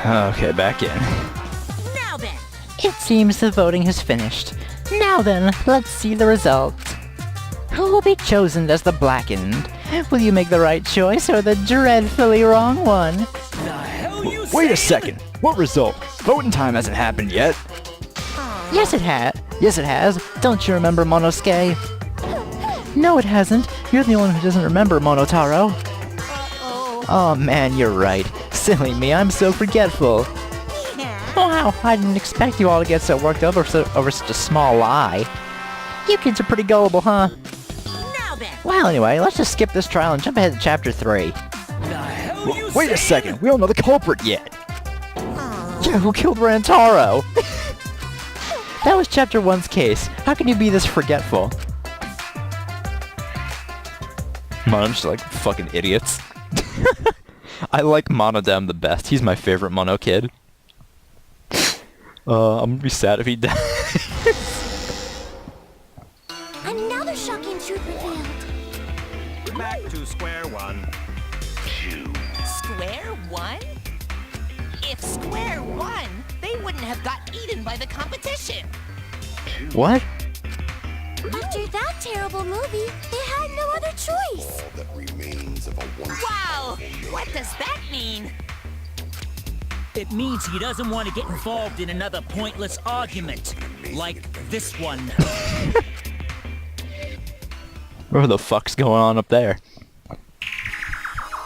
Okay, back in. Now then. It seems the voting has finished. Now then, let's see the results. Who will be chosen as the blackened? Will you make the right choice or the dreadfully wrong one? The hell you Wait a say? second. What result? Voting time hasn't happened yet. Yes, it has. Don't you remember, Monosuke? No, it hasn't. You're the only one who doesn't remember, Monotaro. Oh man, you're right. Silly me, I'm so forgetful. Wow, I didn't expect you all to get so worked over such a small lie. You kids are pretty gullible, huh? Now then. Well, anyway, let's just skip this trial and jump ahead to chapter 3. The hell you Wait a say? second. We don't know the culprit yet. Yeah, who killed Rantaro? That was chapter 1's case. How can you be this forgetful? Mono's just like fucking idiots. I like Monodem the best. He's my favorite Mono kid. I'm gonna be sad if he dies. Another shocking truth revealed. Back to square one. Square one? If square one, they wouldn't have got eaten by the competition. What? After that terrible movie, they had no other choice. All that remains of a once Wow! What does that mean? It means he doesn't want to get involved in another pointless argument, like this one. What the fuck's going on up there?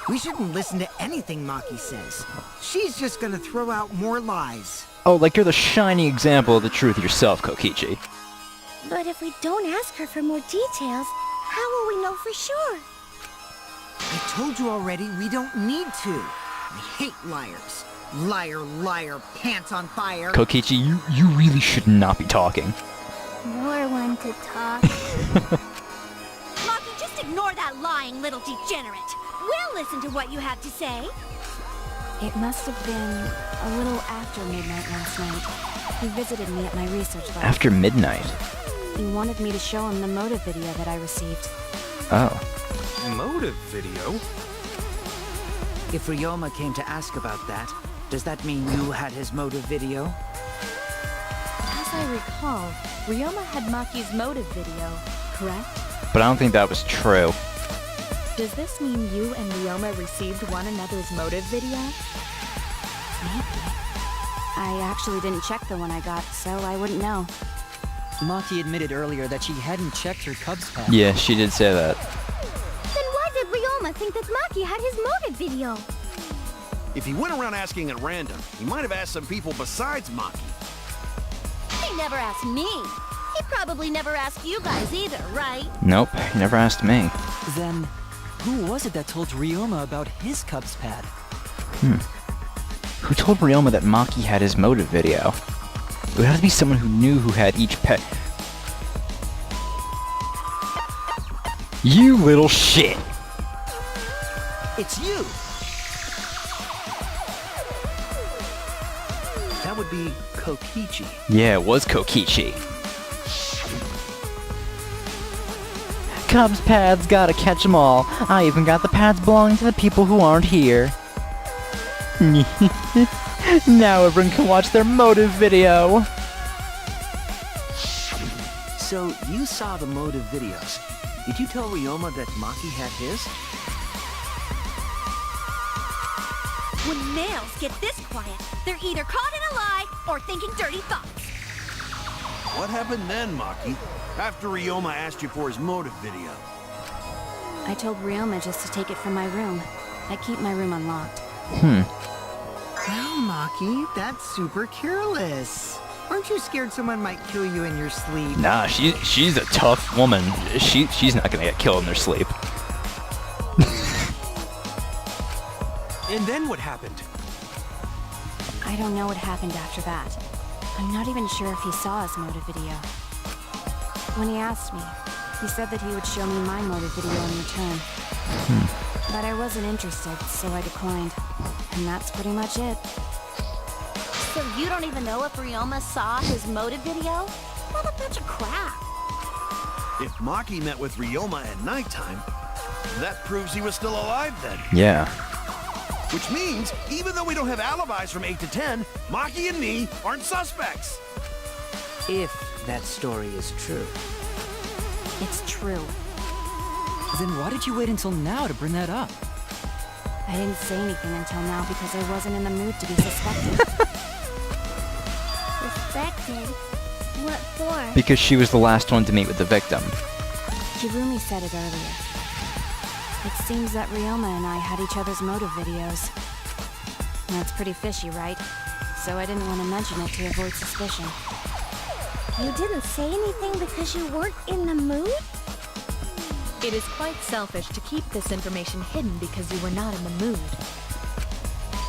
We shouldn't listen to anything Maki says. She's just gonna throw out more lies. Oh, like you're the shining example of the truth yourself, Kokichi. But if we don't ask her for more details, how will we know for sure? I told you already, we don't need to. I hate liars. Liar, liar, pants on fire. Kokichi, you really should not be talking. More one to talk. Maki, just ignore that lying little degenerate. We'll listen to what you have to say. It must have been a little after midnight last night. He visited me at my research lab. After midnight? He wanted me to show him the motive video that I received. Oh. Motive video? If Ryoma came to ask about that, does that mean you had his motive video? As I recall, Ryoma had Maki's motive video, correct? But I don't think that was true. Does this mean you and Ryoma received one another's motive video? Maybe. I actually didn't check the one I got, so I wouldn't know. Maki admitted earlier that she hadn't checked her Cubs pad. Yeah, she did say that. Then why did Ryoma think that Maki had his motive video? If he went around asking at random, he might have asked some people besides Maki. He never asked me. He probably never asked you guys either, right? Nope, he never asked me. Then, who was it that told Ryoma about his Cubs pad? Who told Ryoma that Maki had his motive video? It would have to be someone who knew who had each pet. You little shit! It's you! That would be Kokichi. Yeah, it was Kokichi. Cubs pads, gotta catch 'em all. I even got the pads belonging to the people who aren't here. Now everyone can watch their motive video. So, you saw the motive videos. Did you tell Ryoma that Maki had his? When males get this quiet, they're either caught in a lie or thinking dirty thoughts. What happened then, Maki? After Ryoma asked you for his motive video? I told Ryoma just to take it from my room. I keep my room unlocked. Well, Maki, that's super careless. Aren't you scared someone might kill you in your sleep? Nah, she's a tough woman. She's not gonna get killed in their sleep. And then what happened? I don't know what happened after that. I'm not even sure if he saw his motive video. When he asked me, he said that he would show me my motive video in return. But I wasn't interested, so I declined. And that's pretty much it. So you don't even know if Ryoma saw his motive video? What a bunch of crap. If Maki met with Ryoma at nighttime, that proves he was still alive then. Yeah. Which means, even though we don't have alibis from 8 to 10, Maki and me aren't suspects. If that story is true. It's true. Then why did you wait until now to bring that up? I didn't say anything until now because I wasn't in the mood to be suspected. Suspected? What for? Because she was the last one to meet with the victim. Kirumi said it earlier. It seems that Ryoma and I had each other's motive videos. That's pretty fishy, right? So I didn't want to mention it to avoid suspicion. You didn't say anything because you weren't in the mood? It is quite selfish to keep this information hidden because you were not in the mood.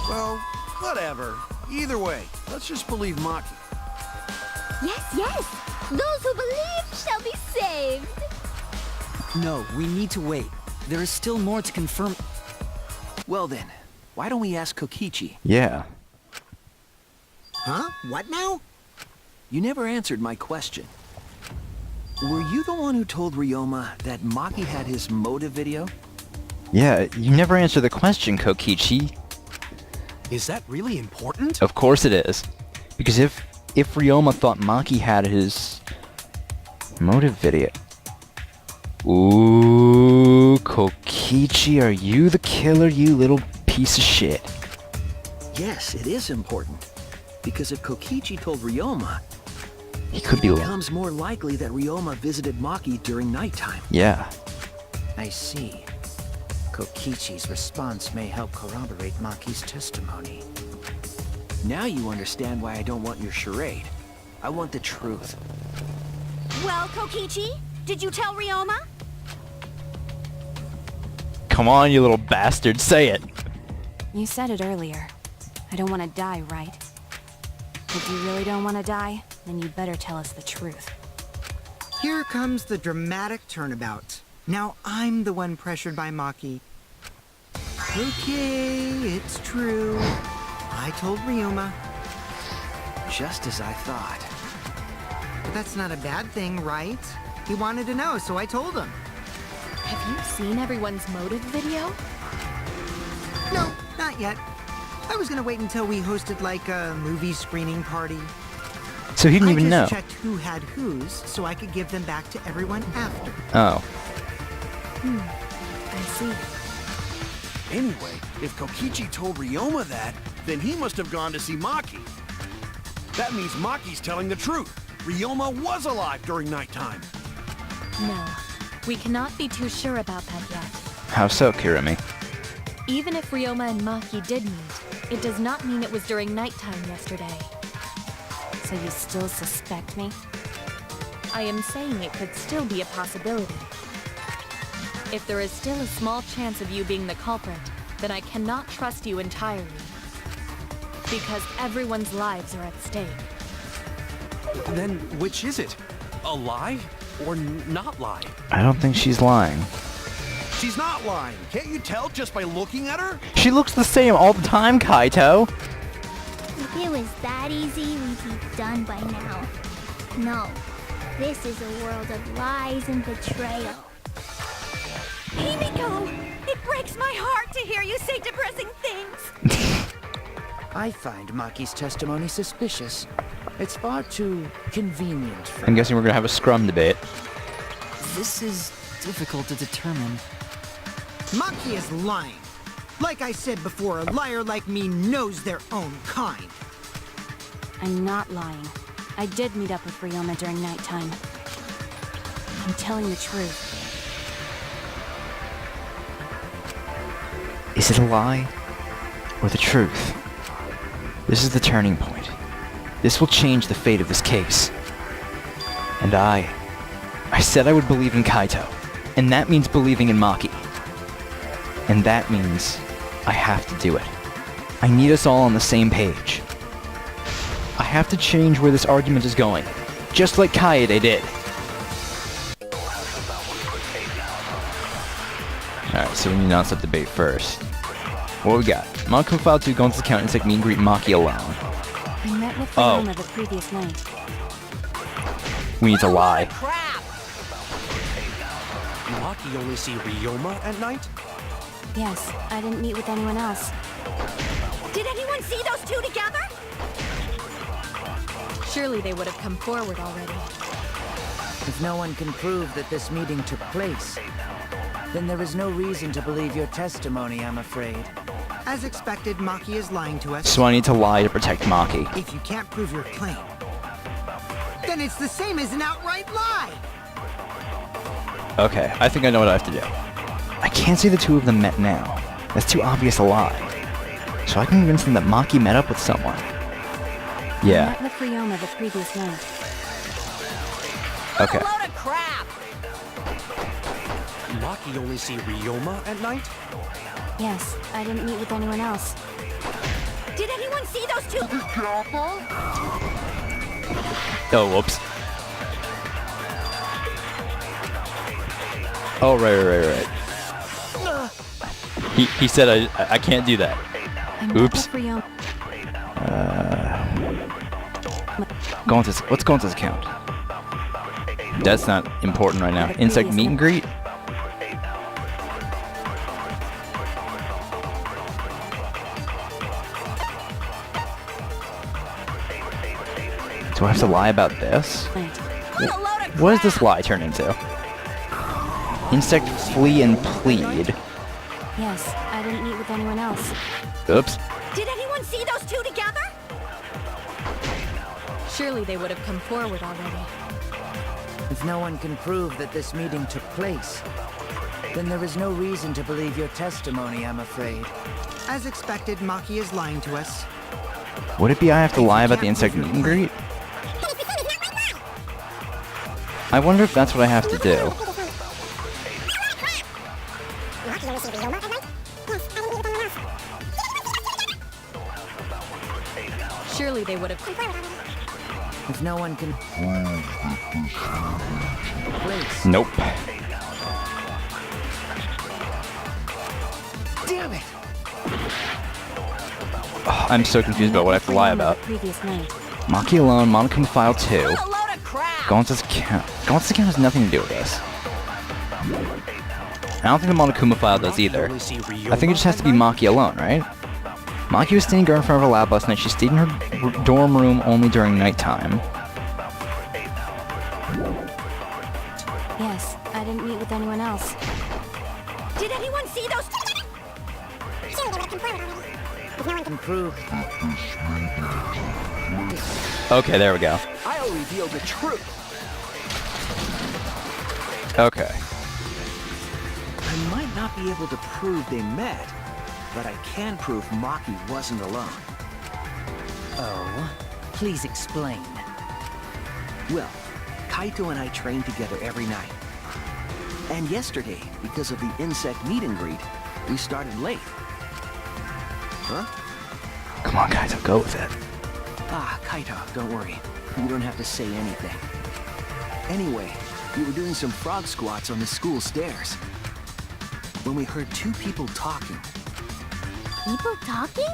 Well, whatever. Either way, let's just believe Maki. Yes, yes! Those who believe shall be saved! No, we need to wait. There is still more to confirm. Well then, why don't we ask Kokichi? Yeah. Huh? What now? You never answered my question. Were you the one who told Ryoma that Maki had his motive video? Yeah, you never answer the question, Kokichi. Is that really important? Of course it is. Because if Ryoma thought Maki had his motive video... Ooh, Kokichi, are you the killer, you little piece of shit? Yes, it is important. Because if Kokichi told Ryoma, He could be it lying. becomes more likely that Ryoma visited Maki during nighttime. Yeah. I see. Kokichi's response may help corroborate Maki's testimony. Now you understand why I don't want your charade. I want the truth. Well, Kokichi, did you tell Ryoma? Come on, you little bastard, say it. You said it earlier. I don't want to die, right? If you really don't want to die, then you better tell us the truth. Here comes the dramatic turnabout. Now I'm the one pressured by Maki. Okay, it's true. I told Ryoma. Just as I thought. But that's not a bad thing, right? He wanted to know, so I told him. Have you seen everyone's motive video? No, not yet. I was gonna wait until we hosted like a movie screening party. So he didn't even know. I just checked who had whose, so I could give them back to everyone after. Oh. I see. Anyway, if Kokichi told Ryoma that, then he must have gone to see Maki. That means Maki's telling the truth. Ryoma was alive during nighttime. No, we cannot be too sure about that yet. How so, Kirumi? Even if Ryoma and Maki did meet, it does not mean it was during nighttime yesterday. So you still suspect me? I am saying it could still be a possibility. If there is still a small chance of you being the culprit, then I cannot trust you entirely. Because everyone's lives are at stake. Then which is it? A lie or not lie? I don't think she's lying. She's not lying. Can't you tell just by looking at her? She looks the same all the time, Kaito. If it was that easy, we'd be done by now. No, this is a world of lies and betrayal. Himiko! It breaks my heart to hear you say depressing things! I find Maki's testimony suspicious. It's far too convenient for I'm guessing we're gonna have a scrum debate. This is difficult to determine. Maki is lying. Like I said before, a liar like me knows their own kind. I'm not lying. I did meet up with Ryoma during nighttime. I'm telling the truth. Is it a lie or the truth? This is the turning point. This will change the fate of this case. And I said I would believe in Kaito, and that means believing in Maki. And that means I have to do it. I need us all on the same page. I have to change where this argument is going, just like Kaede did. Alright, so we need to announce that debate first. What we got? Mako filed to go into the counter and take meet and greet Maki alone. I met with Ryoma the previous night. We need to lie. Crap! Maki only see Ryoma at night? Yes, I didn't meet with anyone else. Did anyone see those two together? Surely they would have come forward already. If no one can prove that this meeting took place, then there is no reason to believe your testimony, I'm afraid. As expected, Maki is lying to us. So I need to lie to protect Maki. If you can't prove your claim, then it's the same as an outright lie! Okay, I think I know what I have to do. I can't say the two of them met now. That's too obvious a lie. So I can convince them that Maki met up with someone. I Yeah. met with Ryoma the previous night. Okay. What a load of crap! Maki only see Ryoma at night? Yes, I didn't meet with anyone else. Did anyone see those two? Oh, whoops. Oh, right. He said I can't do that. I met Oops. with Ryoma. Let's go into this account. That's not important right now. Insect meet and greet? Do I have to lie about this? What does this lie turn into? Insect flee and plead. Yes, I didn't meet with anyone else. Oops. Did anyone see those two together? Surely they would have come forward already. If no one can prove that this meeting took place, then there is no reason to believe your testimony, I'm afraid. As expected, Maki is lying to us. Would it be I have to lie about the insect meet and greet? I wonder if that's what I have to do. Surely they would have. If no one can... place. Nope. Damn it! Oh, I'm so confused about what I have to lie about. Previous night. Maki alone, Monokuma File 2. What a load of crap! Gonza's account. Gonza's account has nothing to do with this. I don't think the Monokuma File does either. I think it just has to be Maki alone, right? Maki was staying in front of her lab last night. She stayed in her dorm room only during nighttime. Yes, I didn't meet with anyone else. Did anyone see those two? Improve. Okay, there we go. I'll reveal the truth. Okay. I might not be able to prove they met, but I can prove Maki wasn't alone. Oh? Please explain. Well, Kaito and I train together every night. And yesterday, because of the insect meet and greet, we started late. Huh? Come on, guys, I'll go with it. Ah, Kaito, don't worry. You don't have to say anything. Anyway, we were doing some frog squats on the school stairs when we heard two people talking. People talking?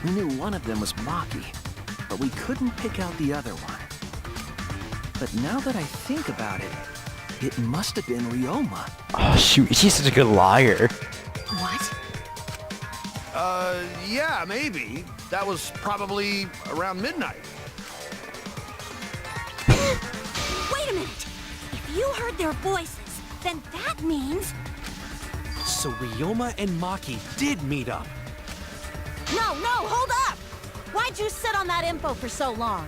We knew one of them was Maki, but we couldn't pick out the other one. But now that I think about it, it must have been Ryoma. Oh, shoot, she's such a good liar. What? Yeah, maybe. That was probably around midnight. Wait a minute! If you heard their voices, then that means... So Ryoma and Maki did meet up. No, hold up! Why'd you sit on that info for so long?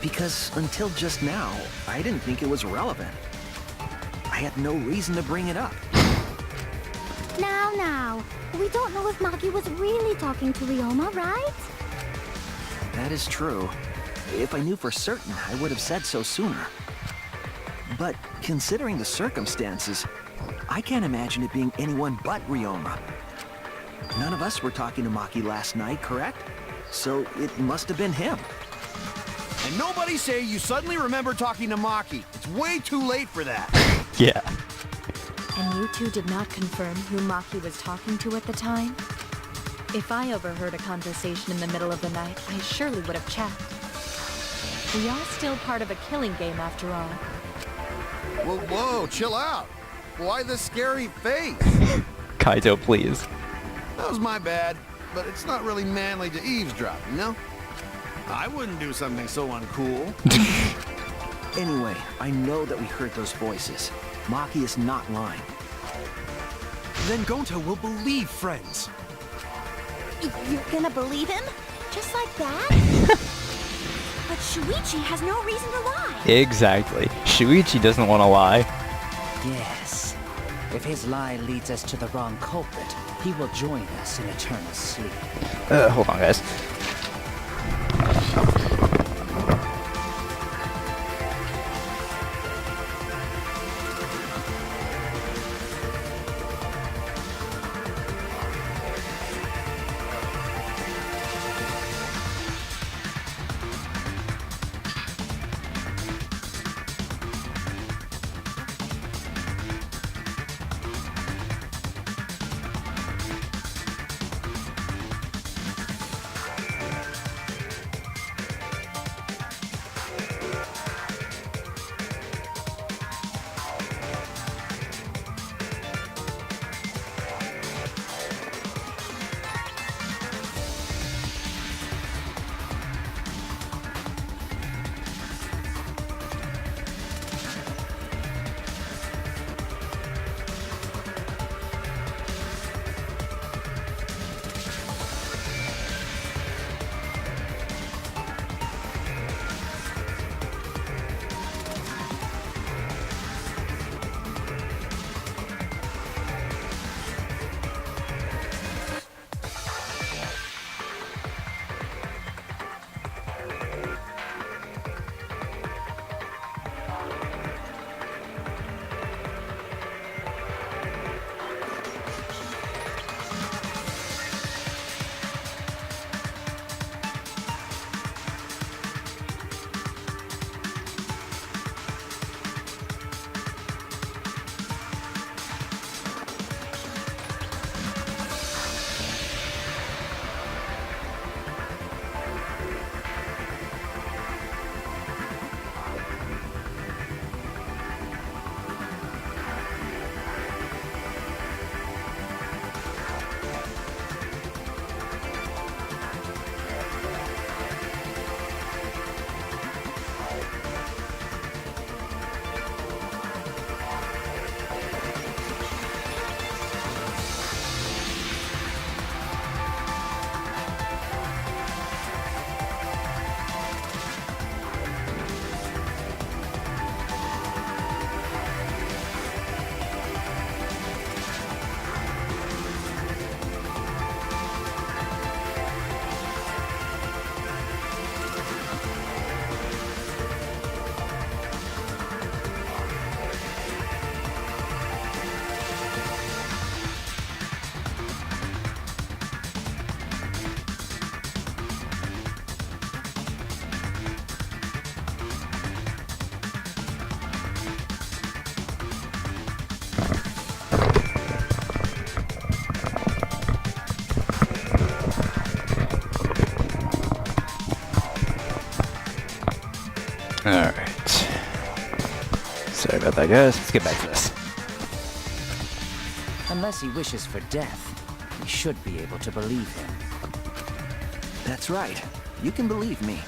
Because until just now, I didn't think it was relevant. I had no reason to bring it up. Now. We don't know if Maki was really talking to Ryoma, right? That is true. If I knew for certain, I would have said so sooner. But considering the circumstances, I can't imagine it being anyone but Ryoma. None of us were talking to Maki last night, correct? So it must have been him. And nobody say you suddenly remember talking to Maki. It's way too late for that. Yeah. And you two did not confirm who Maki was talking to at the time? If I overheard a conversation in the middle of the night, I surely would have checked. We are still part of a killing game after all. Whoa, chill out. Why the scary face? Kaito, please. That was my bad, but it's not really manly to eavesdrop, you know? I wouldn't do something so uncool. Anyway, I know that we heard those voices. Maki is not lying. Then Gonta will believe friends. You're gonna believe him? Just like that? But Shuichi has no reason to lie. Exactly. Shuichi doesn't want to lie. Yes. If his lie leads us to the wrong culprit, he will join us in eternal sleep. Hold on, guys. Alright. Sorry about that, guys. Let's get back to this. Unless he wishes for death, we should be able to believe him. That's right. You can believe me.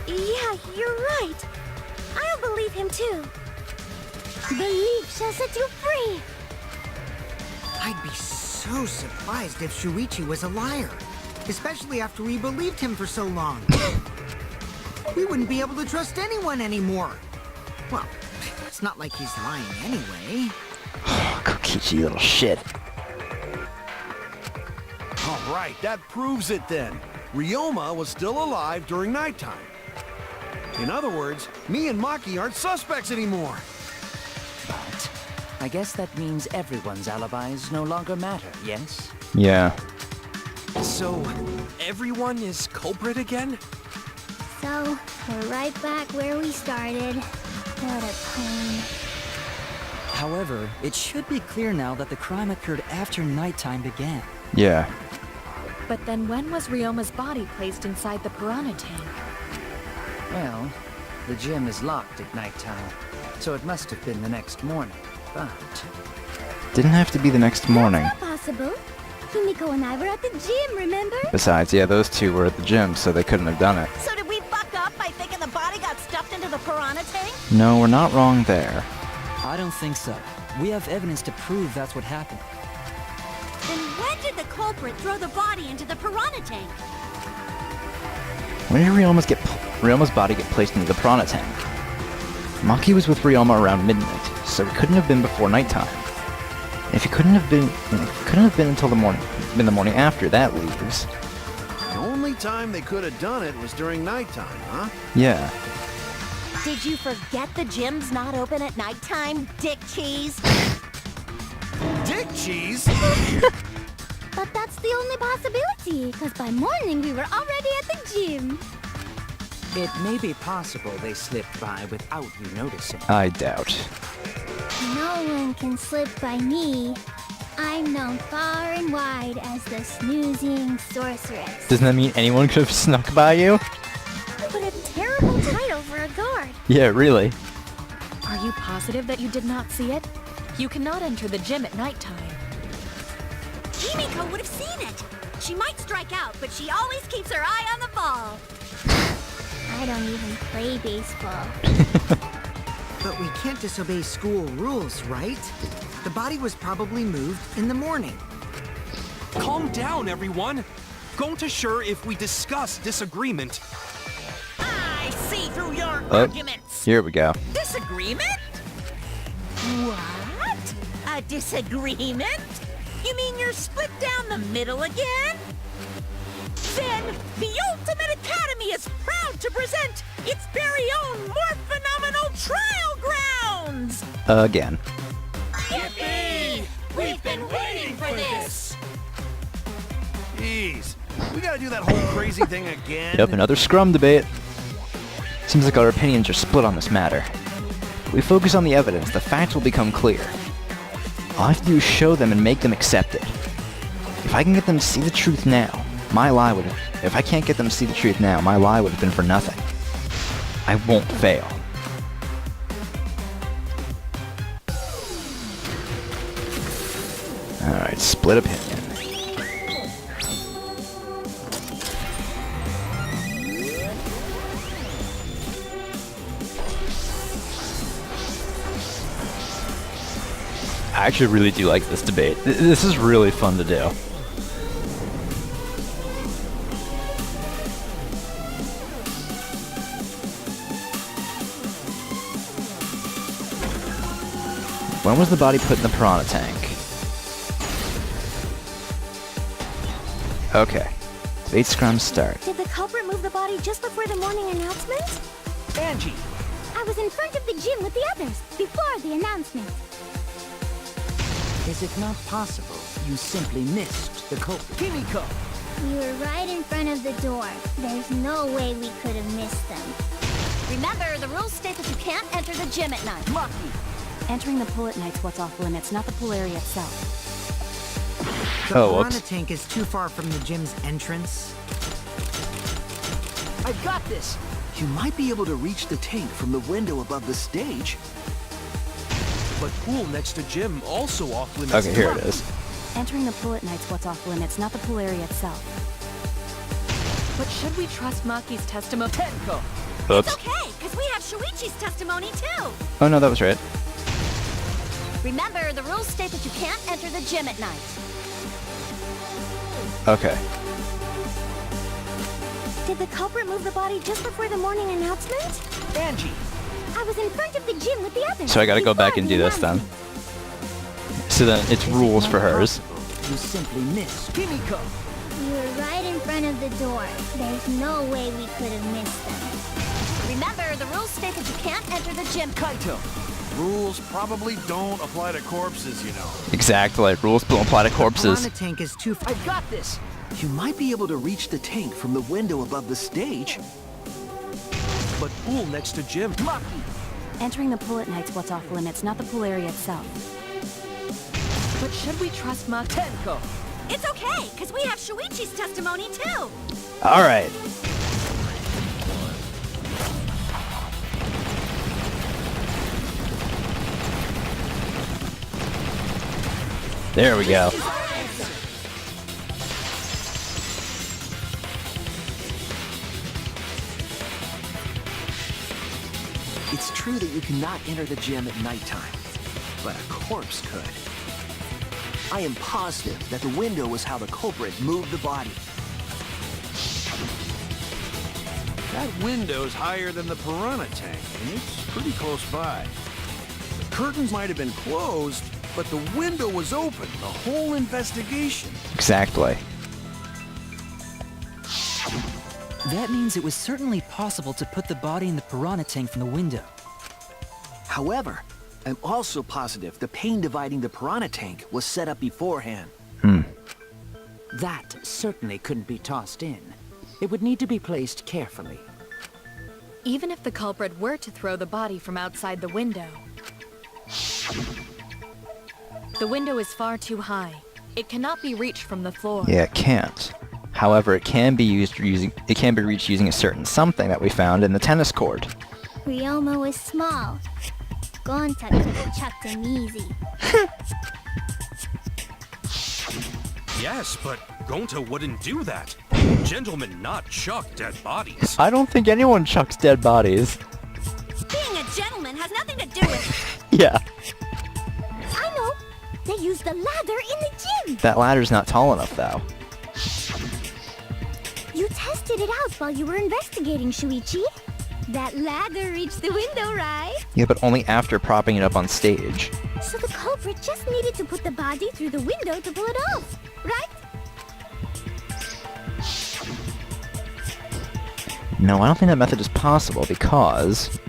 Yeah, you're right. I'll believe him too. Belief shall set you free. I'd be so surprised if Shuichi was a liar. Especially after we believed him for so long. We wouldn't be able to trust anyone anymore. Well, it's not like he's lying anyway. Kokichi, little shit. All right, that proves it then. Ryoma was still alive during nighttime. In other words, me and Maki aren't suspects anymore. But I guess that means everyone's alibis no longer matter, yes? Yeah. So, everyone is culprit again? So, we're right back where we started. What a pain. However, it should be clear now that the crime occurred after nighttime began. Yeah. But then when was Ryoma's body placed inside the piranha tank? Well, the gym is locked at nighttime, so it must have been the next morning, but... Didn't have to be the next morning. That's not possible. Himiko and I were at the gym, remember? Besides, yeah, those two were at the gym, so they couldn't have done it. So did we fuck up by thinking the body got stuffed into the piranha tank? No, we're not wrong there. I don't think so. We have evidence to prove that's what happened. Then when did the culprit throw the body into the piranha tank? When did Ryoma's body get placed into the piranha tank? Maki was with Ryoma around midnight, so it couldn't have been before nighttime. And if it couldn't have been until the morning after, that leaves. The only time they could have done it was during nighttime, huh? Yeah. Did you forget the gym's not open at nighttime, dick cheese? Dick cheese? But that's the only possibility, because by morning we were already at the gym. It may be possible they slipped by without you noticing. I doubt. No one can slip by me. I'm known far and wide as the snoozing sorceress. Doesn't that mean anyone could have snuck by you? What a terrible title for a guard. Yeah, really. Are you positive that you did not see it? You cannot enter the gym at nighttime. Himiko would have seen it. She might strike out, but she always keeps her eye on the ball. I don't even play baseball. But we can't disobey school rules, right? The body was probably moved in the morning. Calm down, everyone. Gonta sure if we discuss disagreement. I see through your Oh, arguments. here we go. Disagreement? What? A disagreement? You mean you're split down the middle again? Then the Ultimate Academy is proud to present its very own more phenomenal trial grounds! Again. Yippee! We've been waiting for this! Jeez, we gotta do that whole crazy thing again? Yep, another scrum debate. Seems like our opinions are split on this matter. If we focus on the evidence, the facts will become clear. All I have to do is show them and make them accept it. If I can get them to see the truth now, my lie would have... If I can't get them to see the truth now, my lie would have been for nothing. I won't fail. Alright, split opinion. I actually really do like this debate. This is really fun to do. When was the body put in the piranha tank? Okay. Debate scrum start. Did the culprit move the body just before the morning announcement? Angie! I was in front of the gym with the others, before the announcement. Is it not possible you simply missed the culprit? Himiko! We were right in front of the door. There's no way we could have missed them. Remember, the rules state that you can't enter the gym at night. Maki! Entering the pool at night's what's off limits, not the pool area itself. The piranha tank is too far from the gym's entrance. I've got this! You might be able to reach the tank from the window above the stage. But pool next to gym also off limits. Okay, here it is. Entering the pool at night's what's off limits, not the pool area itself. But should we trust Maki's testimony? Tenko! Oops. It's okay, because we have Shuichi's testimony too! Oh no, that was right. Remember, the rules state that you can't enter the gym at night. Okay. Did the culprit move the body just before the morning announcement? Angie! I was in front of the gym with the others. So I gotta go back before and the do this then. announcement. So then it's rules for hers. You simply missed. Himiko! We were right in front of the door. There's no way we could have missed them. Remember, the rules state that you can't enter the gym. Kaito! Rules probably don't apply to corpses, you know. Exactly. Rules don't apply to The corpses. piranha tank is too far. I've got this! You might be able to reach the tank from the window above the stage. But pool next to gym. Maki! Entering the pool at night's what's off limits, not the pool area itself. But should we trust Maki? Tenko! It's okay, because we have Shuichi's testimony too! Alright. There we go. It's true that you cannot enter the gym at nighttime, but a corpse could. I am positive that the window was how the culprit moved the body. That window's higher than the piranha tank, and it's pretty close by. The curtains might have been closed, but the window was open the whole investigation. Exactly. That means it was certainly possible to put the body in the piranha tank from the window. However, I'm also positive the pane dividing the piranha tank was set up beforehand. That certainly couldn't be tossed in. It would need to be placed carefully. Even if the culprit were to throw the body from outside the window is far too high. It cannot be reached from the floor. Yeah, it can't. However, it can be reached using a certain something that we found in the tennis court. Ryoma was small. Gonta could have chucked him easy. Yes, but Gonta wouldn't do that. Gentlemen not chuck dead bodies. I don't think anyone chucks dead bodies. Being a gentleman has nothing to do with it. Yeah. I know. They used the ladder in the gym. That ladder's not tall enough, though. You tested it out while you were investigating, Shuichi. That ladder reached the window, right? Yeah, but only after propping it up on stage. So the culprit just needed to put the body through the window to pull it off, right? No, I don't think that method is possible because...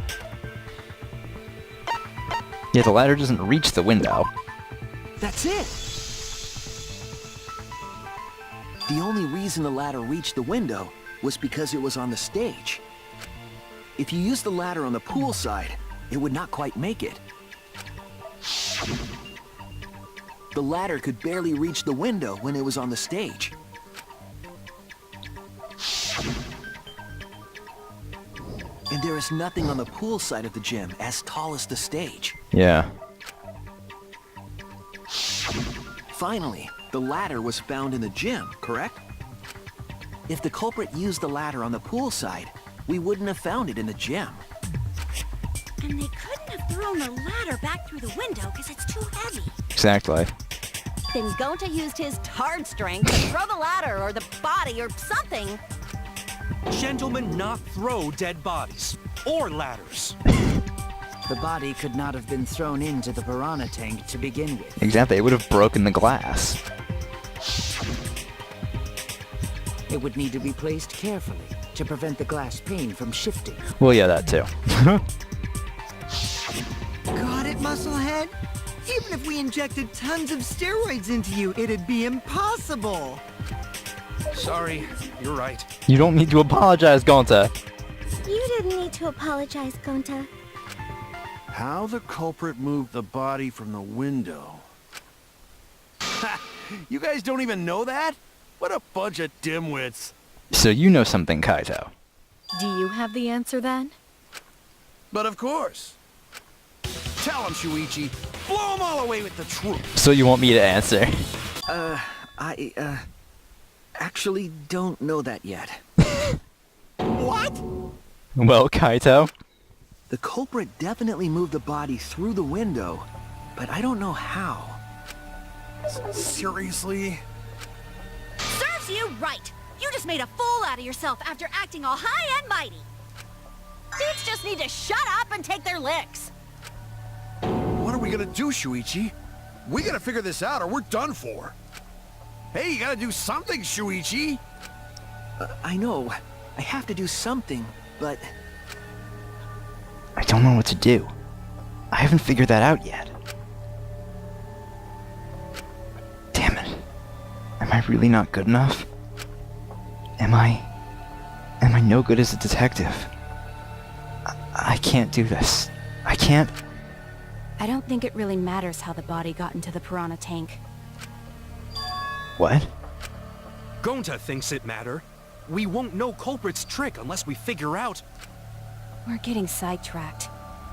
Yeah, the ladder doesn't reach the window. That's it! The only reason the ladder reached the window was because it was on the stage. If you used the ladder on the pool side, it would not quite make it. The ladder could barely reach the window when it was on the stage. And there is nothing on the pool side of the gym as tall as the stage. Yeah. Finally, the ladder was found in the gym, correct? If the culprit used the ladder on the pool side, we wouldn't have found it in the gym. And they couldn't have thrown the ladder back through the window because it's too heavy. Exactly. Then Gonta used his tard strength to throw the ladder or the body or something. Gentlemen not throw dead bodies. Or ladders. The body could not have been thrown into the piranha tank to begin with. Exactly, it would have broken the glass. It would need to be placed carefully to prevent the glass pane from shifting. Well, yeah, that too. Got it, Musclehead? Even if we injected tons of steroids into you, it'd be impossible. Sorry, you're right. You don't need to apologize, Gonta. You didn't need to apologize, Gonta. How the culprit moved the body from the window. Ha! You guys don't even know that? What a bunch of dimwits. So you know something, Kaito. Do you have the answer then? But of course. Tell him, Shuichi. Blow him all away with the truth. So you want me to answer? I actually don't know that yet. What? Well, Kaito? The culprit definitely moved the body through the window, but I don't know how. Seriously? Serves you right. You just made a fool out of yourself after acting all high and mighty. Dudes just need to shut up and take their licks. What are we gonna do, Shuichi? We gotta figure this out or we're done for. Hey, you gotta do something, Shuichi! I know. I have to do something, but... I don't know what to do. I haven't figured that out yet. Damn it. Am I really not good enough? Am I no good as a detective? I can't do this. I can't... I don't think it really matters how the body got into the piranha tank. What? Gonta thinks it matter. We won't know culprit's trick unless we figure out... We're getting sidetracked.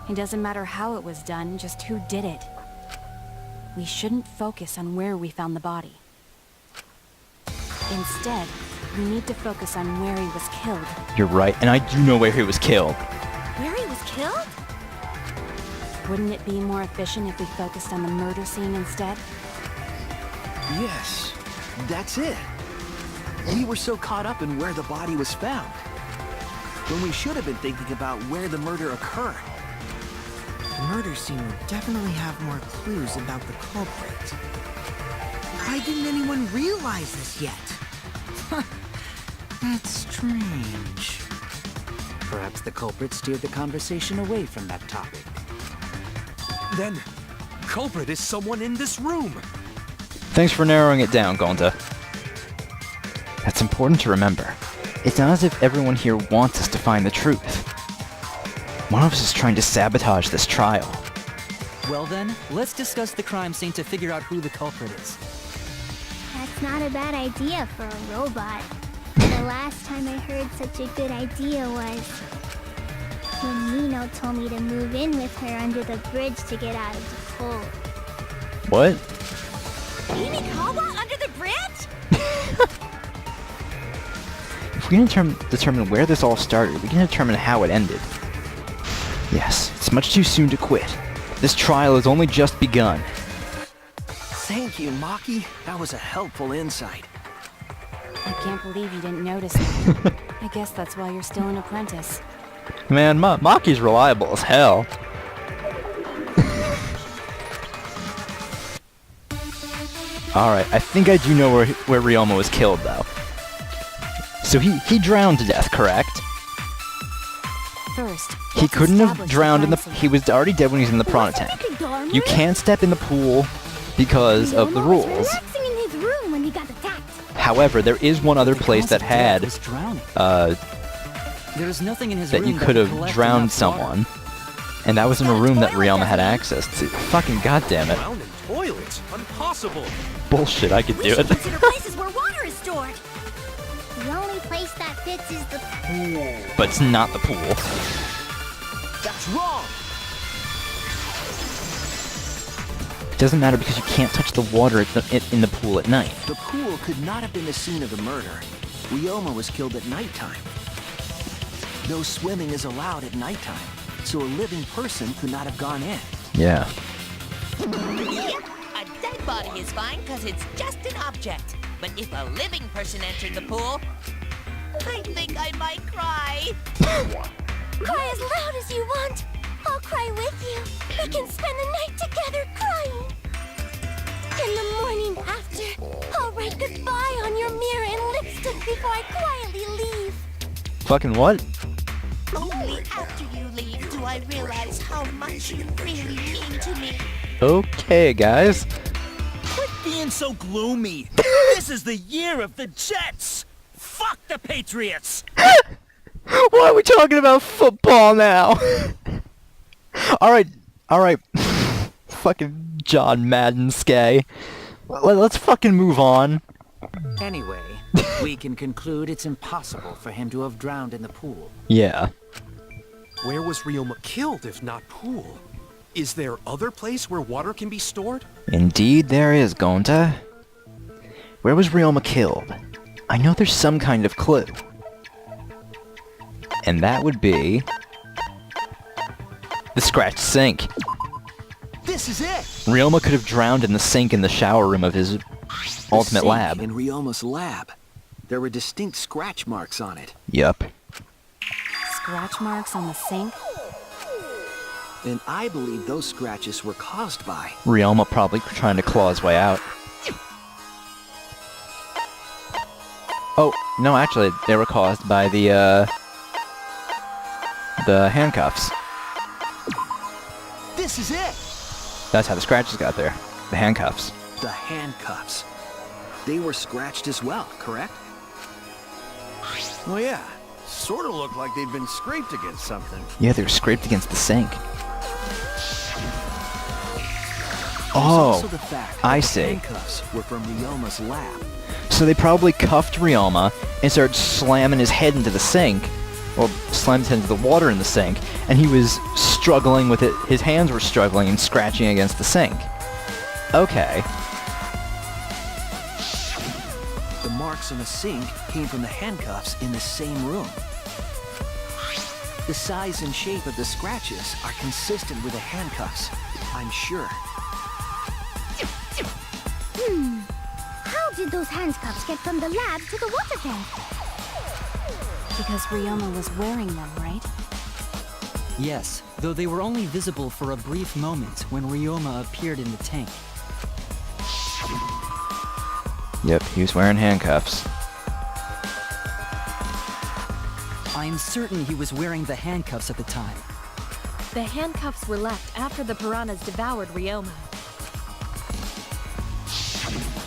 It doesn't matter how it was done, just who did it. We shouldn't focus on where we found the body. Instead, we need to focus on where he was killed. You're right, and I do know where he was killed. Where he was killed? Wouldn't it be more efficient if we focused on the murder scene instead? Yes, that's it. We were so caught up in where the body was found, when we should have been thinking about where the murder occurred. The murder scene would definitely have more clues about the culprit. Why didn't anyone realize this yet? That's strange. Perhaps the culprit steered the conversation away from that topic. Then, culprit is someone in this room. Thanks for narrowing it down, Gonta. That's important to remember. It's not as if everyone here wants us to find the truth. One of us is trying to sabotage this trial. Well then, let's discuss the crime scene to figure out who the culprit is. That's not a bad idea for a robot. The last time I heard such a good idea was when Nino told me to move in with her under the bridge to get out of the pool. What? Minikawa under the bridge? If we can determine where this all started, we can determine how it ended. Yes, it's much too soon to quit. This trial has only just begun. Thank you, Maki. That was a helpful insight. I can't believe you didn't notice that. I guess that's why you're still an apprentice. Man, Maki's reliable as hell. Alright, I think I do know where Ryoma was killed, though. So he drowned to death, correct? First, He couldn't have drowned in the... He was already dead when he was in the piranha tank. You can't step in the pool because of the rules. Relaxing in his room when he got attacked. However, there is one other place that had... There is nothing in his that room you could that have drowned someone. And that was in a room that Ryoma had access to. Fucking goddammit. Drown in toilets? Impossible. Bullshit, I could do it. Consider places where water is stored. The only place that fits is the pool. But it's not the pool. That's wrong! It doesn't matter because you can't touch the water in the pool at night. The pool could not have been the scene of the murder. Ryoma was killed at nighttime. No swimming is allowed at nighttime, so a living person could not have gone in. Yeah. Yep, a dead body is fine because it's just an object. But if a living person entered the pool, I think I might cry. Cry as loud as you want. I'll cry with you. We can spend the night together crying. In the morning after, I'll write goodbye on your mirror in lipstick before I quietly leave. Fucking what? Only after you leave do I realize how much you really mean to me. Okay, guys. Quit being so gloomy. This is the year of the Jets. Fuck the Patriots. Why are we talking about football now? Alright. Fucking John Madden Skay. Let's fucking move on. Anyway, we can conclude it's impossible for him to have drowned in the pool. Yeah. Where was Ryoma killed if not pool? Is there other place where water can be stored? Indeed there is, Gonta. Where was Ryoma killed? I know there's some kind of clue. And that would be... the scratched sink. This is it! Ryoma could have drowned in the sink in the shower room of his ultimate lab. In Ryoma's lab. There were distinct scratch marks on it. Yup. Scratch marks on the sink? And I believe those scratches were caused by... Ryoma probably trying to claw his way out. Oh, no, actually, they were caused by the handcuffs. This is it! That's how the scratches got there. The handcuffs. The handcuffs. They were scratched as well, correct? Well, yeah. Sort of looked like they'd been scraped against something. Yeah, they were scraped against the sink. Oh, I see. Handcuffs were from Ryoma's lab. So they probably cuffed Ryoma and started slamming his head into the sink. Well, slammed his head into the water in the sink. And he was struggling with it. His hands were struggling and scratching against the sink. Okay. The marks on the sink came from the handcuffs in the same room. The size and shape of the scratches are consistent with the handcuffs, I'm sure. How did those handcuffs get from the lab to the water tank? Because Ryoma was wearing them, right? Yes, though they were only visible for a brief moment when Ryoma appeared in the tank. Yep, he was wearing handcuffs. I'm certain he was wearing the handcuffs at the time. The handcuffs were left after the piranhas devoured Ryoma.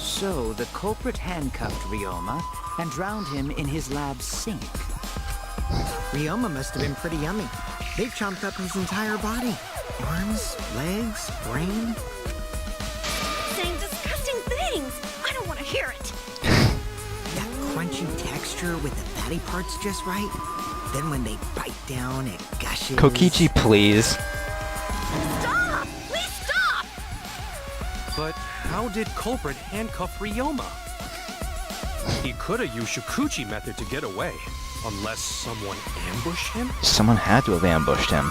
So the culprit handcuffed Ryoma and drowned him in his lab's sink. Ryoma must have been pretty yummy. They chomped up his entire body. Arms, legs, brain. Saying disgusting things. I don't want to hear it. That crunchy texture with the fatty parts just right. Then when they bite down, it gushes. Kokichi, please. Stop! Please stop! But how did culprit handcuff Ryoma? He could have used Shukuchi method to get away, unless someone ambushed him? Someone had to have ambushed him.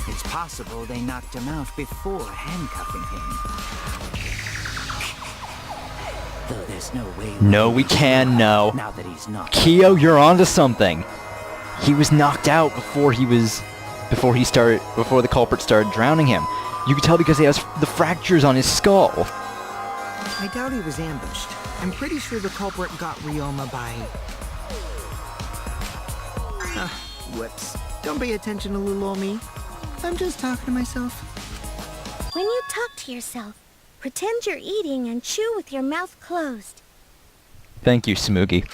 It's possible they knocked him out before handcuffing him. Though there's no way. No, we can know. Now that he's not. Kyo, you're onto something. He was knocked out before the culprit started drowning him. You could tell because he has the fractures on his skull. I doubt he was ambushed. I'm pretty sure the culprit got Ryoma by... whoops. Don't pay attention to little old me. I'm just talking to myself. When you talk to yourself, pretend you're eating and chew with your mouth closed. Thank you, Smoogie.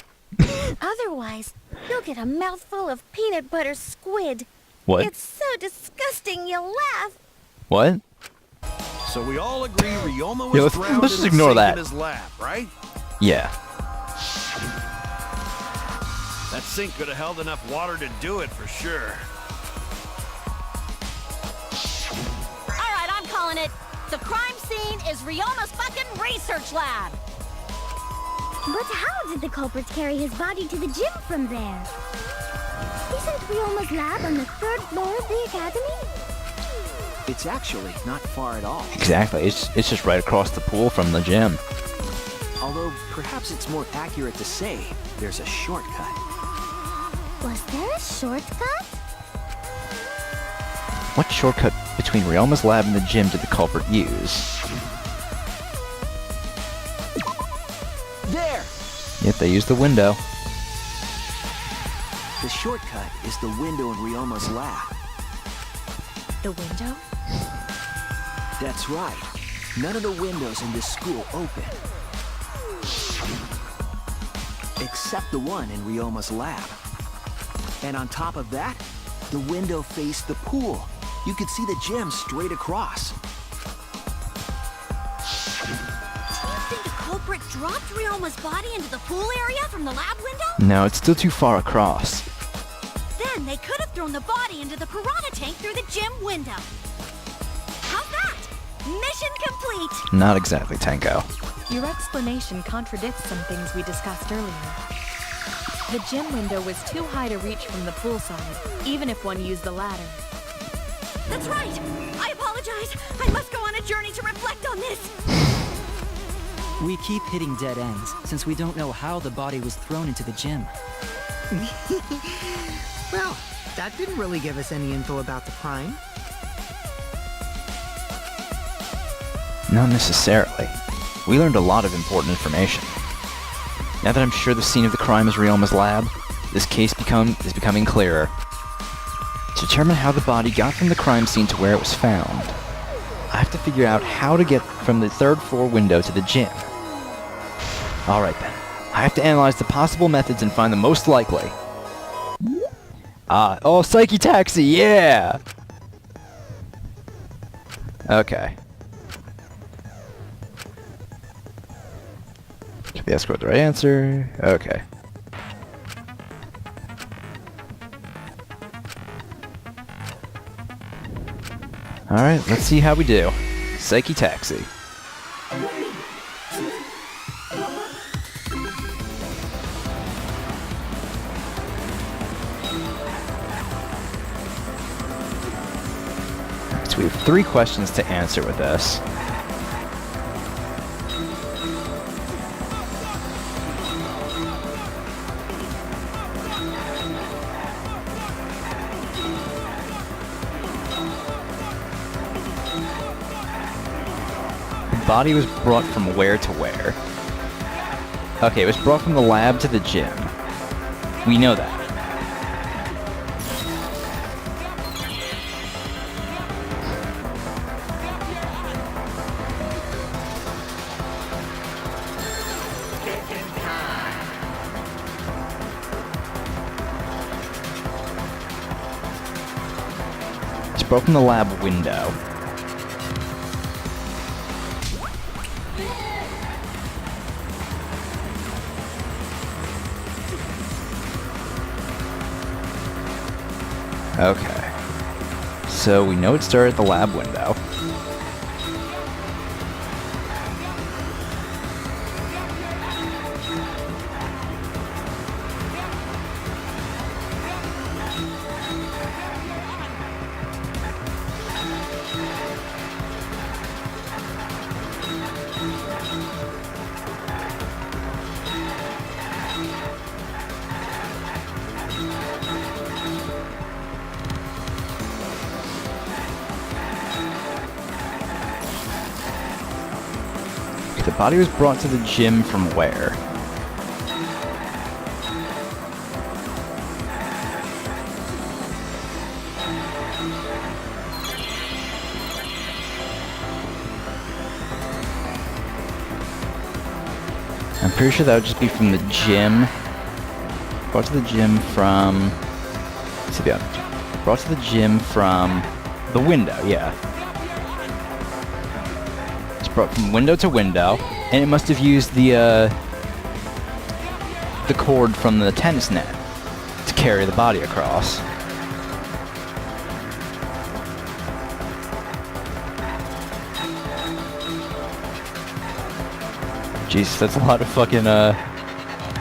Otherwise, you'll get a mouthful of peanut butter squid. What? It's so disgusting you'll laugh. What? So we all agree Ryoma Yeah, was let's drowned just in the ignore sink that. in his lab, right? Yeah. That sink could have held enough water to do it for sure. All right, I'm calling it. The crime scene is Ryoma's fucking research lab. But how did the culprit carry his body to the gym from there? Isn't Ryoma's lab on the 3rd floor of the academy? It's actually not far at all. Exactly. It's just right across the pool from the gym. Although, perhaps it's more accurate to say there's a shortcut. Was there a shortcut? What shortcut between Ryoma's lab and the gym did the culprit use? There! Yep, they used the window. The shortcut is the window in Ryoma's lab. The window? That's right. None of the windows in this school open. Except the one in Ryoma's lab. And on top of that, the window faced the pool. You could see the gym straight across. Do you think the culprit dropped Ryoma's body into the pool area from the lab window? No, it's still too far across. Then they could have thrown the body into the piranha tank through the gym window. How's that? Mission complete! Not exactly, Tenko. Your explanation contradicts some things we discussed earlier. The gym window was too high to reach from the pool side, even if one used the ladder. That's right! I apologize! I must go on a journey to reflect on this! We keep hitting dead ends, since we don't know how the body was thrown into the gym. Well, that didn't really give us any info about the crime. Not necessarily. We learned a lot of important information. Now that I'm sure the scene of the crime is Ryoma's lab, this case is becoming clearer. To determine how the body got from the crime scene to where it was found, I have to figure out how to get from the 3rd floor window to the gym. Alright then. I have to analyze the possible methods and find the most likely. Oh, Psyche Taxi, yeah! Okay. Should the escort the right answer? Okay. Alright, let's see how we do. Psyche Taxi. we have 3 questions to answer with this. The body was brought from where to where? Okay, it was brought from the lab to the gym. We know that. It's brought from the lab window. Okay. So we know it started at the lab window. The body was brought to the gym from where? I'm pretty sure that would just be from the gym. Brought to the gym from... Let's see the other. Brought to the gym from the window, yeah. Brought from window to window, and it must have used the cord from the tennis net to carry the body across. Jeez, that's a lot of fucking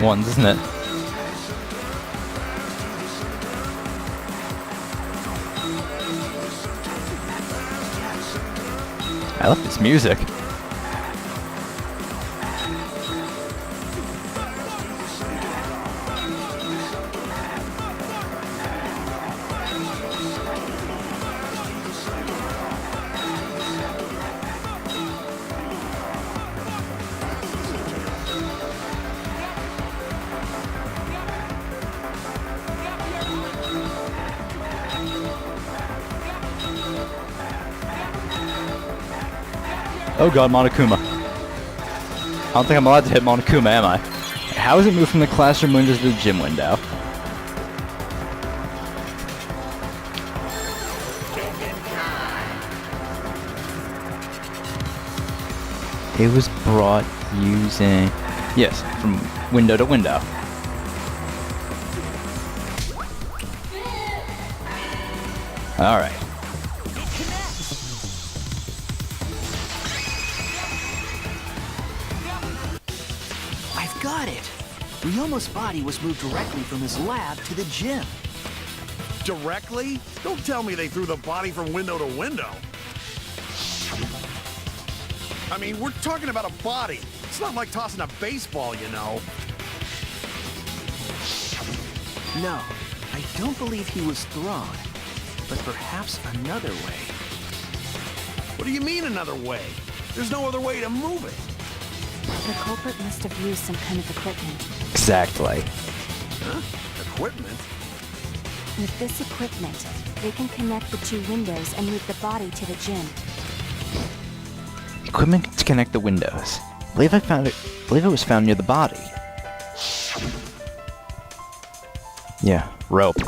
ones, isn't it? I love this music. Oh god, Monokuma. I don't think I'm allowed to hit Monokuma, am I? How is it moved from the classroom window to the gym window? It was brought using... Yes, from window to window. Alright. Got it! Ryoma's body was moved directly from his lab to the gym. Directly? Don't tell me they threw the body from window to window. I mean, we're talking about a body. It's not like tossing a baseball, you know. No, I don't believe he was thrown. But perhaps another way. What do you mean another way? There's no other way to move it. The culprit must have used some kind of equipment. Exactly. Huh? Equipment? With this equipment, they can connect the 2 windows and move the body to the gym. Equipment to connect the windows. Believe it was found near the body. Yeah, rope.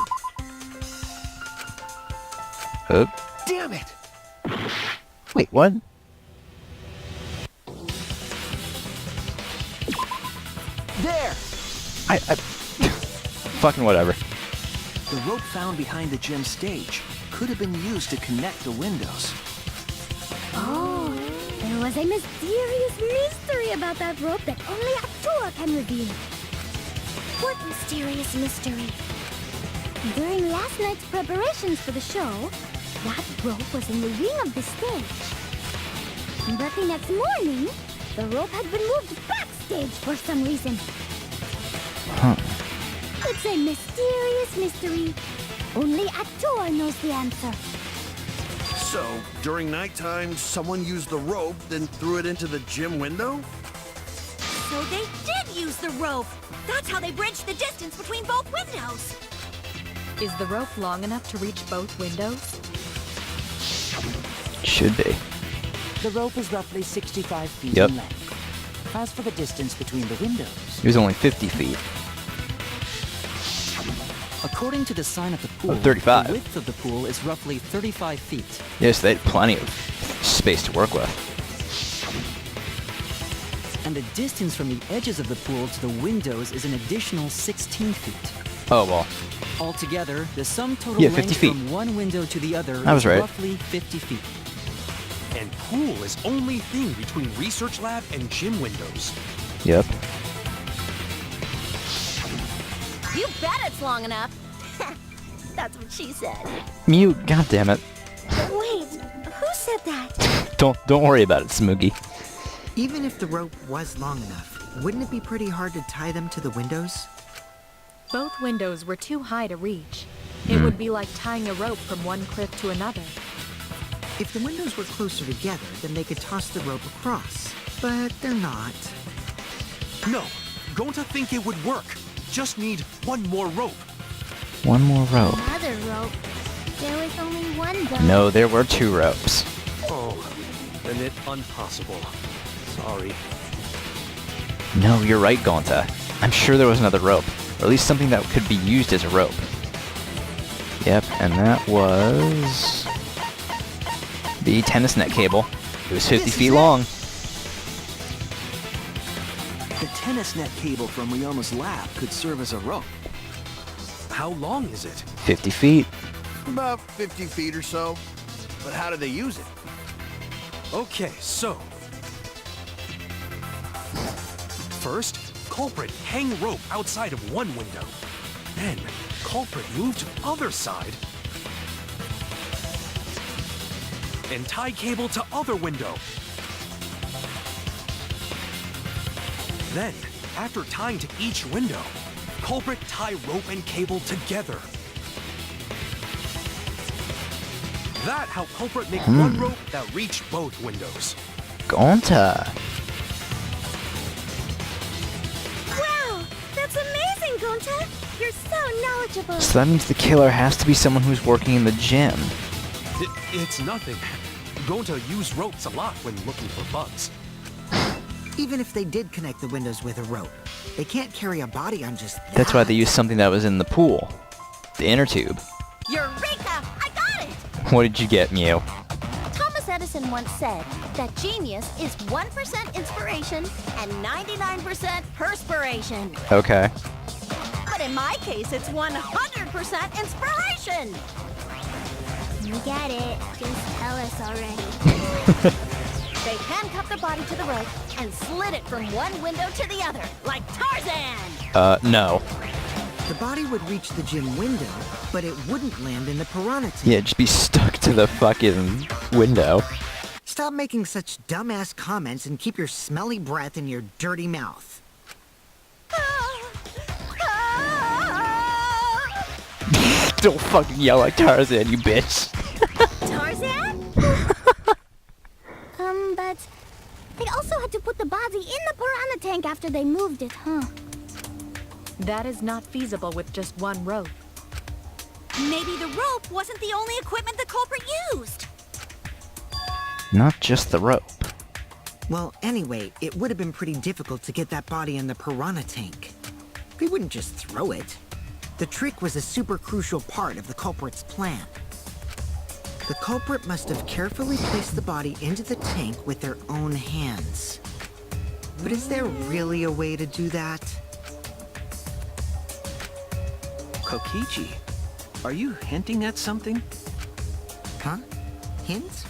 Oh. Damn it! Wait, what? There! Fucking whatever. The rope found behind the gym stage could have been used to connect the windows. Oh, there was a mysterious mystery about that rope that only Atua can reveal. What mysterious mystery? During last night's preparations for the show, That rope was in the wing of the stage. But the next morning, the rope had been moved backstage for some reason. Huh. It's a mysterious mystery. Only Actor knows the answer. So, during nighttime, someone used the rope, then threw it into the gym window? So they did use the rope. That's how they bridged the distance between both windows. Is the rope long enough to reach both windows? Should be. The rope is roughly 65 feet Yep. in length. As for the distance between the windows, It was only 50 feet. According to the sign at the pool, 35. the width of the pool is roughly 35 feet. Yes, they had plenty of space to work with. And the distance from the edges of the pool to the windows is an additional 16 feet. Oh, well. Altogether, the sum total Yeah, 50 length feet. from one window to the other I was is right. roughly 50 feet. And pool is only thing between research lab and gym windows. Yep. You bet it's long enough. That's what she said. Mute, goddammit. Wait, who said that? Don't worry about it, Smoogie. Even if the rope was long enough, wouldn't it be pretty hard to tie them to the windows? Both windows were too high to reach. It would be like tying a rope from one cliff to another. If the windows were closer together, then they could toss the rope across. But they're not. No, going to think it would work. Just need one more rope. One more rope. Another rope. There was only one though. No, there were 2 ropes. Oh, then it impossible. Sorry. No, you're right, Gonta. I'm sure there was another rope. Or at least something that could be used as a rope. Yep, and that was... the tennis net cable. It was 50 feet long. The tennis net cable from Ryoma's lab could serve as a rope. How long is it? 50 feet. About 50 feet or so. But how do they use it? Okay, so... First, culprit hang rope outside of one window. Then, culprit move to other side. And tie cable to other window. Then, after tying to each window, culprit tie rope and cable together. That how culprit make one rope that reach both windows. Gonta. Wow, that's amazing, Gonta. You're so knowledgeable. So that means the killer has to be someone who's working in the gym. It's nothing. Gonta use ropes a lot when looking for bugs. Even if they did connect the windows with a rope, they can't carry a body on just that. That's why they used something that was in the pool. The inner tube. Eureka! I got it! What did you get, Mew? Thomas Edison once said that genius is 1% inspiration and 99% perspiration. Okay. But in my case, it's 100% inspiration. You get it. Just tell us already. They handcuffed the body to the rope and slid it from one window to the other, like Tarzan. No. The body would reach the gym window, but it wouldn't land in the piranha tank. Yeah, just be stuck to the fucking window. Stop making such dumbass comments and keep your smelly breath in your dirty mouth. Don't fucking yell like Tarzan, you bitch. Tarzan? But they also had to put the body in the piranha tank after they moved it, huh? That is not feasible with just one rope. Maybe the rope wasn't the only equipment the culprit used. Not just the rope. Well, anyway, it would have been pretty difficult to get that body in the piranha tank. They wouldn't just throw it. The trick was a super crucial part of the culprit's plan. The culprit must have carefully placed the body into the tank with their own hands. But is there really a way to do that? Kokichi, are you hinting at something? Huh? Hint?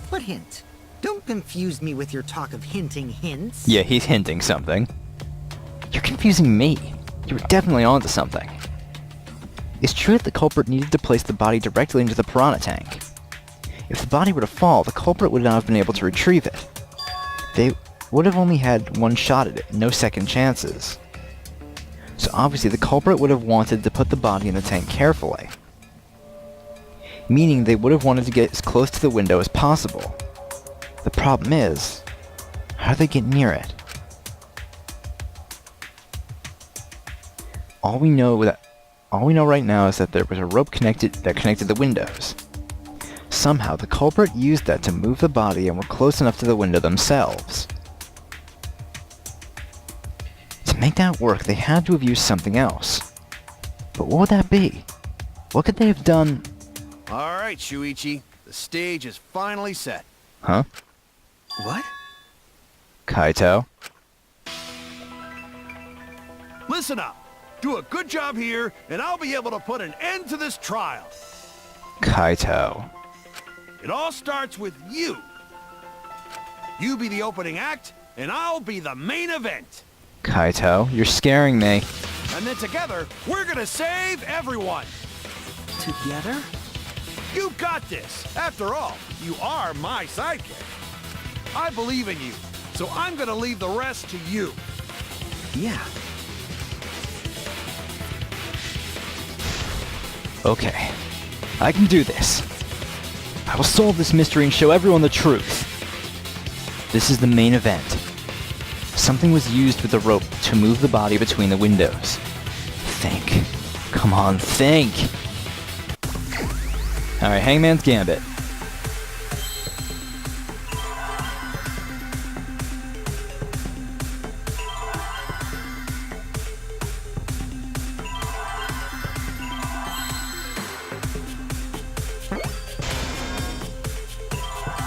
What hint? Don't confuse me with your talk of hinting hints. Yeah, he's hinting something. You're confusing me. You were definitely onto something. It's true that the culprit needed to place the body directly into the piranha tank. If the body were to fall, the culprit would not have been able to retrieve it. They would have only had one shot at it, no second chances. So obviously the culprit would have wanted to put the body in the tank carefully. Meaning they would have wanted to get as close to the window as possible. The problem is, how do they get near it? All we know right now is that there was a rope connected the windows. Somehow the culprit used that to move the body and were close enough to the window themselves. To make that work, they had to have used something else. But what would that be? What could they have done? All right, Shuichi. The stage is finally set. Huh? What? Kaito? Listen up. Do a good job here, and I'll be able to put an end to this trial. Kaito. It all starts with you. You be the opening act, and I'll be the main event. Kaito, you're scaring me. And then together, we're gonna save everyone. Together? You got this. After all, you are my sidekick. I believe in you, so I'm gonna leave the rest to you. Yeah. Okay, I can do this. I will solve this mystery and show everyone the truth. This is the main event. Something was used with the rope to move the body between the windows. Think. Come on, think! Alright, Hangman's Gambit.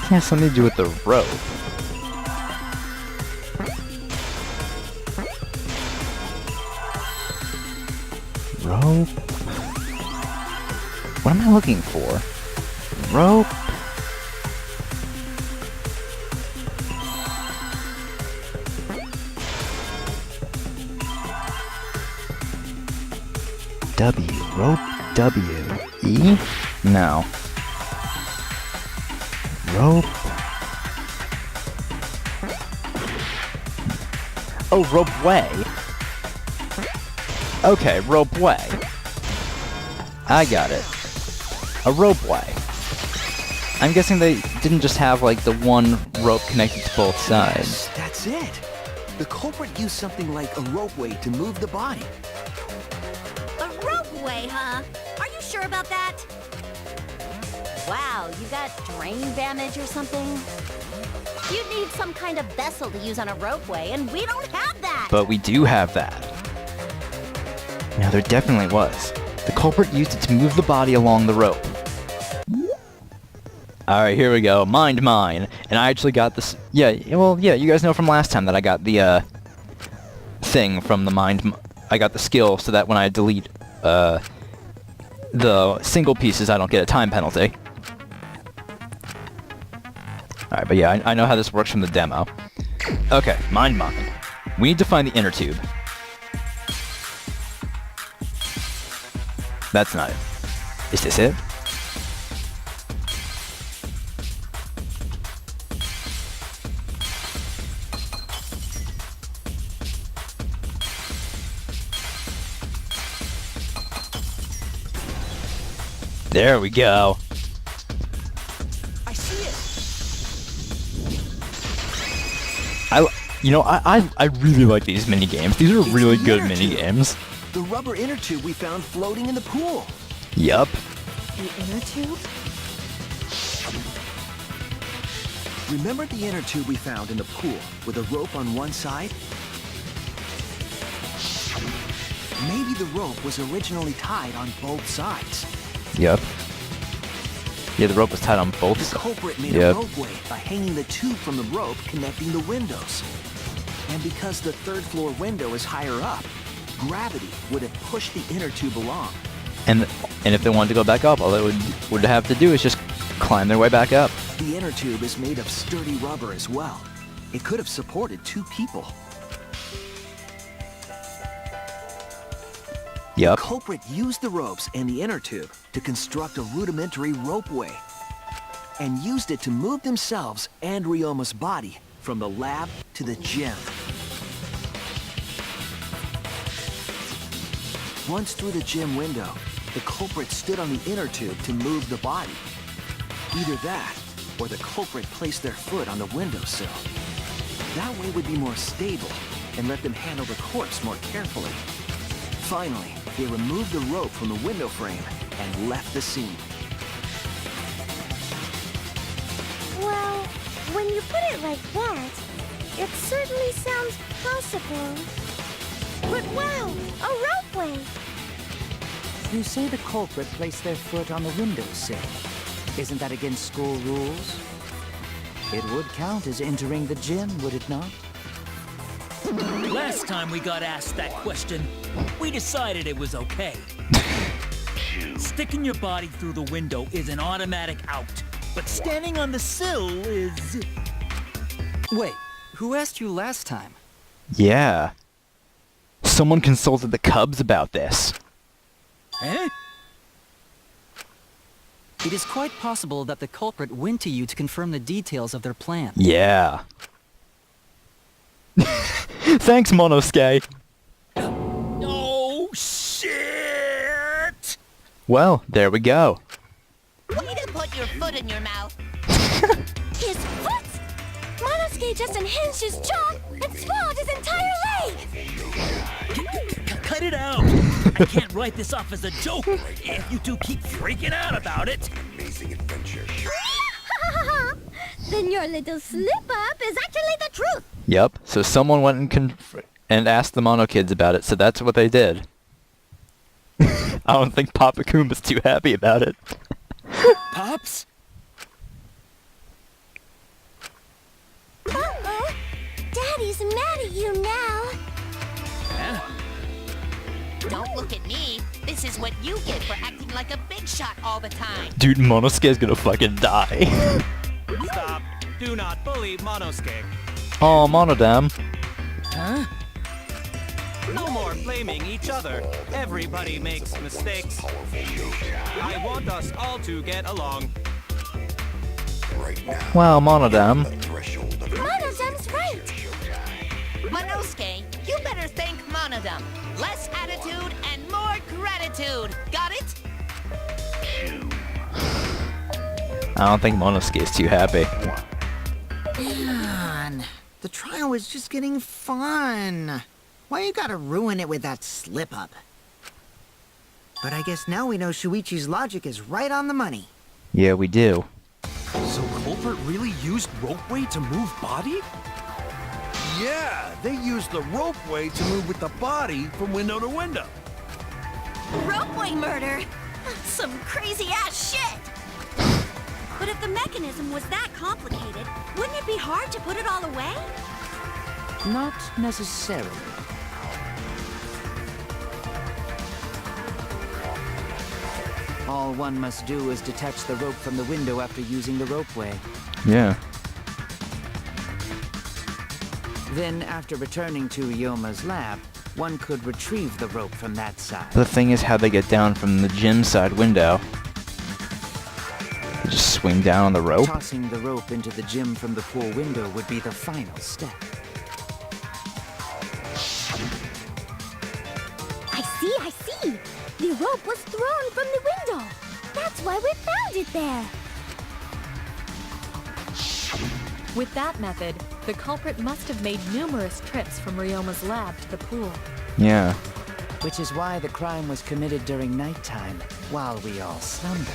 It has something to do with the rope. Rope? What am I looking for? Rope? W. Rope W. E? No. Rope. Oh, ropeway. Okay, ropeway. I got it. A ropeway. I'm guessing they didn't just have like the one rope connected to both sides. That's it. The culprit used something like a ropeway to move the body. A ropeway, huh? Are you sure about that? Wow, you got drain damage or something? You'd need some kind of vessel to use on a ropeway, and we don't have that! But we do have that. Now, there definitely was. The culprit used it to move the body along the rope. Alright, here we go. Mind mine. And I actually got this... Yeah, well, yeah, you guys know from last time that I got the, thing from the mind... I got the skill so that when I delete, the single pieces, I don't get a time penalty. Alright, but yeah, I know how this works from the demo. Okay, mind mine. We need to find the inner tube. That's not it. Is this it? There we go. I see it. I really like these mini games. These are really good mini games. The rubber inner tube we found floating in the pool. Yup. The inner tube? Remember the inner tube we found in the pool with a rope on one side? Maybe the rope was originally tied on both sides. Yep. Yeah, the rope was tied on both sides. The culprit made a ropeway by hanging the tube from the rope connecting the windows. And because the third floor window is higher up, gravity would have pushed the inner tube along. And if they wanted to go back up, all they would have to do is just climb their way back up. The inner tube is made of sturdy rubber as well. It could have supported 2 people. Yep. The culprit used the ropes and the inner tube to construct a rudimentary ropeway. and used it to move themselves and Ryoma's body from the lab to the gym. Once through the gym window, the culprit stood on the inner tube to move the body. Either that, or the culprit placed their foot on the windowsill. That way would be more stable and let them handle the corpse more carefully. Finally, they removed the rope from the window frame and left the scene. Well, when you put it like that, it certainly sounds possible. But wow, a ropeway! You say the culprit placed their foot on the windowsill. Isn't that against school rules? It would count as entering the gym, would it not? Last time we got asked that question, we decided it was okay. Sticking your body through the window is an automatic out, but standing on the sill is... Wait, who asked you last time? Yeah. Someone consulted the Cubs about this. Eh? It is quite possible that the culprit went to you to confirm the details of their plan. Yeah. Thanks, Monosuke. Oh, shit! Well, there we go. Way to put your foot in your mouth. His foot! Monosuke just unhinged his jaw and swallowed his entire leg! Cut it out! I can't write this off as a joke if you two keep freaking out about it. Amazing adventure. Then your little slip-up is actually the truth! Yep, so someone went and asked the Mono Kids about it, so that's what they did. I don't think Papa Kuma's too happy about it. Pops? Uh-oh! Daddy's mad at you now! Huh? Don't look at me. This is what you get for acting like a big shot all the time. Dude, Monosuke's gonna fucking die. Stop. Do not bully Monosuke. Oh, Monodam. Huh? No more blaming each other. Everybody makes mistakes. I want us all to get along. Right now, Wow, Monodam. Monodam's right! Monosuke, you better thank Monodam. Less attitude and more gratitude. Got it? I don't think Monosuke is too happy. Man, the trial was just getting fun. Why you gotta ruin it with that slip-up? But I guess now we know Shuichi's logic is right on the money. Yeah, we do. So culprit really used ropeway to move body? Yeah, they used the ropeway to move with the body from window to window. Ropeway murder? Some crazy-ass shit! But if the mechanism was that complicated, wouldn't it be hard to put it all away? Not necessarily. All one must do is detach the rope from the window after using the ropeway. Yeah. Then, after returning to Ryoma's lab, one could retrieve the rope from that side. The thing is how they get down from the gym side window. They just swing down on the rope? Tossing the rope into the gym from the pool window would be the final step. I see! The rope was thrown from the window! That's why we found it there! With that method, the culprit must have made numerous trips from Ryoma's lab to the pool. Yeah. Which is why the crime was committed during nighttime, while we all slumbered.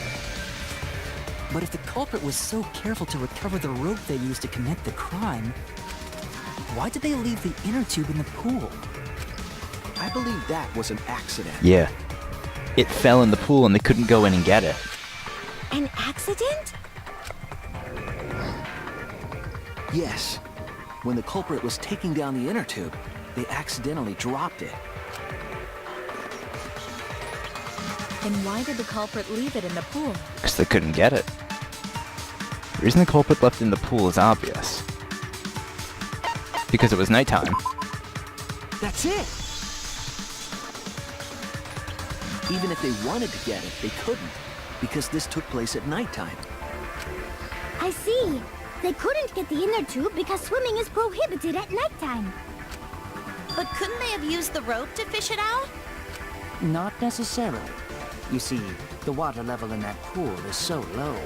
But if the culprit was so careful to recover the rope they used to commit the crime, why did they leave the inner tube in the pool? I believe that was an accident. Yeah. It fell in the pool and they couldn't go in and get it. An accident? Yes. When the culprit was taking down the inner tube, they accidentally dropped it. Then why did the culprit leave it in the pool? Because they couldn't get it. The reason the culprit left it in the pool is obvious. Because it was nighttime. That's it! Even if they wanted to get it, they couldn't, because this took place at nighttime. I see. They couldn't get the inner tube because swimming is prohibited at nighttime. But couldn't they have used the rope to fish it out? Not necessarily. You see, the water level in that pool is so low.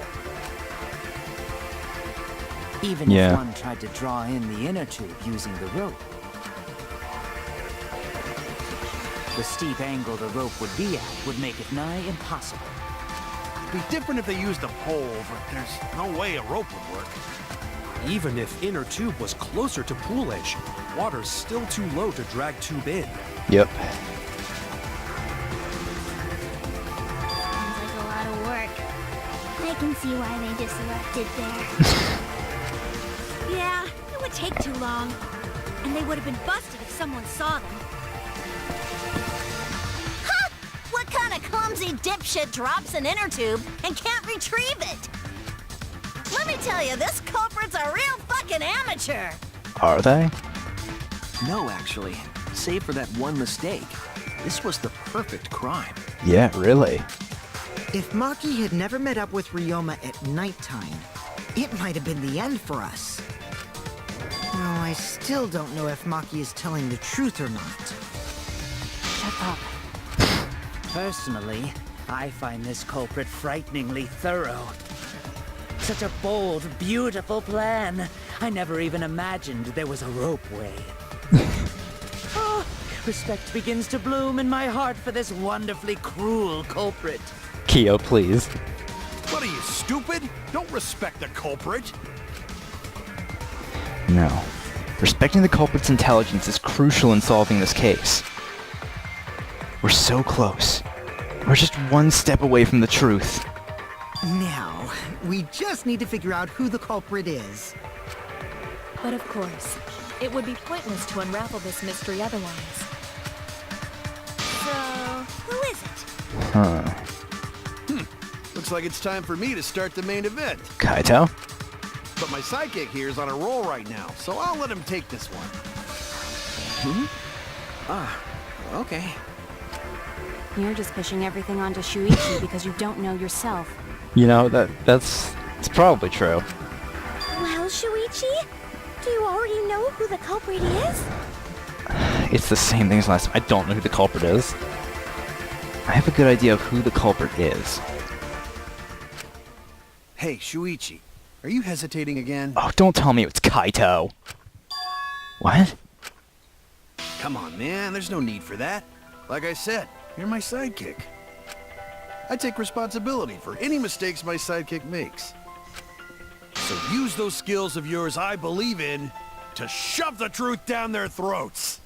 Even if one tried to draw in the inner tube using the rope, the steep angle the rope would be at would make it nigh impossible. It'd be different if they used a pole, but there's no way a rope would work. Even if inner tube was closer to pool edge, water's still too low to drag tube in. Yep. Sounds like a lot of work. I can see why they just left it there. Yeah, it would take too long. And they would have been busted if someone saw them. Ha! What kind of clumsy dipshit drops an inner tube and can't retrieve it? Let me tell you, this culprit's a real fucking amateur. Are they? No, actually. Save for that one mistake. This was the perfect crime. Yeah, really. If Maki had never met up with Ryoma at nighttime, it might have been the end for us. Now, I still don't know if Maki is telling the truth or not. Shut up. Personally, I find this culprit frighteningly thorough. Such a bold, beautiful plan. I never even imagined there was a ropeway. Oh, respect begins to bloom in my heart for this wonderfully cruel culprit. Kyo, please. What are you, stupid? Don't respect the culprit. No. Respecting the culprit's intelligence is crucial in solving this case. We're so close. We're just one step away from the truth. Now, we just need to figure out who the culprit is. But of course, it would be pointless to unravel this mystery otherwise. So, who is it? Huh. Looks like it's time for me to start the main event. Kaito? But my sidekick here is on a roll right now, so I'll let him take this one. Okay. You're just pushing everything onto Shuichi because you don't know yourself. You know, it's probably true. Well, Shuichi, do you already know who the culprit is? It's the same thing as last time. I don't know who the culprit is. I have a good idea of who the culprit is. Hey, Shuichi, are you hesitating again? Oh, don't tell me it's Kaito. What? Come on, man, there's no need for that. Like I said, you're my sidekick. I take responsibility for any mistakes my sidekick makes. So use those skills of yours I believe in to shove the truth down their throats.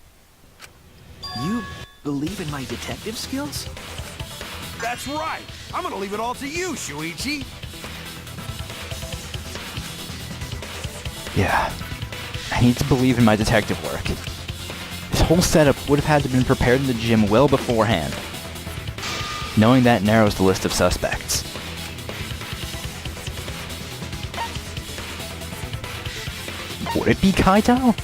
You believe in my detective skills? That's right. I'm gonna leave it all to you, Shuichi. Yeah. I need to believe in my detective work. This whole setup would have had to have been prepared in the gym well beforehand. Knowing that narrows the list of suspects. Would it be Kaito?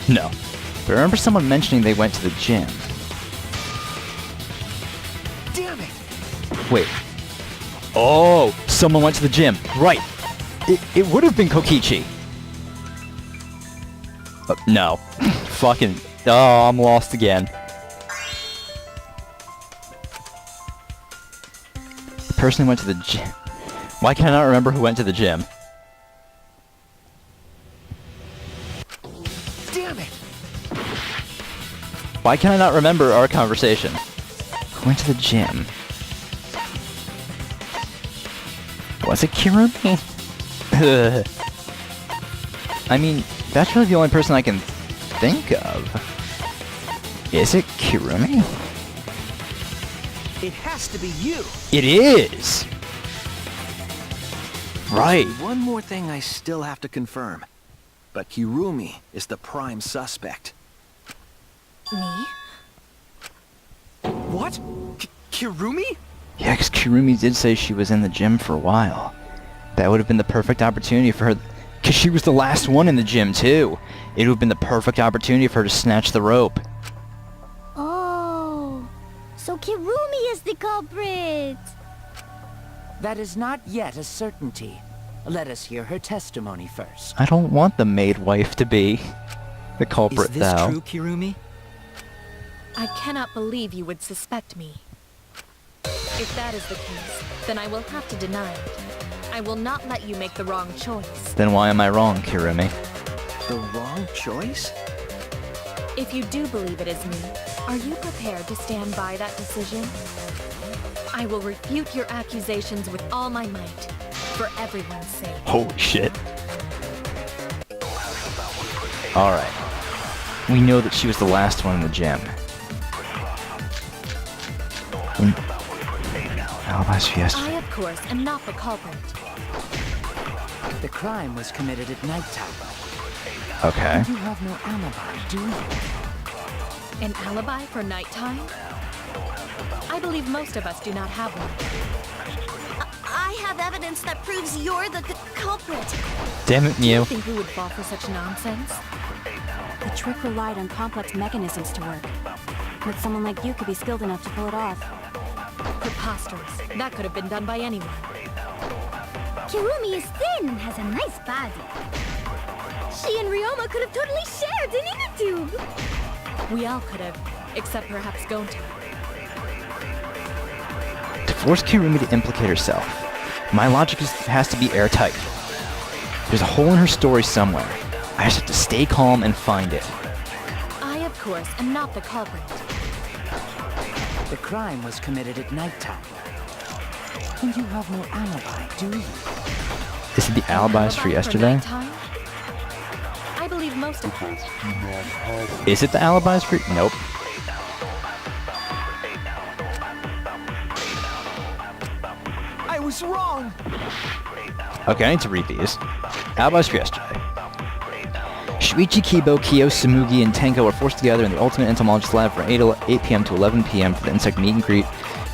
No. But I remember someone mentioning they went to the gym. Damn it! Wait. Oh, someone went to the gym. Right. It would have been Kokichi. No. Fucking... Oh, I'm lost again. The person who went to the gym... Why can I not remember who went to the gym? Damn it! Why can I not remember our conversation? Who went to the gym? Was it Kirumi? I mean, that's really the only person I can think of. Is it Kirumi? It has to be you! It is! Right. One more thing I still have to confirm. But Kirumi is the prime suspect. Me? What? Kirumi? Yeah, because Kirumi did say she was in the gym for a while. That would have been the perfect opportunity for her... Because she was the last one in the gym, too. It would have been the perfect opportunity for her to snatch the rope. Oh, so Kirumi is the culprit. That is not yet a certainty. Let us hear her testimony first. I don't want the maid wife to be the culprit, Is this though. true, Kirumi? I cannot believe you would suspect me. If that is the case, then I will have to deny it. I will not let you make the wrong choice. Then why am I wrong, Kirumi? The wrong choice? If you do believe it is me, are you prepared to stand by that decision? I will refute your accusations with all my might, for everyone's sake. Holy shit. Alright. We know that she was the last one in the gym. Alibis for yesterday. I, of course, am not the culprit. The crime was committed at nighttime. Okay. You have no alibi, do you? An alibi for nighttime? I believe most of us do not have one. I have evidence that proves you're the culprit. Damn it, Do you Mew. think we would fall for such nonsense? The trick relied on complex mechanisms to work. But someone like you could be skilled enough to pull it off. Preposterous. That could have been done by anyone. Kirumi is thin and has a nice body. She and Ryoma could have totally shared an inner tube. We all could have, except perhaps Gonta. To force Kirumi to implicate herself, my logic has to be airtight. There's a hole in her story somewhere. I just have to stay calm and find it. I, of course, am not the culprit. The crime was committed at nighttime. And you have no alibi, do you? Is it the alibis for yesterday? nighttime? I believe most of us. Is it the alibis for... Nope. I was wrong! Okay, I need to read these. Alibis for yesterday. Shuichi, Kibo, Kyo, Samugi, and Tenko were forced together in the Ultimate Entomologist Lab from 8 p.m. to 11 p.m. for the insect meet and greet.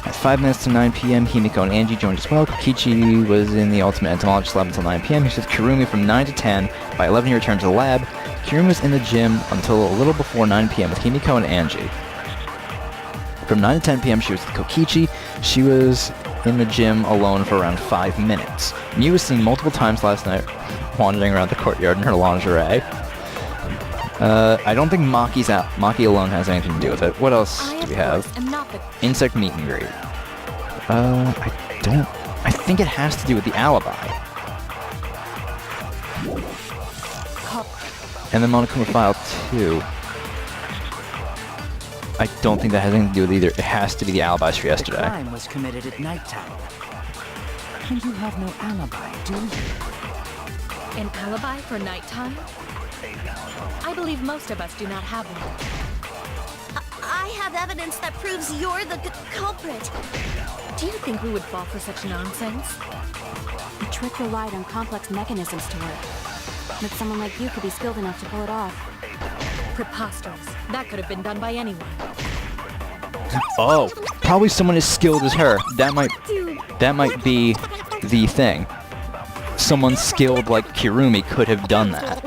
At 5 minutes to 9 p.m., Himiko and Angie joined as well. Kokichi was in the Ultimate Entomologist Lab until 9 p.m. He was with Kirumi from 9 to 10. By 11, he returned to the lab. Kirumi was in the gym until a little before 9 p.m. with Himiko and Angie. From 9 to 10 p.m., she was with Kokichi. She was in the gym alone for around 5 minutes. Miu was seen multiple times last night wandering around the courtyard in her lingerie. I don't think Maki alone has anything to do with it. What else do we have? Insect meet and greet. I think it has to do with the alibi. And then Monokuma File 2. I don't think that has anything to do with either. It has to be the alibis for yesterday. The crime was committed at nighttime. And you have no alibi, do you? An alibi for nighttime? I believe most of us do not have one. I have evidence that proves you're the culprit. Do you think we would fall for such nonsense? The trick relied on complex mechanisms to work. But someone like you could be skilled enough to pull it off. Preposterous. That could have been done by anyone. Oh, probably someone as skilled as her. That might be the thing. Someone skilled like Kirumi could have done that.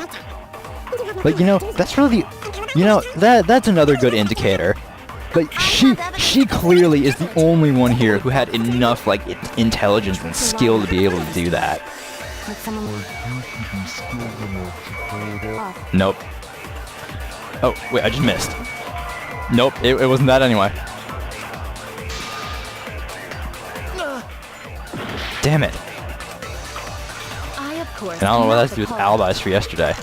But that's really that's another good indicator. But she clearly is the only one here who had enough intelligence and skill to be able to do that. Nope. Oh, wait, I just missed. Nope, it wasn't that anyway. Damn it. I, of course, And I don't know what that has to do with alibis for yesterday.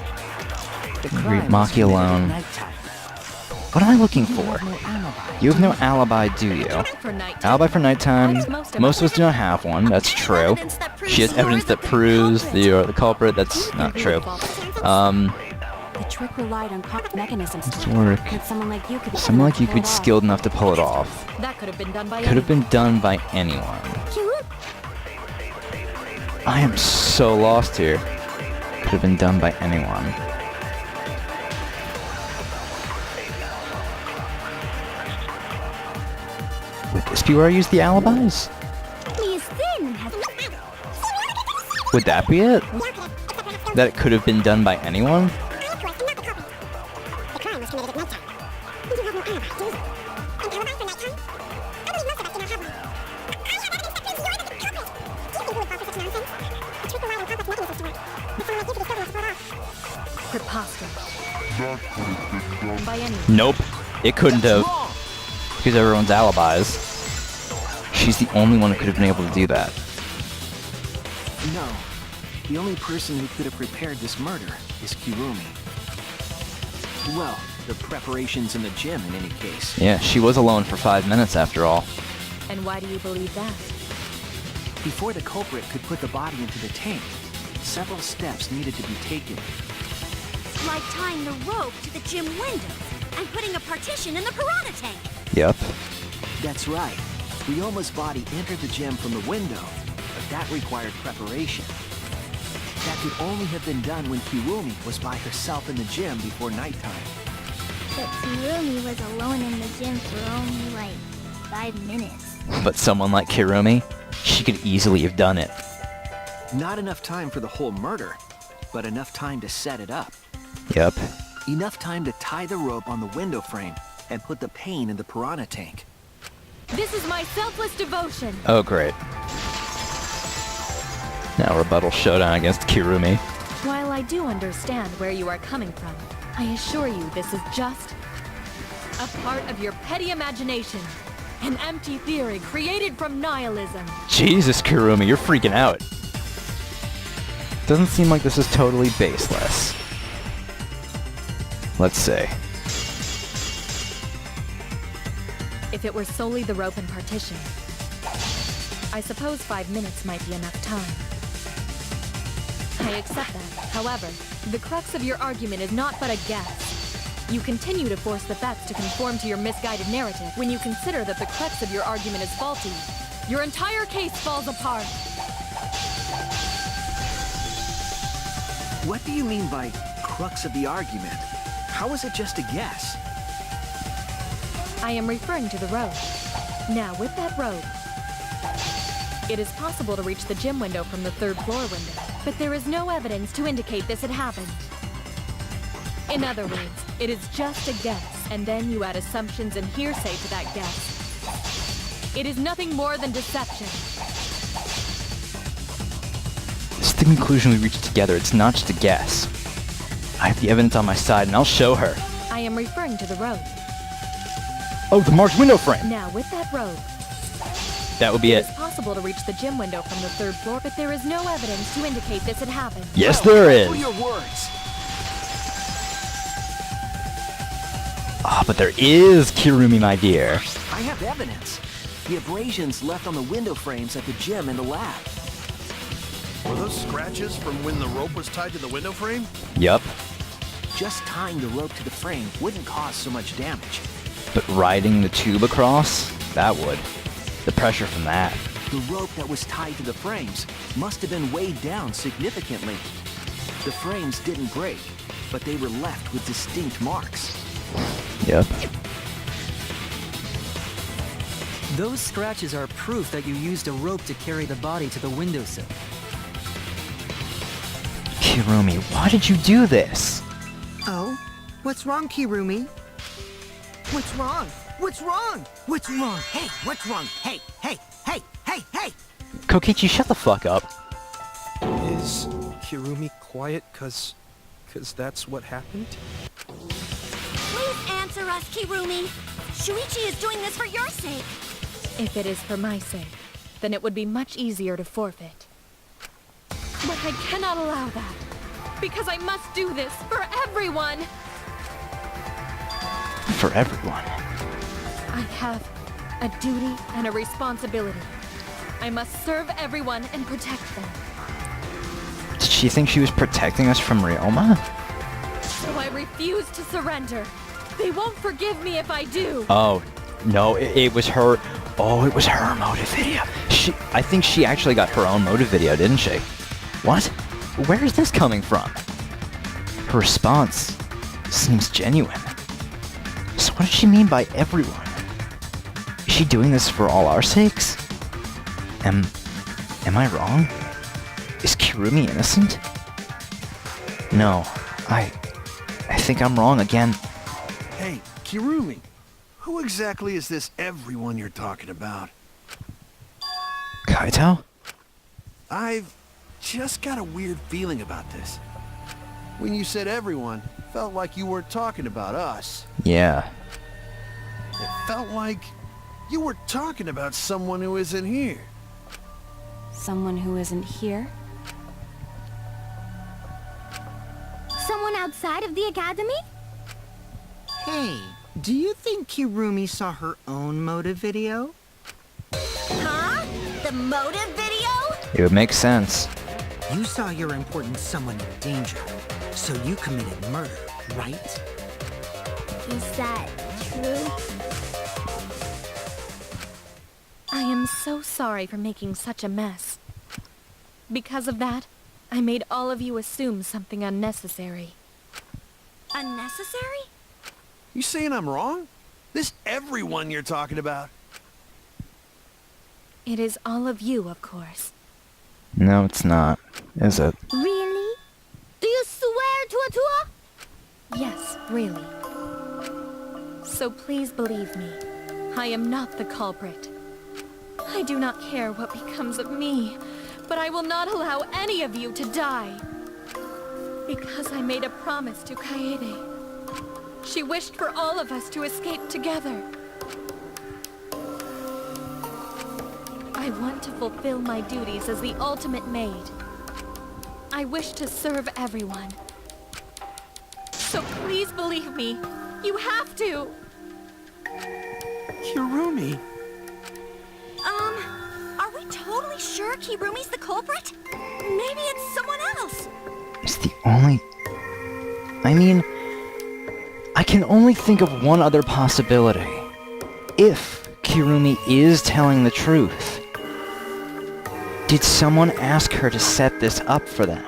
Greet Maki alone. What am I looking for? You have no alibi, do you? Alibi for nighttime. Most of us do not have one. That's true. She has evidence that proves you're the culprit. That's not true. The trick relied on mechanisms to work. But someone like you could be skilled enough to pull it off. That could have been done by Could have been done by anyone. I am so lost here. Could have been done by anyone. Would this be where I use the alibis? Would that be it? That it could have been done by anyone? By any Nope. It couldn't have. Because everyone's alibis. She's the only one who could have been able to do that. No. The only person who could have prepared this murder is Kirumi. Well, the preparations in the gym in any case. Yeah, she was alone for 5 minutes after all. And why do you believe that? Before the culprit could put the body into the tank, several steps needed to be taken. Like tying the rope to the gym windows and putting a partition in the piranha tank. Yep. That's right. Ryoma's body entered the gym from the window, but that required preparation. That could only have been done when Kirumi was by herself in the gym before nighttime. But Kirumi was alone in the gym for only like 5 minutes. But someone like Kirumi, she could easily have done it. Not enough time for the whole murder, but enough time to set it up. Yep. Enough time to tie the rope on the window frame and put the pain in the piranha tank. This is my selfless devotion. Oh, great. Now rebuttal showdown against Kirumi. While I do understand where you are coming from, I assure you this is just a part of your petty imagination. An empty theory created from nihilism. Jesus, Kirumi, you're freaking out. Doesn't seem like this is totally baseless. Let's see. If it were solely the rope and partition, I suppose 5 minutes might be enough time. I accept that. However, the crux of your argument is not but a guess. You continue to force the facts to conform to your misguided narrative. When you consider that the crux of your argument is faulty, your entire case falls apart. What do you mean by crux of the argument? How is it just a guess? I am referring to the rope. Now, with that rope, it is possible to reach the gym window from the 3rd floor window, but there is no evidence to indicate this had happened. In other words, it is just a guess, and then you add assumptions and hearsay to that guess. It is nothing more than deception. This is the conclusion we reached together. It's not just a guess. I have the evidence on my side, and I'll show her. I am referring to the rope. Oh, the March window frame! Now, with that rope, That would be it. it is possible to reach the gym window from the 3rd floor, but there is no evidence to indicate this had happened. Yes, there is. For your words. Ah, but there is, Kirumi, my dear. I have evidence. The abrasions left on the window frames at the gym and the lab. Were those scratches from when the rope was tied to the window frame? Yup. Just tying the rope to the frame wouldn't cause so much damage. But riding the tube across, that would. The pressure from that. The rope that was tied to the frames must have been weighed down significantly. The frames didn't break, but they were left with distinct marks. Yep. Those scratches are proof that you used a rope to carry the body to the windowsill. Kirumi, why did you do this? Oh? What's wrong, Kirumi? What's wrong? What's wrong? What's wrong? Hey, what's wrong? Hey, hey, hey, hey, hey! Kokichi, shut the fuck up. Is Kirumi quiet cause that's what happened? Please answer us, Kirumi. Shuichi is doing this for your sake. If it is for my sake, then it would be much easier to forfeit. But I cannot allow that, because I must do this for everyone! For everyone. I have a duty and a responsibility. I must serve everyone and protect them. Did she think she was protecting us from Ryoma? So I refuse to surrender. They won't forgive me if I do. Oh, no, it was her. Oh, it was her motive video. I think she actually got her own motive video, didn't she? What? Where is this coming from? Her response seems genuine. So what does she mean by everyone? Is she doing this for all our sakes? Am I wrong? Is Kirumi innocent? No, I think I'm wrong again. Hey, Kirumi, who exactly is this everyone you're talking about? Kaito? I've just got a weird feeling about this. When you said everyone, felt like you weren't talking about us. Yeah. It felt like you were talking about someone who isn't here. Someone who isn't here? Someone outside of the academy? Hey, do you think Kirumi saw her own motive video? Huh? The motive video? It would make sense. You saw your important someone in danger, so you committed murder, right? Is that true? I am so sorry for making such a mess. Because of that, I made all of you assume something unnecessary. Unnecessary? You saying I'm wrong? This everyone you're talking about? It is all of you, of course. No, it's not. Is it? Really? Do you swear to a tour? Yes, really. So please believe me, I am not the culprit. I do not care what becomes of me, but I will not allow any of you to die. Because I made a promise to Kaede. She wished for all of us to escape together. I want to fulfill my duties as the ultimate maid. I wish to serve everyone. So please believe me. You have to. Kirumi. Are we totally sure Kirumi's the culprit? Maybe it's someone else. It's the only... I mean... I can only think of one other possibility. If Kirumi is telling the truth, did someone ask her to set this up for them?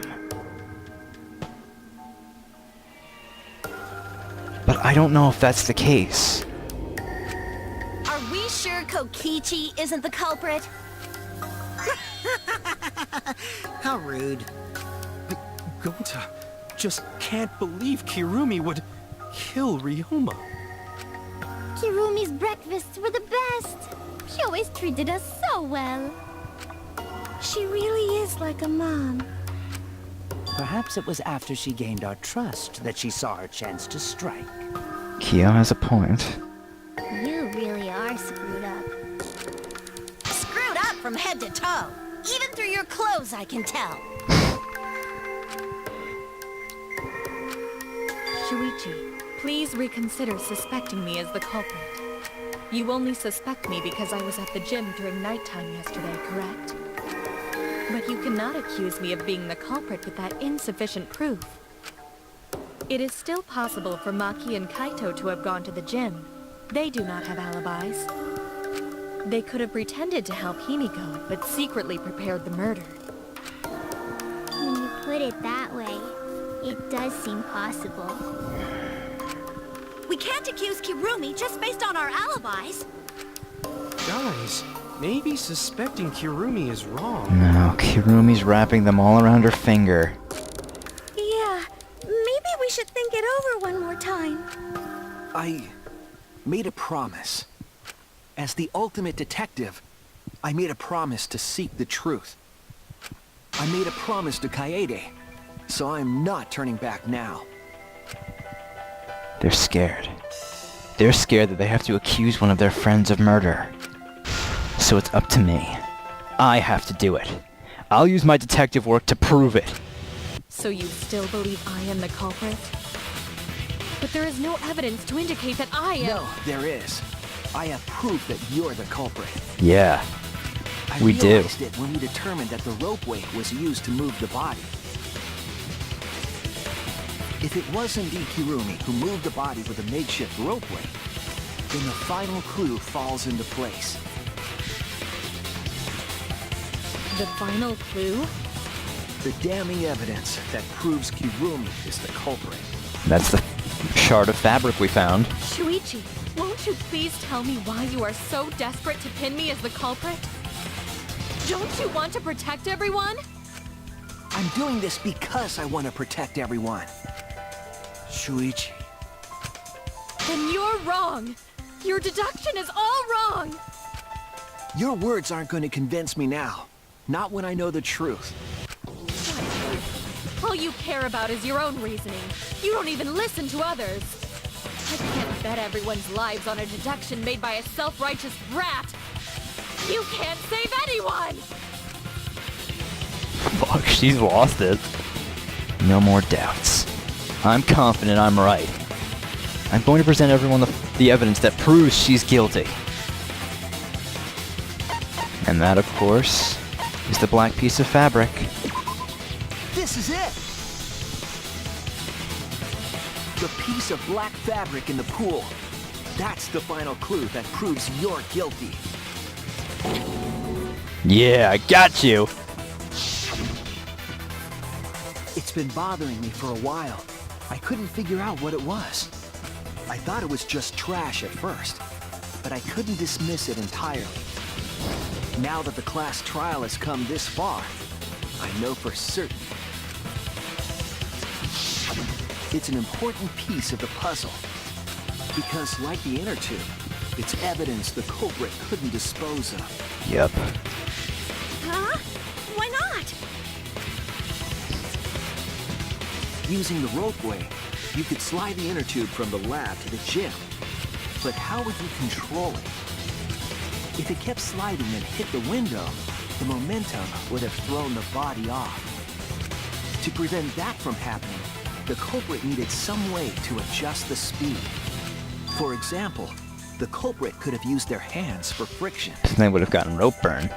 But I don't know if that's the case. Are we sure Kokichi isn't the culprit? How rude. Gonta just can't believe Kirumi would kill Ryoma. Kirumi's breakfasts were the best. She always treated us so well. She really is like a mom. Perhaps it was after she gained our trust that she saw her chance to strike. Kyo has a point. You really are screwed up. Screwed up from head to toe. Even through your clothes, I can tell. Shuichi, please reconsider suspecting me as the culprit. You only suspect me because I was at the gym during nighttime yesterday, correct? But you cannot accuse me of being the culprit with that insufficient proof. It is still possible for Maki and Kaito to have gone to the gym. They do not have alibis. They could have pretended to help Himiko, but secretly prepared the murder. When you put it that way, it does seem possible. We can't accuse Kirumi just based on our alibis. Guys, maybe suspecting Kirumi is wrong. No, Kirumi's wrapping them all around her finger. Yeah, maybe we should think it over one more time. I made a promise. As the ultimate detective, I made a promise to seek the truth. I made a promise to Kaede, so I'm not turning back now. They're scared. They're scared that they have to accuse one of their friends of murder. So it's up to me. I have to do it. I'll use my detective work to prove it. So you still believe I am the culprit? But there is no evidence to indicate that I am... No, there is. I have proof that you're the culprit. Yeah, I we do. realized it when we determined that the ropeway was used to move the body. If it was indeed Kirumi who moved the body with a makeshift ropeway, then the final clue falls into place. The final clue? The damning evidence that proves Kirumi is the culprit. That's the shard of fabric we found. Shuichi, won't you please tell me why you are so desperate to pin me as the culprit? Don't you want to protect everyone? I'm doing this because I want to protect everyone. Shuichi. Then you're wrong. Your deduction is all wrong. Your words aren't going to convince me now. Not when I know the truth. All you care about is your own reasoning. You don't even listen to others. I can't bet everyone's lives on a deduction made by a self-righteous brat. You can't save anyone! Fuck, she's lost it. No more doubts. I'm confident I'm right. I'm going to present everyone the evidence that proves she's guilty. And that, of course, is the black piece of fabric. This is it! The piece of black fabric in the pool. That's the final clue that proves you're guilty. Yeah, I got you! It's been bothering me for a while. I couldn't figure out what it was. I thought it was just trash at first, but I couldn't dismiss it entirely. Now that the class trial has come this far, I know for certain. It's an important piece of the puzzle, because like the inner tube, it's evidence the culprit couldn't dispose of. Yep. Huh? Why not? Using the ropeway, you could slide the inner tube from the lab to the gym. But how would you control it? If it kept sliding and hit the window, the momentum would have thrown the body off. To prevent that from happening, the culprit needed some way to adjust the speed. For example, the culprit could have used their hands for friction. They would have gotten rope burn.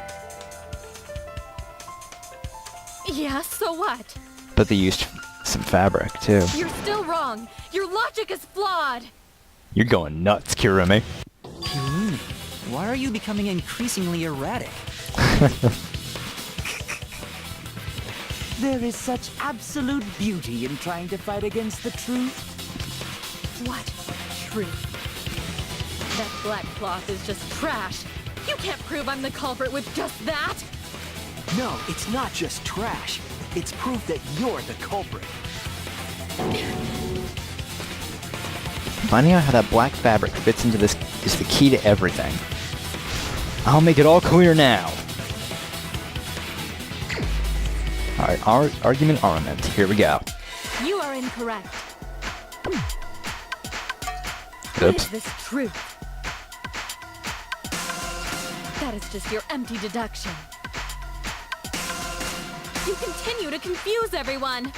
Yeah, so what? But they used some fabric, too. You're still wrong. Your logic is flawed. You're going nuts, Kirumi. Kirumi, why are you becoming increasingly erratic? There is such absolute beauty in trying to fight against the truth. What truth? That black cloth is just trash. You can't prove I'm the culprit with just that. No, it's not just trash. It's proof that you're the culprit. Finding out how that black fabric fits into this is the key to everything. I'll make it all clear now. Alright, argument armament. Here we go. You are incorrect. What Oops. is this truth? That is just your empty deduction. You continue to confuse everyone.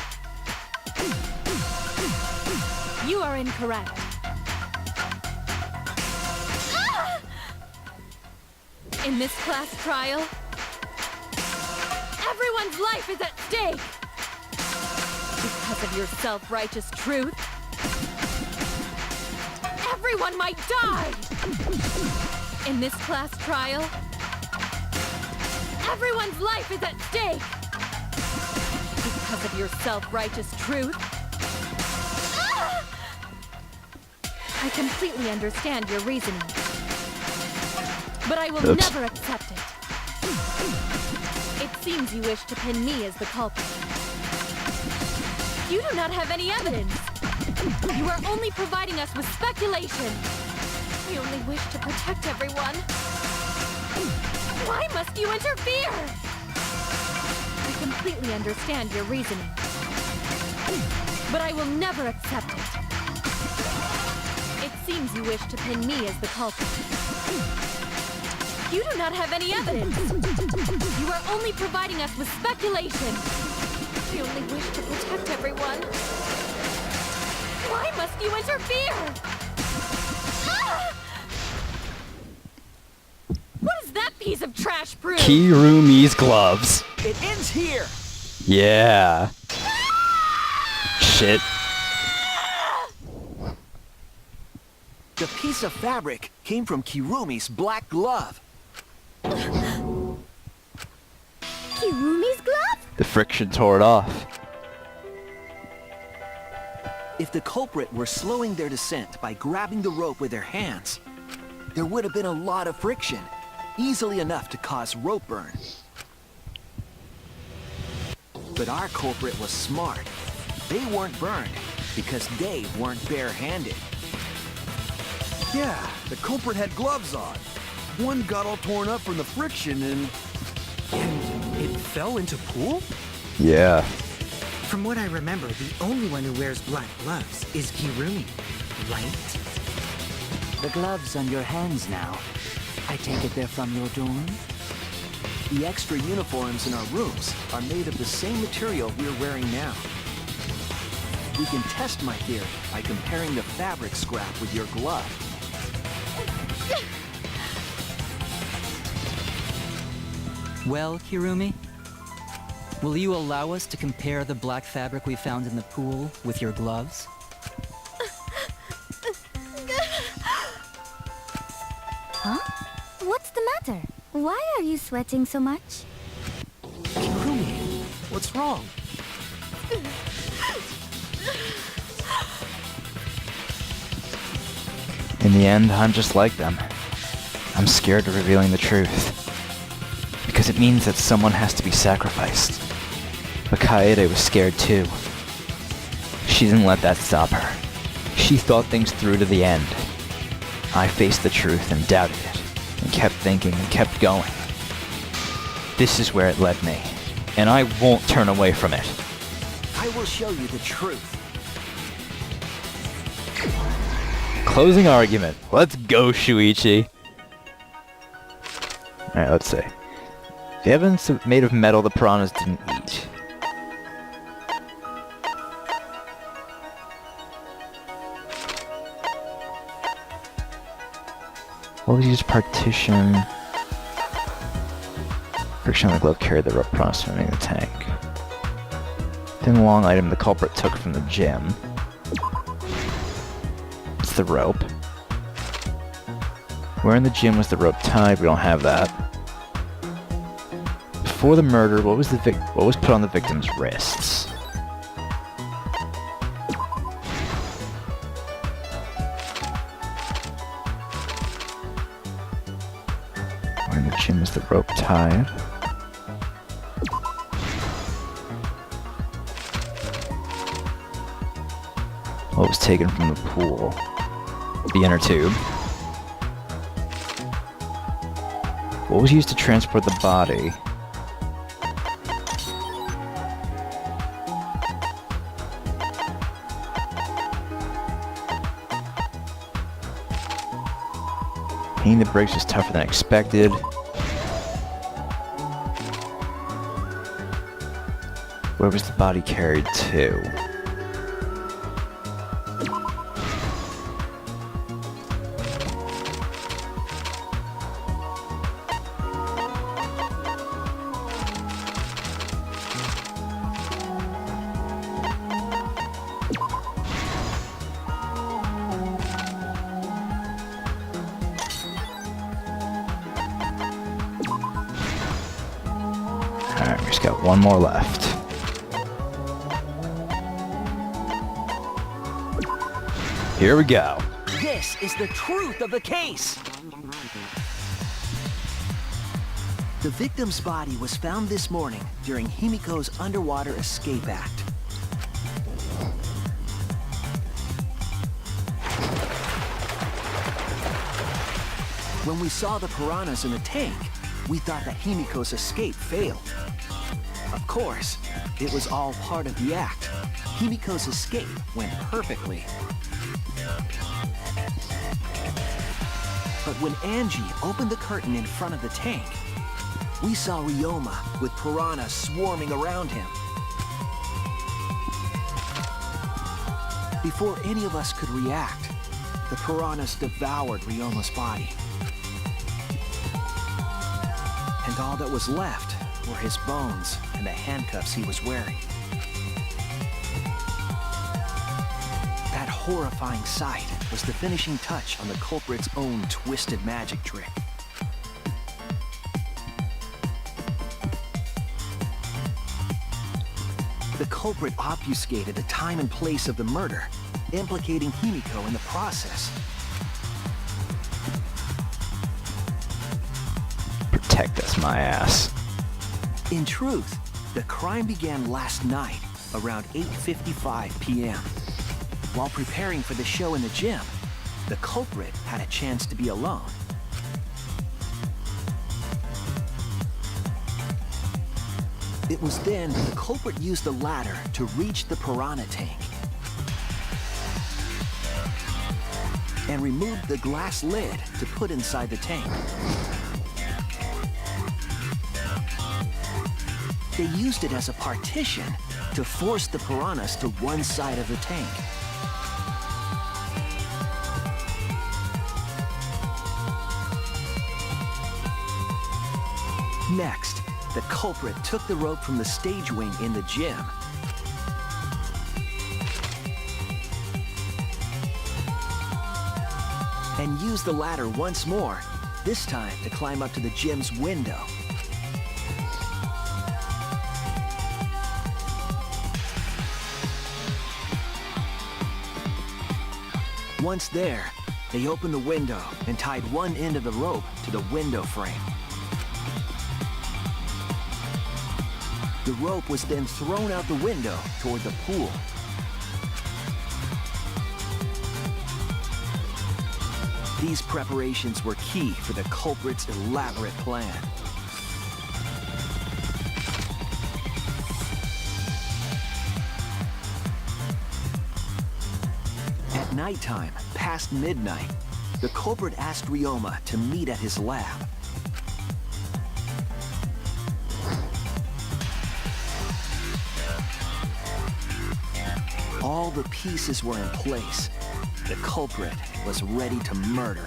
You are incorrect. In this class trial, everyone's life is at stake. Because of your self-righteous truth, everyone might die. In this class trial, everyone's life is at stake. Because of your self-righteous truth, I completely understand your reasoning, but I will never accept it. It seems you wish to pin me as the culprit. You do not have any evidence. You are only providing us with speculation. We only wish to protect everyone. Why must you interfere? I completely understand your reasoning, but I will never accept it. It seems you wish to pin me as the culprit. You do not have any evidence. You are only providing us with speculation. We only wish to protect everyone. Why must you interfere? What is that piece of trash prove? Kirumi's gloves. It ends here. Yeah. Shit. The piece of fabric came from Kirumi's black glove. Kirumi's glove? The friction tore it off. If the culprit were slowing their descent by grabbing the rope with their hands, there would have been a lot of friction, easily enough to cause rope burn. But our culprit was smart. They weren't burned because they weren't barehanded. Yeah, the culprit had gloves on. One got all torn up from the friction and it fell into pool? Yeah. From what I remember, the only one who wears black gloves is Kirumi, right? The gloves on your hands now. I take it they're from your dorm? The extra uniforms in our rooms are made of the same material we're wearing now. We can test my theory by comparing the fabric scrap with your glove. Well, Kirumi? Will you allow us to compare the black fabric we found in the pool with your gloves? Huh? What's the matter? Why are you sweating so much? Kirumi, what's wrong? In the end, I'm just like them. I'm scared of revealing the truth. Because it means that someone has to be sacrificed. But Kaede was scared too. She didn't let that stop her. She thought things through to the end. I faced the truth and doubted it, and kept thinking and kept going. This is where it led me, and I won't turn away from it. I will show you the truth. Closing argument. Let's go, Shuichi. Alright, let's see. The evidence made of metal the piranhas didn't eat. What was used to partition? Friction on the glove carried the rope piranha swimming in the tank. Thin long item the culprit took from the gym. It's the rope. Where in the gym was the rope tied? We don't have that. Before the murder, what was put on the victim's wrists? Where in the gym was the rope tied? What was taken from the pool? The inner tube. What was used to transport the body? Hitting the brakes was tougher than expected. Where was the body carried to? Alright, we just got one more left. Here we go. This is the truth of the case. The victim's body was found this morning during Himiko's underwater escape act. When we saw the piranhas in the tank, we thought that Himiko's escape failed. Of course, it was all part of the act. Himiko's escape went perfectly. But when Angie opened the curtain in front of the tank, we saw Ryoma with piranhas swarming around him. Before any of us could react, the piranhas devoured Ryoma's body. And all that was left were his bones and the handcuffs he was wearing. That horrifying sight was the finishing touch on the culprit's own twisted magic trick. The culprit obfuscated the time and place of the murder, implicating Himiko in the process. Protect us, my ass. In truth, the crime began last night, around 8:55 p.m. While preparing for the show in the gym, the culprit had a chance to be alone. It was then the culprit used the ladder to reach the piranha tank and removed the glass lid to put inside the tank. They used it as a partition to force the piranhas to one side of the tank. Next, the culprit took the rope from the stage wing in the gym and used the ladder once more, this time to climb up to the gym's window. Once there, they opened the window and tied one end of the rope to the window frame. The rope was then thrown out the window toward the pool. These preparations were key for the culprit's elaborate plan. At nighttime, past midnight, the culprit asked Ryoma to meet at his lab. All the pieces were in place. The culprit was ready to murder.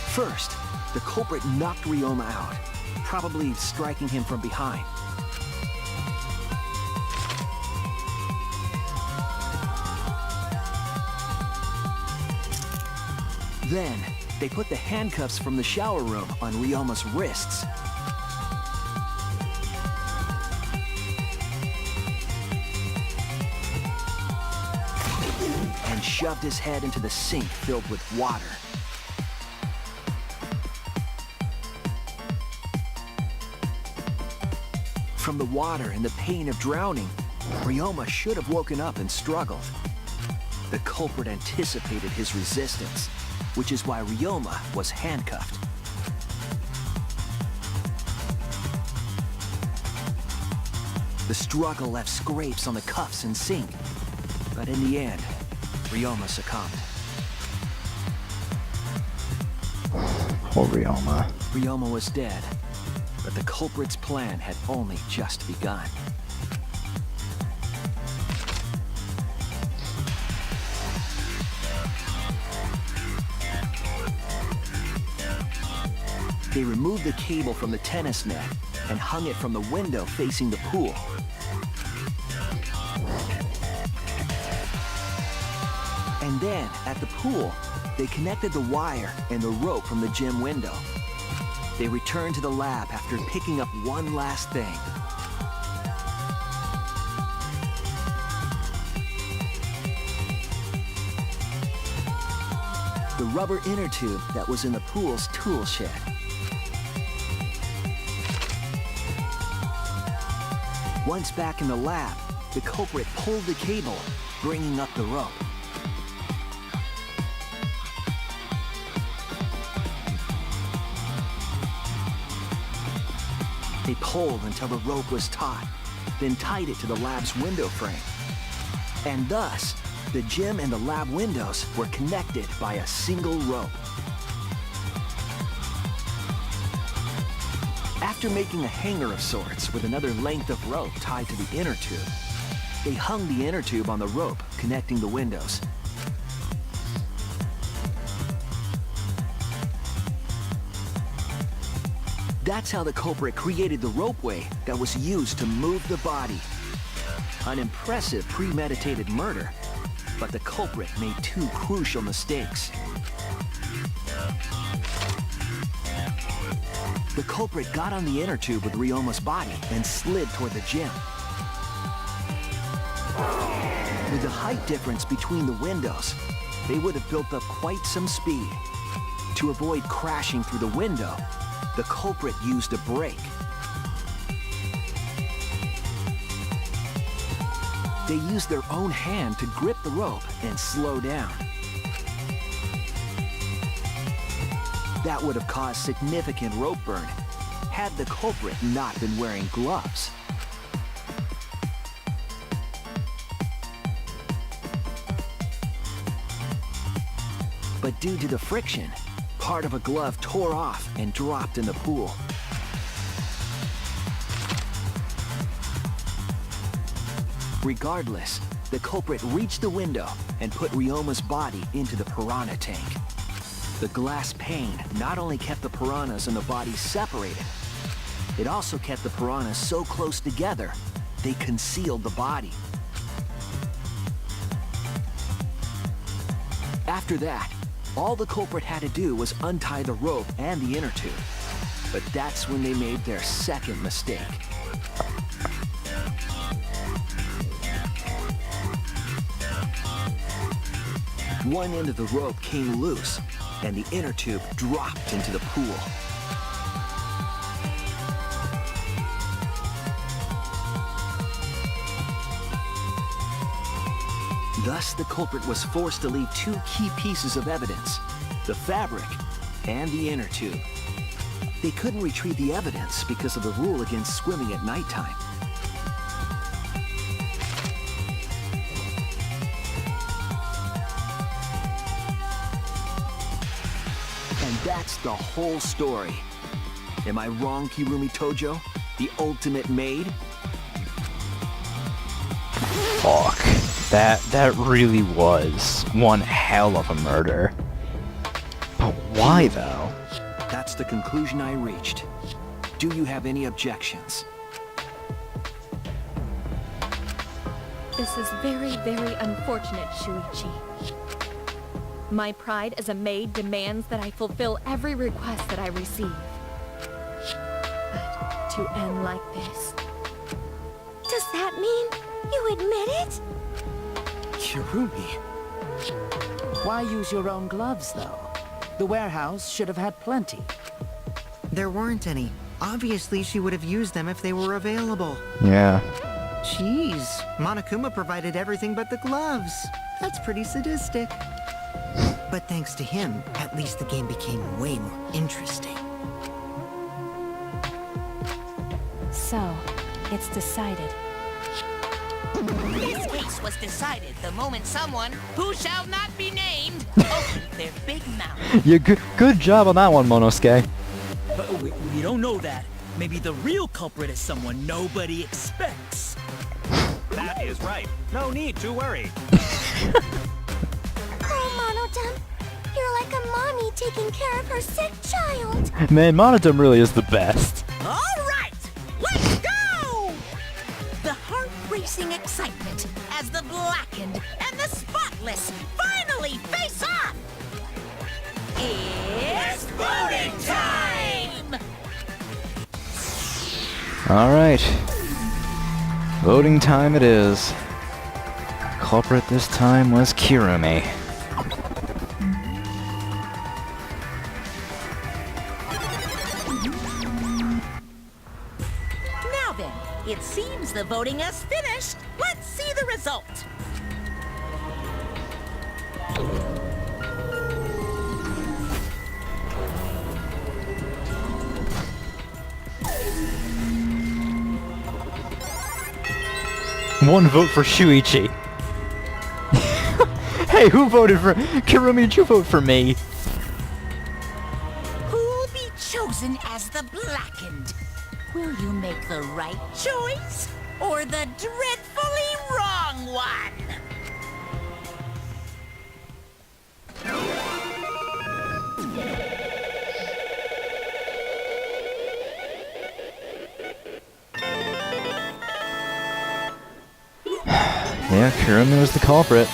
First, the culprit knocked Ryoma out, probably striking him from behind. Then, they put the handcuffs from the shower room on Ryoma's wrists. And shoved his head into the sink filled with water. From the water and the pain of drowning, Ryoma should have woken up and struggled. The culprit anticipated his resistance, which is why Ryoma was handcuffed. The struggle left scrapes on the cuffs and sink, but in the end, Ryoma succumbed. Poor Ryoma. Ryoma was dead, but the culprit's plan had only just begun. They removed the cable from the tennis net and hung it from the window facing the pool. And then, at the pool, they connected the wire and the rope from the gym window. They returned to the lab after picking up one last thing. The rubber inner tube that was in the pool's tool shed. Once back in the lab, the culprit pulled the cable, bringing up the rope. They pulled until the rope was taut, then tied it to the lab's window frame. And thus, the gym and the lab windows were connected by a single rope. After making a hanger of sorts with another length of rope tied to the inner tube, they hung the inner tube on the rope connecting the windows. That's how the culprit created the ropeway that was used to move the body. An impressive premeditated murder, but the culprit made two crucial mistakes. The culprit got on the inner tube with Ryoma's body and slid toward the gym. With the height difference between the windows, they would have built up quite some speed. To avoid crashing through the window, the culprit used a brake. They used their own hand to grip the rope and slow down. That would have caused significant rope burn, had the culprit not been wearing gloves. But due to the friction, part of a glove tore off and dropped in the pool. Regardless, the culprit reached the window and put Ryoma's body into the piranha tank. The glass pane not only kept the piranhas and the body separated, it also kept the piranhas so close together, they concealed the body. After that, all the culprit had to do was untie the rope and the inner tube. But that's when they made their second mistake. One end of the rope came loose, and the inner tube dropped into the pool. Thus, the culprit was forced to leave two key pieces of evidence, the fabric and the inner tube. They couldn't retrieve the evidence because of the rule against swimming at nighttime. And that's the whole story. Am I wrong, Kirumi Tojo? The ultimate maid? Fuck. That really was one hell of a murder. But why, though? That's the conclusion I reached. Do you have any objections? This is very, very unfortunate, Shuichi. My pride as a maid demands that I fulfill every request that I receive. But to end like this... Does that mean you admit it? Kirumi. Why use your own gloves, though? The warehouse should have had plenty. There weren't any. Obviously, she would have used them if they were available. Yeah. Jeez, Monokuma provided everything but the gloves. That's pretty sadistic. But thanks to him, at least the game became way more interesting. So, it's decided. This case was decided the moment someone, who shall not be named, opened their big mouth. Yeah, good job on that one, Monosuke. But we don't know that. Maybe the real culprit is someone nobody expects. That is right. No need to worry. Oh, Monodum, you're like a mommy taking care of her sick child. Man, Monodum really is the best. All right, let's go! The heart-racing excitement as the blackened and the spotless finally face off. It's voting time! Alright. Voting time it is. Culprit this time was Kirumi. Now then, it seems the voting has finished. Let's see the result. One vote for Shuichi. Hey, who voted for Kirumi? Did you vote for me? Who'll be chosen as the blackened? Will you make the right choice or the dreadfully wrong one? Yeah, Kirumi was the culprit.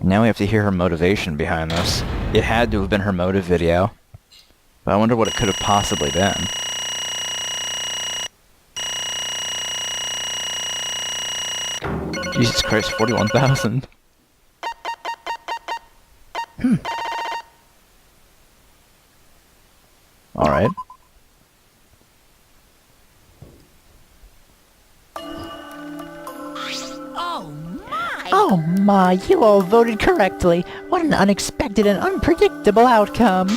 Now we have to hear her motivation behind this. It had to have been her motive video. But I wonder what it could have possibly been. Jesus Christ, 41,000. Alright. Oh my! Oh my, you all voted correctly. What an unexpected and unpredictable outcome.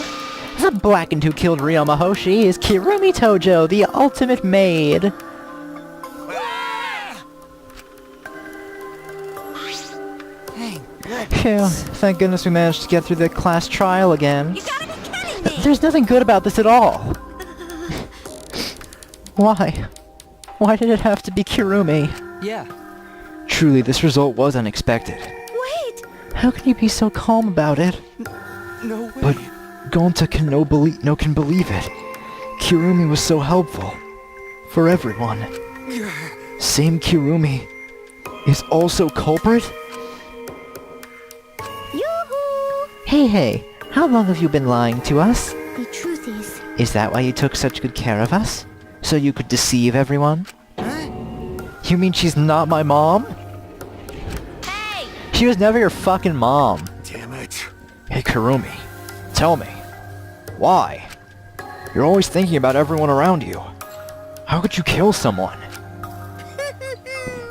The blackened who killed Ryoma Hoshi is Kirumi Tojo, the ultimate maid. Phew, thank goodness we managed to get through the class trial again. You gotta be kidding me! There's nothing good about this at all. Why? Why did it have to be Kirumi? Yeah. Truly, this result was unexpected. Wait! How can you be so calm about it? No way. But Gonta can believe it. Kirumi was so helpful. For everyone. Same Kirumi is also culprit? Yoo-hoo! Hey, how long have you been lying to us? The truth Is that why you took such good care of us? So you could deceive everyone? You mean she's not my mom? Hey! She was never your fucking mom. Damn it. Hey Kirumi, tell me. Why? You're always thinking about everyone around you. How could you kill someone?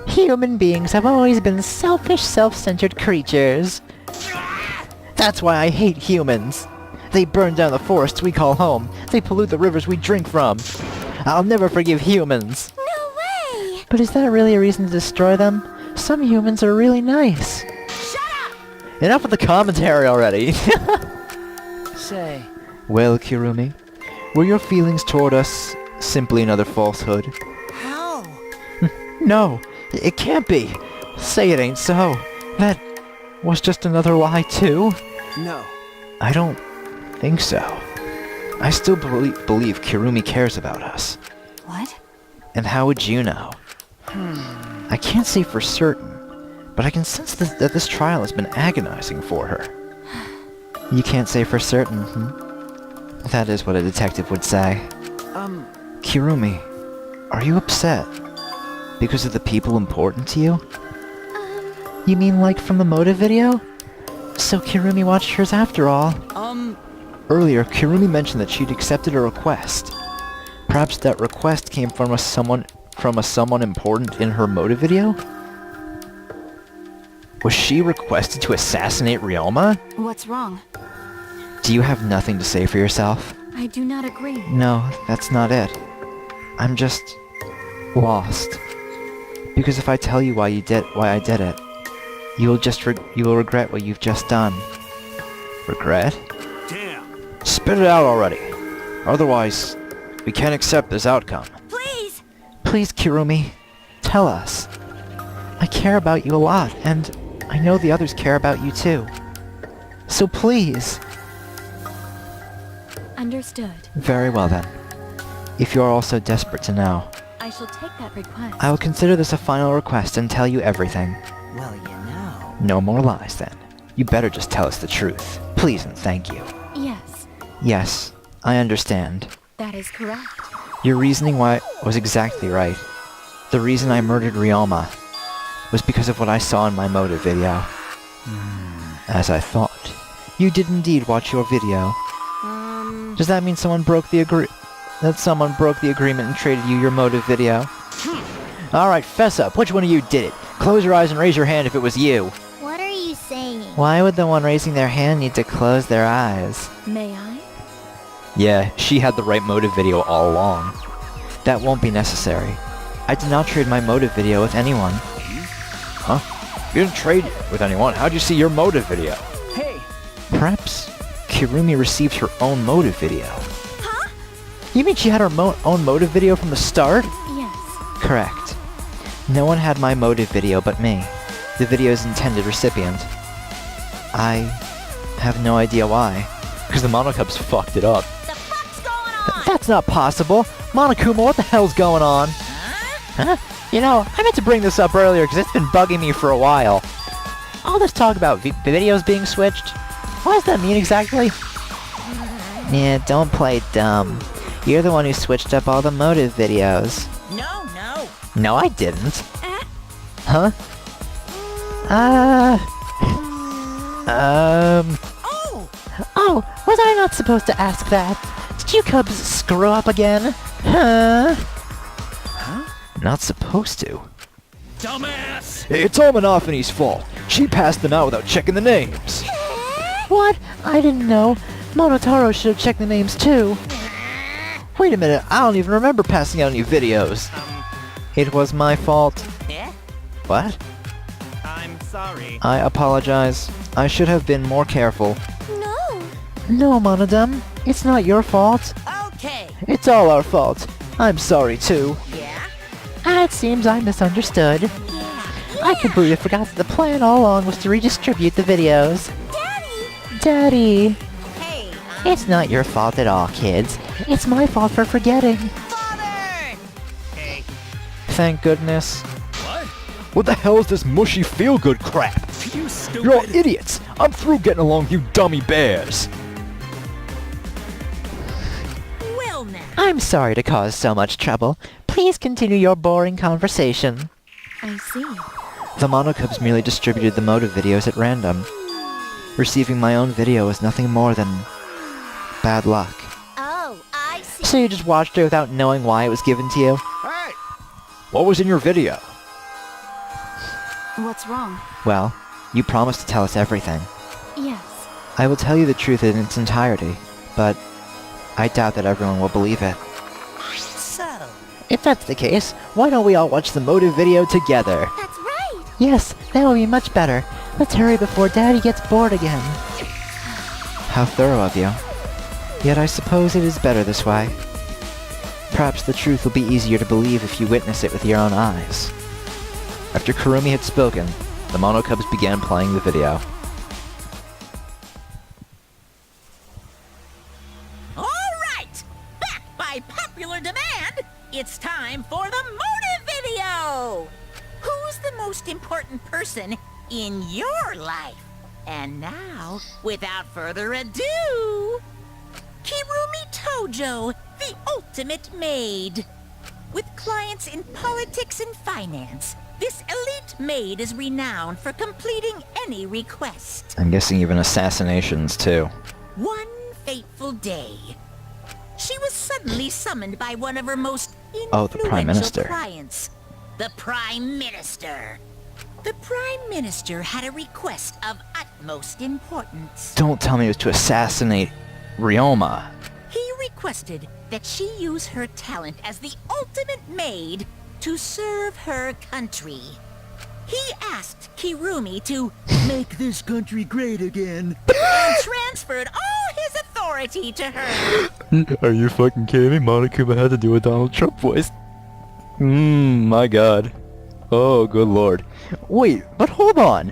Human beings have always been selfish, self-centered creatures. That's why I hate humans. They burn down the forests we call home. They pollute the rivers we drink from. I'll never forgive humans. No way! But is that really a reason to destroy them? Some humans are really nice. Shut up! Enough with the commentary already. Say. Well, Kirumi, were your feelings toward us simply another falsehood? How? No, it can't be. Say it ain't so. That was just another lie too? No. I don't think so. I still believe Kirumi cares about us. What? And how would you know? I can't say for certain, but I can sense that this trial has been agonizing for her. You can't say for certain, That is what a detective would say. Kirumi, are you upset? Because of the people important to you? You mean like from the motive video? So Kirumi watched hers after all. Earlier, Kirumi mentioned that she'd accepted a request. Perhaps that request came from someone important in her motive video? Was she requested to assassinate Ryoma? What's wrong? Do you have nothing to say for yourself? I do not agree. No, that's not it. I'm just lost. Because if I tell you why I did it, you will regret what you've just done. Regret? Damn. Spit it out already. Otherwise, we can't accept this outcome. Please! Please, Kirumi, tell us. I care about you a lot, and I know the others care about you too. So please. Understood. Very well then. If you are also desperate to know, I shall take that request. I will consider this a final request and tell you everything. Well, you know. No more lies then. You better just tell us the truth. Please and thank you. Yes, Yes, I understand. that is correct. Your reasoning was exactly right. The reason I murdered Ryoma was because of what I saw in my motive video. As I thought. You did indeed watch your video. Does that mean someone broke the agreement and traded you your motive video? Alright, fess up. Which one of you did it? Close your eyes and raise your hand if it was you. What are you saying? Why would the one raising their hand need to close their eyes? May I? Yeah, she had the right motive video all along. That won't be necessary. I did not trade my motive video with anyone. Huh? You didn't trade with anyone. How'd you see your motive video? Hey! Perhaps Kirumi received her own motive video. Huh? You mean she had her own motive video from the start? Yes. Correct. No one had my motive video but me, the video's intended recipient. I have no idea why. Because the Monokubs fucked it up. The fuck's going on? That's not possible. Monokuma, what the hell's going on? Huh? You know, I meant to bring this up earlier because it's been bugging me for a while. All this talk about videos being switched, what does that mean exactly? Yeah, don't play dumb. You're the one who switched up all the motive videos. No, no. No, I didn't. Huh? Oh, was I not supposed to ask that? Did you cubs screw up again? Huh? Not supposed to. dumbass! It's Omanophanie's fault. She passed them out without checking the names. What? I didn't know. Monotaro should have checked the names too. Wait a minute, I don't even remember passing out any videos. It was my fault. Eh? What? I'm sorry. I apologize. I should have been more careful. No. No, Monodam. It's not your fault. Okay. It's all our fault. I'm sorry too. Yeah? It seems I misunderstood. Yeah. I completely forgot that the plan all along was to redistribute the videos. Daddy! Hey, It's not your fault at all, kids. It's my fault for forgetting. Father! Hey. Thank goodness. What? What the hell is this mushy feel-good crap? You stupid... You're all idiots! I'm through getting along with you dummy bears! Well now. I'm sorry to cause so much trouble. Please continue your boring conversation. I see. The Monocubs merely distributed the motive videos at random. Receiving my own video was nothing more than bad luck. Oh, I see. So you just watched it without knowing why it was given to you? Hey! What was in your video? What's wrong? Well, you promised to tell us everything. Yes. I will tell you the truth in its entirety, but I doubt that everyone will believe it. So, If that's the case, why don't we all watch the motive video together? That's right. Yes, that will be much better. Let's hurry before Daddy gets bored again. How thorough of you. Yet I suppose it is better this way. Perhaps the truth will be easier to believe if you witness it with your own eyes. After Kirumi had spoken, the Monocubs began playing the video. all right! Back by popular demand, it's time for the motive video! Who's the most important person in your life? And now, without further ado, Kirumi Tojo, the ultimate maid. With clients in politics and finance, this elite maid is renowned for completing any request. I'm guessing even assassinations, too. One fateful day, she was suddenly summoned by one of her most Oh, the Prime influential Minister. clients, the Prime Minister. The Prime Minister had a request of utmost importance. Don't tell me it was to assassinate Ryoma. He requested that she use her talent as the ultimate maid to serve her country. He asked Kirumi to make this country great again and transferred all his authority to her. Are you fucking kidding me? Monica had to do a Donald Trump voice. My god. Oh, good lord. Wait, but hold on.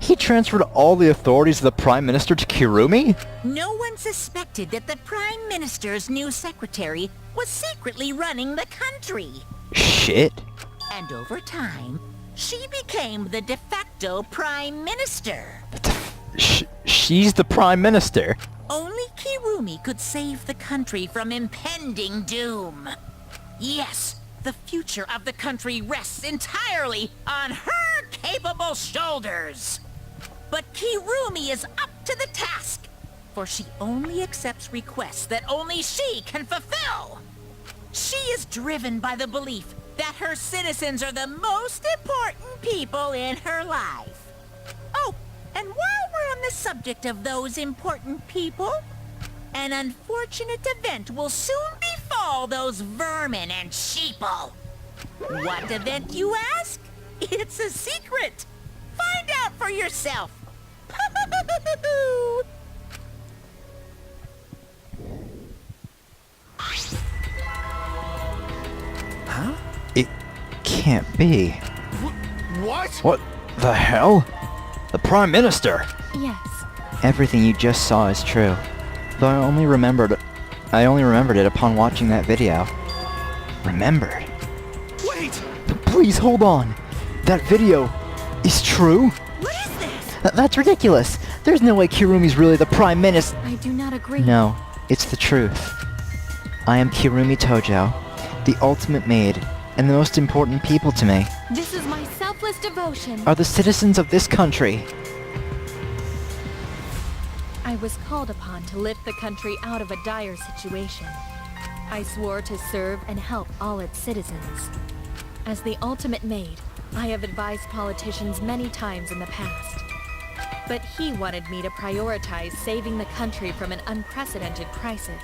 He transferred all the authorities of the Prime Minister to Kirumi? No one suspected that the Prime Minister's new secretary was secretly running the country. Shit. And over time, she became the de facto Prime Minister. She's the Prime Minister. Only Kirumi could save the country from impending doom. Yes, the future of the country rests entirely on her capable shoulders. But Kirumi is up to the task, for she only accepts requests that only she can fulfill. She is driven by the belief that her citizens are the most important people in her life. Oh, and while we're on the subject of those important people, an unfortunate event will soon befall those vermin and sheeple. What event, you ask? It's a secret. Find out for yourself. Huh? It can't be. What? What the hell? The Prime Minister! Yes. Everything you just saw is true. Though I only remembered it upon watching that video. Remembered? Wait! Please hold on. That video is true? What is this? That's ridiculous. There's no way Kirumi's really the Prime Minister. I do not agree. No, it's the truth. I am Kirumi Tojo, the ultimate maid, and the most important people to me This is my selfless devotion. are the citizens of this country. I was called upon to lift the country out of a dire situation. I swore to serve and help all its citizens. As the ultimate maid, I have advised politicians many times in the past. But he wanted me to prioritize saving the country from an unprecedented crisis.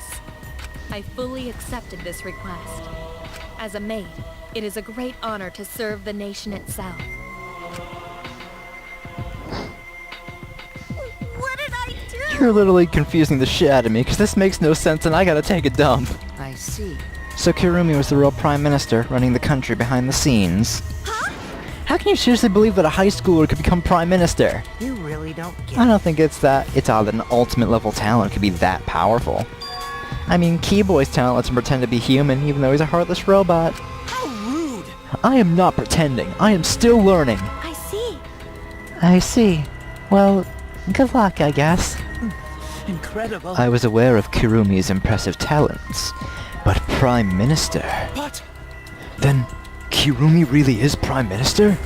I fully accepted this request. As a maid, it is a great honor to serve the nation itself. What did I do? You're literally confusing the shit out of me, because this makes no sense and I gotta take a dump. I see. So Kirumi was the real prime minister, running the country behind the scenes. Huh? How can you seriously believe that a high schooler could become prime minister? You really don't get I don't think it's odd that an ultimate level talent could be that powerful. I mean, Keyboy's talent lets him pretend to be human, even though he's a heartless robot. How rude! I am not pretending. I am still learning. I see. I see. Well, good luck, I guess. Incredible. I was aware of Kirumi's impressive talents, but Prime Minister? What? Then, Kirumi really is Prime Minister?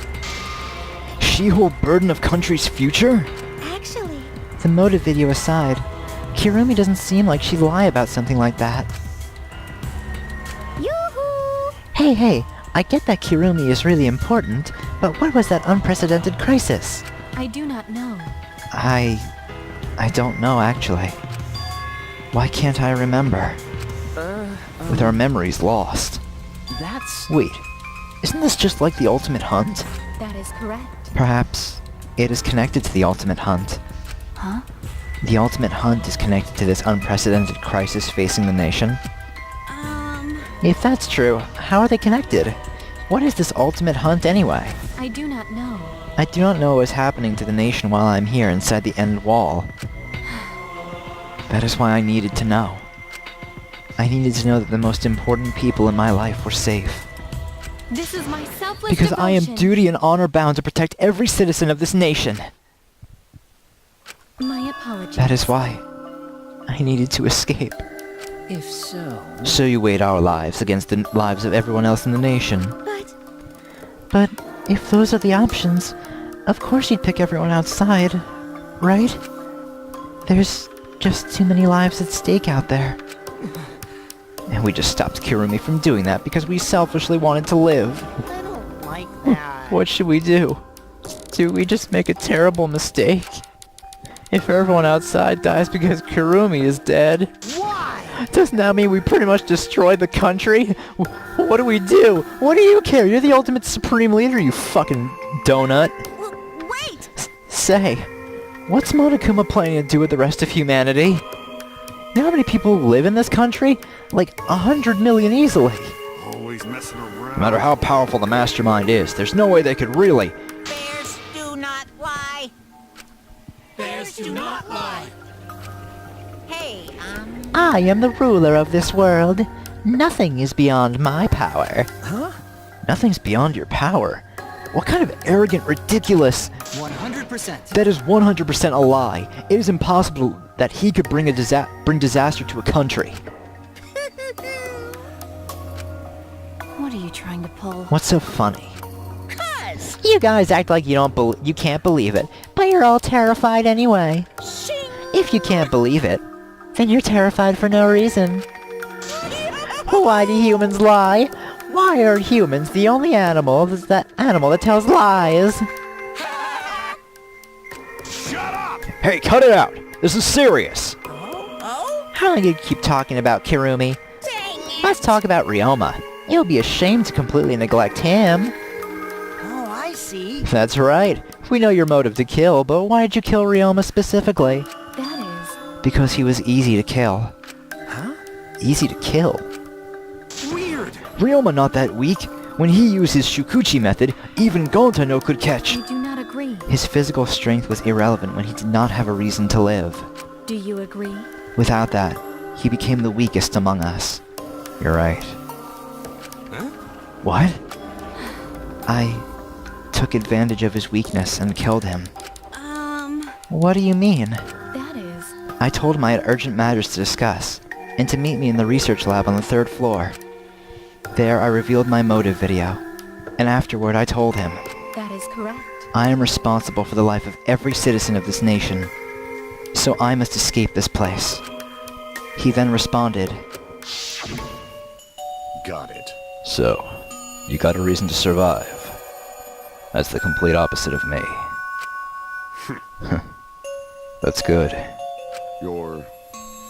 She hold burden of country's future? Actually, The motive video aside, Kirumi doesn't seem like she'd lie about something like that. yoo-hoo! Hey, I get that Kirumi is really important, but what was that unprecedented crisis? I do not know. I don't know, actually. Why can't I remember? With our memories lost. That's... Wait, isn't this just like the Ultimate Hunt? That is correct. Perhaps it is connected to the Ultimate Hunt. Huh? The Ultimate Hunt is connected to this unprecedented crisis facing the nation. If that's true, how are they connected? What is this Ultimate Hunt anyway? I do not know. I do not know what is happening to the nation while I'm here inside the end wall. That is why I needed to know. I needed to know that the most important people in my life were safe. This is my selfless Because devotion. I am duty and honor bound to protect every citizen of this nation. My apologies. That is why I needed to escape. If so... So you weighed our lives against the lives of everyone else in the nation. But if those are the options, of course you'd pick everyone outside, right? There's just too many lives at stake out there. And we just stopped Kirumi from doing that because we selfishly wanted to live. I don't like that. What should we do? Do we just make a terrible mistake? If everyone outside dies because Kirumi is dead, Why? doesn't that mean we pretty much destroyed the country? What do we do? What do you care? You're the ultimate supreme leader, you fucking donut. Wait! Say, what's Monokuma planning to do with the rest of humanity? You know how many people live in this country? Like 100 million easily. Always messing around. No matter how powerful the mastermind is, there's no way they could really... Bears do not lie. Bears do not lie. Hey, I am the ruler of this world. Nothing is beyond my power. Huh? Nothing's beyond your power? What kind of arrogant, ridiculous... 100%. That is 100% a lie. It is impossible that he could bring disaster to a country. What are you trying to pull? What's so funny? cuz! You guys act like you can't believe it, but you're all terrified anyway. Shing! If you can't believe it, then you're terrified for no reason. Why do humans lie? Why are humans the only animal that tells lies? Shut up! Hey, cut it out! This is serious! Oh? How long do you keep talking about Kirumi? Dang it! Let's talk about Ryoma. You'll be ashamed to completely neglect him. Oh, I see. That's right. We know your motive to kill, but why did you kill Ryoma specifically? That is... Because he was easy to kill. Huh? Easy to kill. Weird. Ryoma not that weak. When he used his Shukuchi method, even Gonta no could catch. I do not agree. His physical strength was irrelevant when he did not have a reason to live. Do you agree? Without that, he became the weakest among us. You're right. Huh? What? I took advantage of his weakness and killed him. What do you mean? That is... I told him I had urgent matters to discuss, and to meet me in the research lab on the 3rd floor. There I revealed my motive video, and afterward I told him, That is correct. I am responsible for the life of every citizen of this nation, so I must escape this place. He then responded, Got it. So, you got a reason to survive. That's the complete opposite of me. That's good.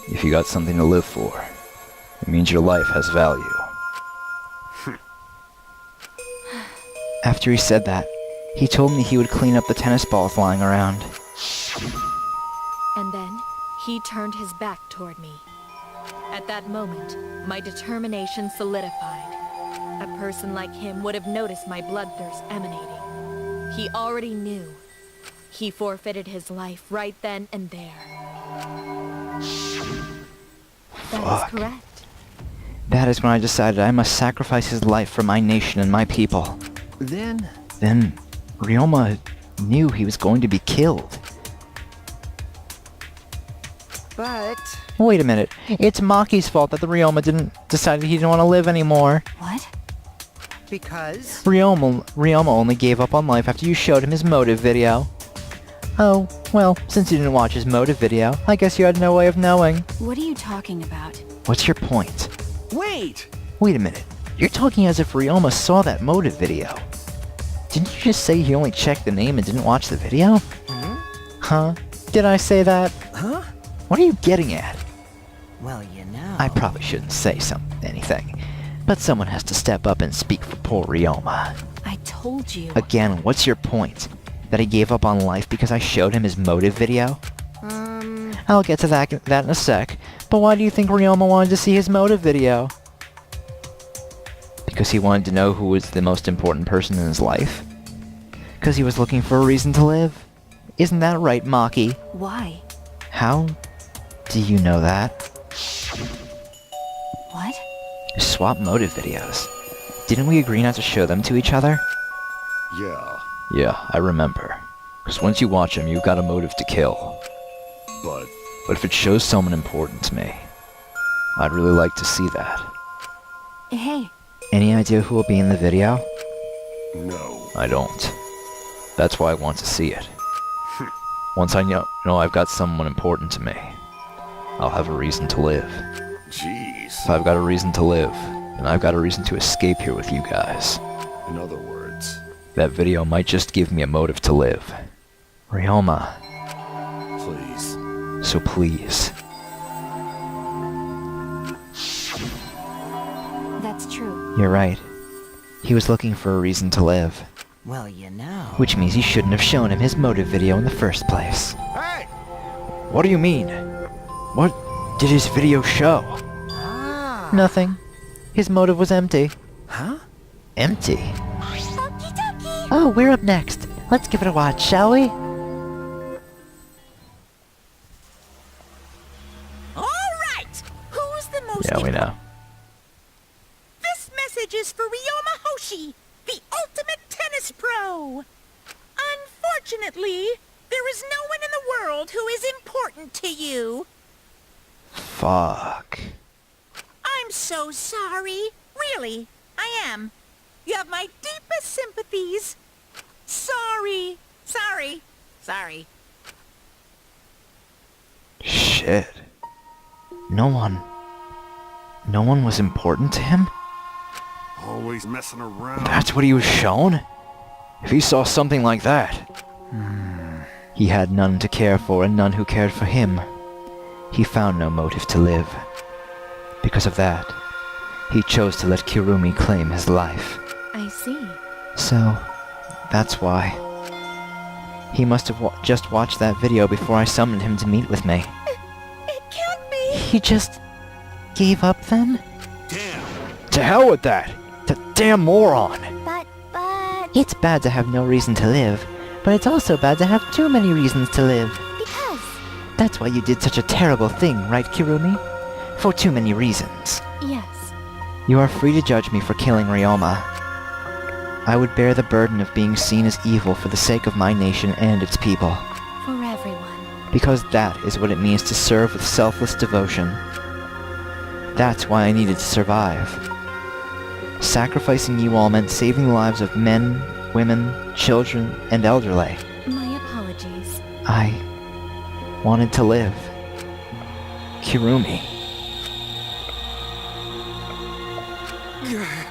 If you got something to live for, it means your life has value. After he said that, he told me he would clean up the tennis balls lying around. And then, he turned his back toward me. At that moment, my determination solidified. A person like him would have noticed my bloodthirst emanating. He already knew. He forfeited his life right then and there. That is correct. That is when I decided I must sacrifice his life for my nation and my people. Then Ryoma knew he was going to be killed. But... Wait a minute. It's Maki's fault that the Ryoma decided he didn't want to live anymore. What? Because... Ryoma only gave up on life after you showed him his motive video. Oh, well, since you didn't watch his motive video, I guess you had no way of knowing. What are you talking about? What's your point? Wait! Wait a minute. You're talking as if Ryoma saw that motive video. Didn't you just say he only checked the name and didn't watch the video? Huh? Did I say that? Huh? What are you getting at? Well, you know... I probably shouldn't say anything, but someone has to step up and speak for poor Ryoma. I told you. Again, what's your point? That he gave up on life because I showed him his motive video? I'll get to that in a sec, but why do you think Ryoma wanted to see his motive video? Because he wanted to know who was the most important person in his life? Because he was looking for a reason to live? Isn't that right, Maki? Why? How do you know that? What? Swap motive videos. Didn't we agree not to show them to each other? Yeah, I remember. Because once you watch them, you've got a motive to kill. But if it shows someone important to me, I'd really like to see that. Hey. Any idea who will be in the video? No. I don't. That's why I want to see it. Once I know I've got someone important to me, I'll have a reason to live. Jeez. If I've got a reason to live, then I've got a reason to escape here with you guys. In other words, that video might just give me a motive to live. Ryoma. Please. So please. That's true. You're right. He was looking for a reason to live. Well, you know... Which means he shouldn't have shown him his motive video in the first place. Hey! What do you mean? What did his video show? Nothing. His motive was empty. Huh? Empty? Oh, we're up next. Let's give it a watch, shall we? Alright! Who's the most Yeah, we know. This message is for Ryoma Hoshi, the ultimate tennis pro! Unfortunately, there is no one in the world who is important to you. Fuck. I'm so sorry. Really, I am. You have my deepest sympathies. Sorry. Shit. No one was important to him? always messing around. That's what he was shown? If he saw something like that... He had none to care for and none who cared for him. He found no motive to live. Because of that, he chose to let Kirumi claim his life. I see. So, that's why. He must have just watched that video before I summoned him to meet with me. It can't be! He just... gave up then? Damn! To hell with that! The damn moron! But... It's bad to have no reason to live, but it's also bad to have too many reasons to live. Because... That's why you did such a terrible thing, right, Kirumi? For too many reasons. Yes. You are free to judge me for killing Ryoma. I would bear the burden of being seen as evil for the sake of my nation and its people. For everyone. Because that is what it means to serve with selfless devotion. That's why I needed to survive. Sacrificing you all meant saving the lives of men, women, children, and elderly. My apologies. I wanted to live. Kirumi.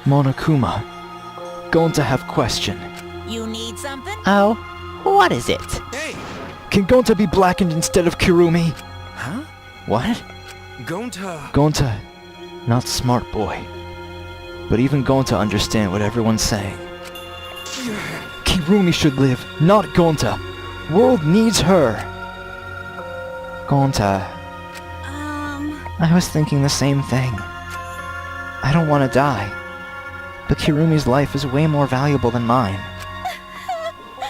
Monokuma. Going to have question. You Need something? Oh, what is it? Hey! Can Gonta be blackened instead of Kirumi? Huh? What? Gonta... Gonta, not smart boy. But even Gonta understand what everyone's saying. Kirumi should live, not Gonta. World needs her. Gonta. I was thinking the same thing. I don't want to die. But Kirumi's life is way more valuable than mine.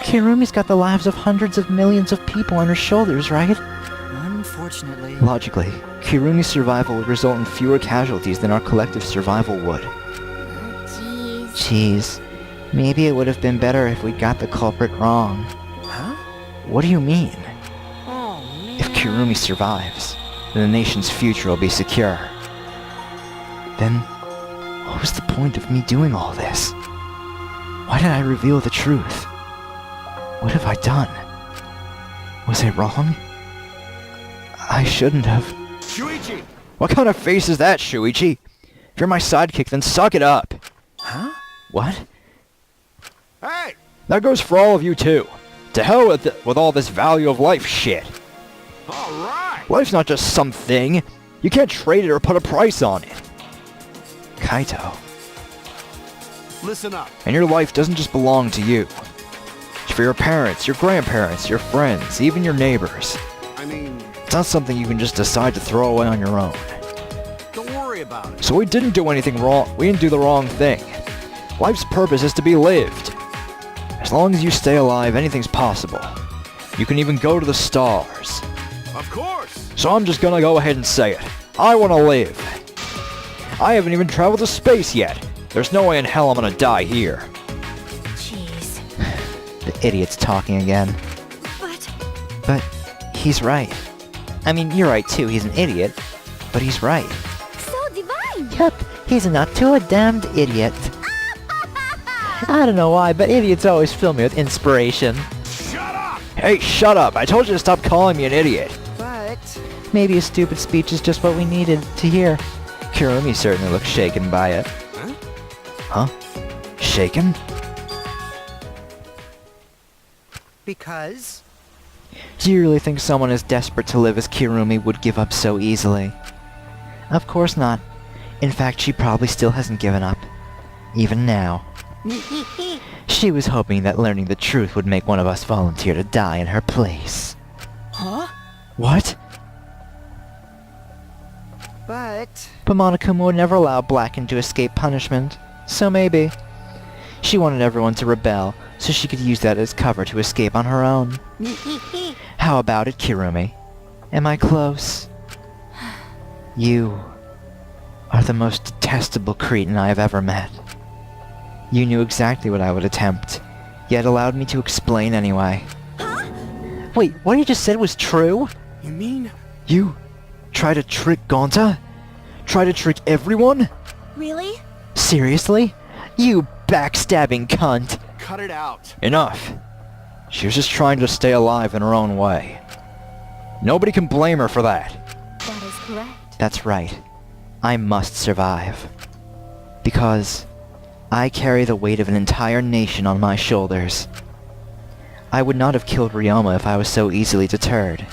Kirumi's got the lives of hundreds of millions of people on her shoulders, right? Unfortunately... Logically, Kirumi's survival would result in fewer casualties than our collective survival would. Jeez. Maybe it would have been better if we got the culprit wrong. Huh? What do you mean? Oh, man. If Kirumi survives, then the nation's future will be secure. Then, what was the point of me doing all this? Why did I reveal the truth? What have I done? Was I wrong? I shouldn't have. Shuichi! What kind of face is that, Shuichi? If you're my sidekick, then suck it up. Huh? What? Hey! That goes for all of you too. To hell with all this value of life shit. Alright! Life's not just something. You can't trade it or put a price on it. Kaito. Listen up. And your life doesn't just belong to you. It's for your parents, your grandparents, your friends, even your neighbors. I mean... It's not something you can just decide to throw away on your own. Don't worry about it. So we didn't do anything wrong. We didn't do the wrong thing. Life's purpose is to be lived. As long as you stay alive, anything's possible. You can even go to the stars. Of course! So I'm just gonna go ahead and say it. I wanna live. I haven't even traveled to space yet. There's no way in hell I'm gonna die here. Jeez. The idiot's talking again. But he's right. I mean, you're right too, he's an idiot. But he's right. so divine! Yup, he's not too a damned idiot. I don't know why, but idiots always fill me with inspiration. Shut up! Hey, shut up! I told you to stop calling me an idiot. But maybe a stupid speech is just what we needed to hear. Kirumi certainly looks shaken by it. Huh? Shaken? Because? Do you really think someone as desperate to live as Kirumi would give up so easily? Of course not. In fact, she probably still hasn't given up. Even now. She was hoping that learning the truth would make one of us volunteer to die in her place. Huh? What? But Monokuma would never allow Blacken to escape punishment, so maybe. She wanted everyone to rebel, so she could use that as cover to escape on her own. How about it, Kirumi? Am I close? You are the most detestable cretin I have ever met. You knew exactly what I would attempt, yet allowed me to explain anyway. Wait, what you just said was true? You mean? You try to trick Gonta? Try to trick everyone? Really? Seriously? You backstabbing cunt! Cut it out. Enough. She was just trying to stay alive in her own way. Nobody can blame her for that. That is correct. That's right. I must survive. Because I carry the weight of an entire nation on my shoulders. I would not have killed Ryoma if I was so easily deterred.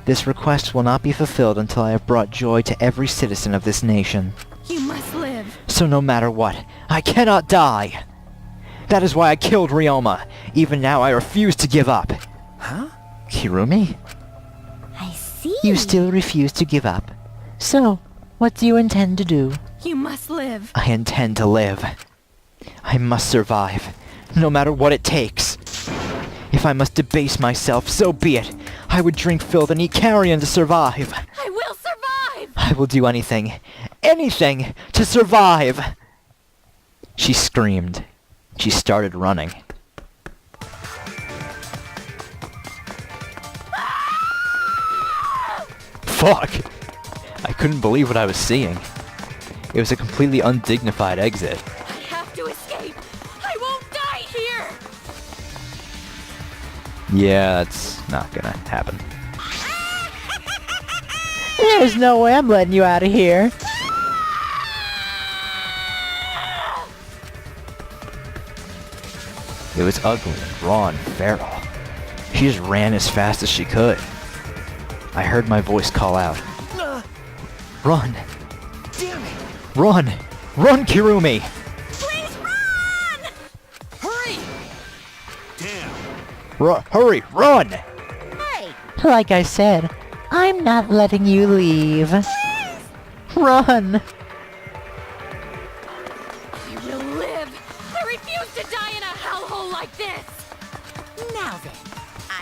This request will not be fulfilled until I have brought joy to every citizen of this nation. You must live. So no matter what, I cannot die! That is why I killed Ryoma. Even now I refuse to give up. Huh? Kirumi? I see. You still refuse to give up. So, what do you intend to do? You must live. I intend to live. I must survive, no matter what it takes. If I must debase myself, so be it. I would drink filth and eat carrion to survive. I will survive! I will do anything, anything, to survive! She screamed. She started running. Fuck! I couldn't believe what I was seeing. It was a completely undignified exit. I have to escape. I won't die here. Yeah, that's not gonna happen. There's no way I'm letting you out of here. It was ugly, raw, and feral. She just ran as fast as she could. I heard my voice call out. Run! Damn it! Run! Run, Kirumi! Please run! Hurry! Damn! Hurry, run! Hey, Like I said, I'm not letting you leave. Run! I will live! I refuse to die in a hellhole like this! now then,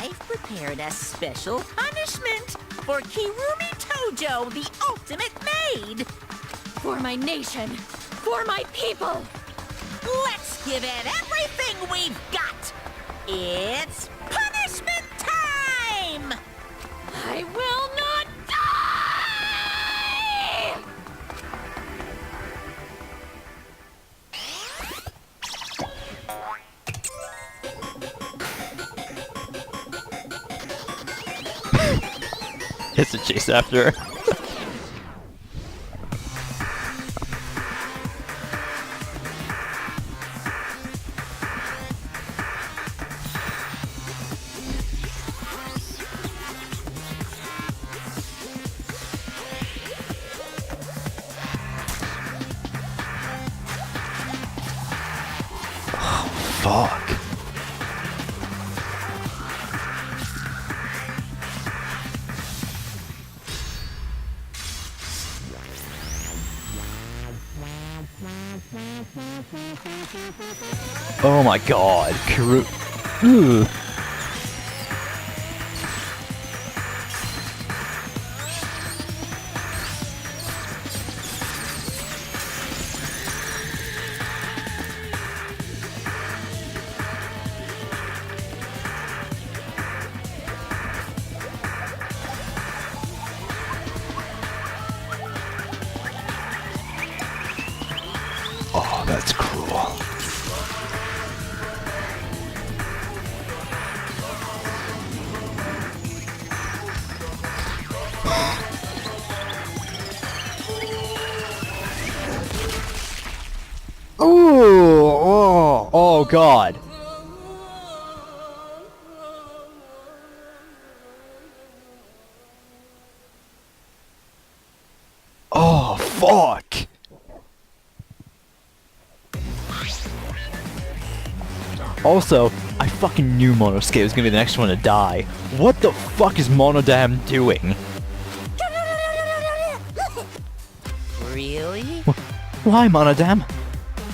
I've prepared a special punishment for Kirumi Tojo, the ultimate maid. For my nation! For my people! Let's give it everything we've got. It's punishment time! I will not die! It's a chase after her. Fuck. Oh my god, Ugh. Oh, that's cruel. Ooh, oh god. Oh, fuck. Also, I fucking knew Monosuke was gonna be the next one to die. What the fuck is Monodam doing? Really? Why, Monodam?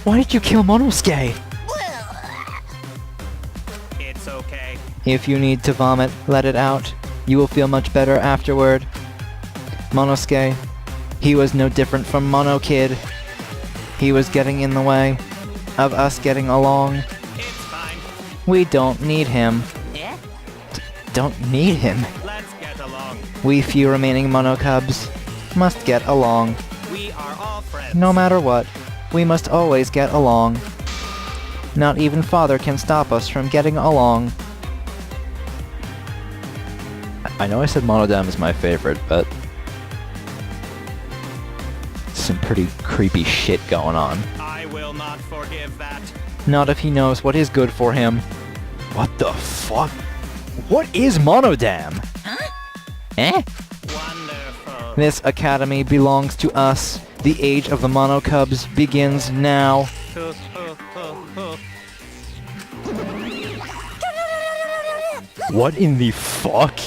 Why did you kill Monosuke? It's okay. If you need to vomit, let it out. You will feel much better afterward. Monosuke, he was no different from Mono Kid. He was getting in the way of us getting along. It's fine. We don't need him. Yeah? Don't need him. Let's get along. We few remaining Mono Cubs must get along. We are all friends. No matter what, we must always get along. Not even Father can stop us from getting along. I know I said Monodam is my favorite, but some pretty creepy shit going on. I will not forgive that. Not if he knows what is good for him. What the fuck? What is Monodam? Huh? Eh? Wonderful. This academy belongs to us. The age of the Mono Cubs begins now. What in the fuck?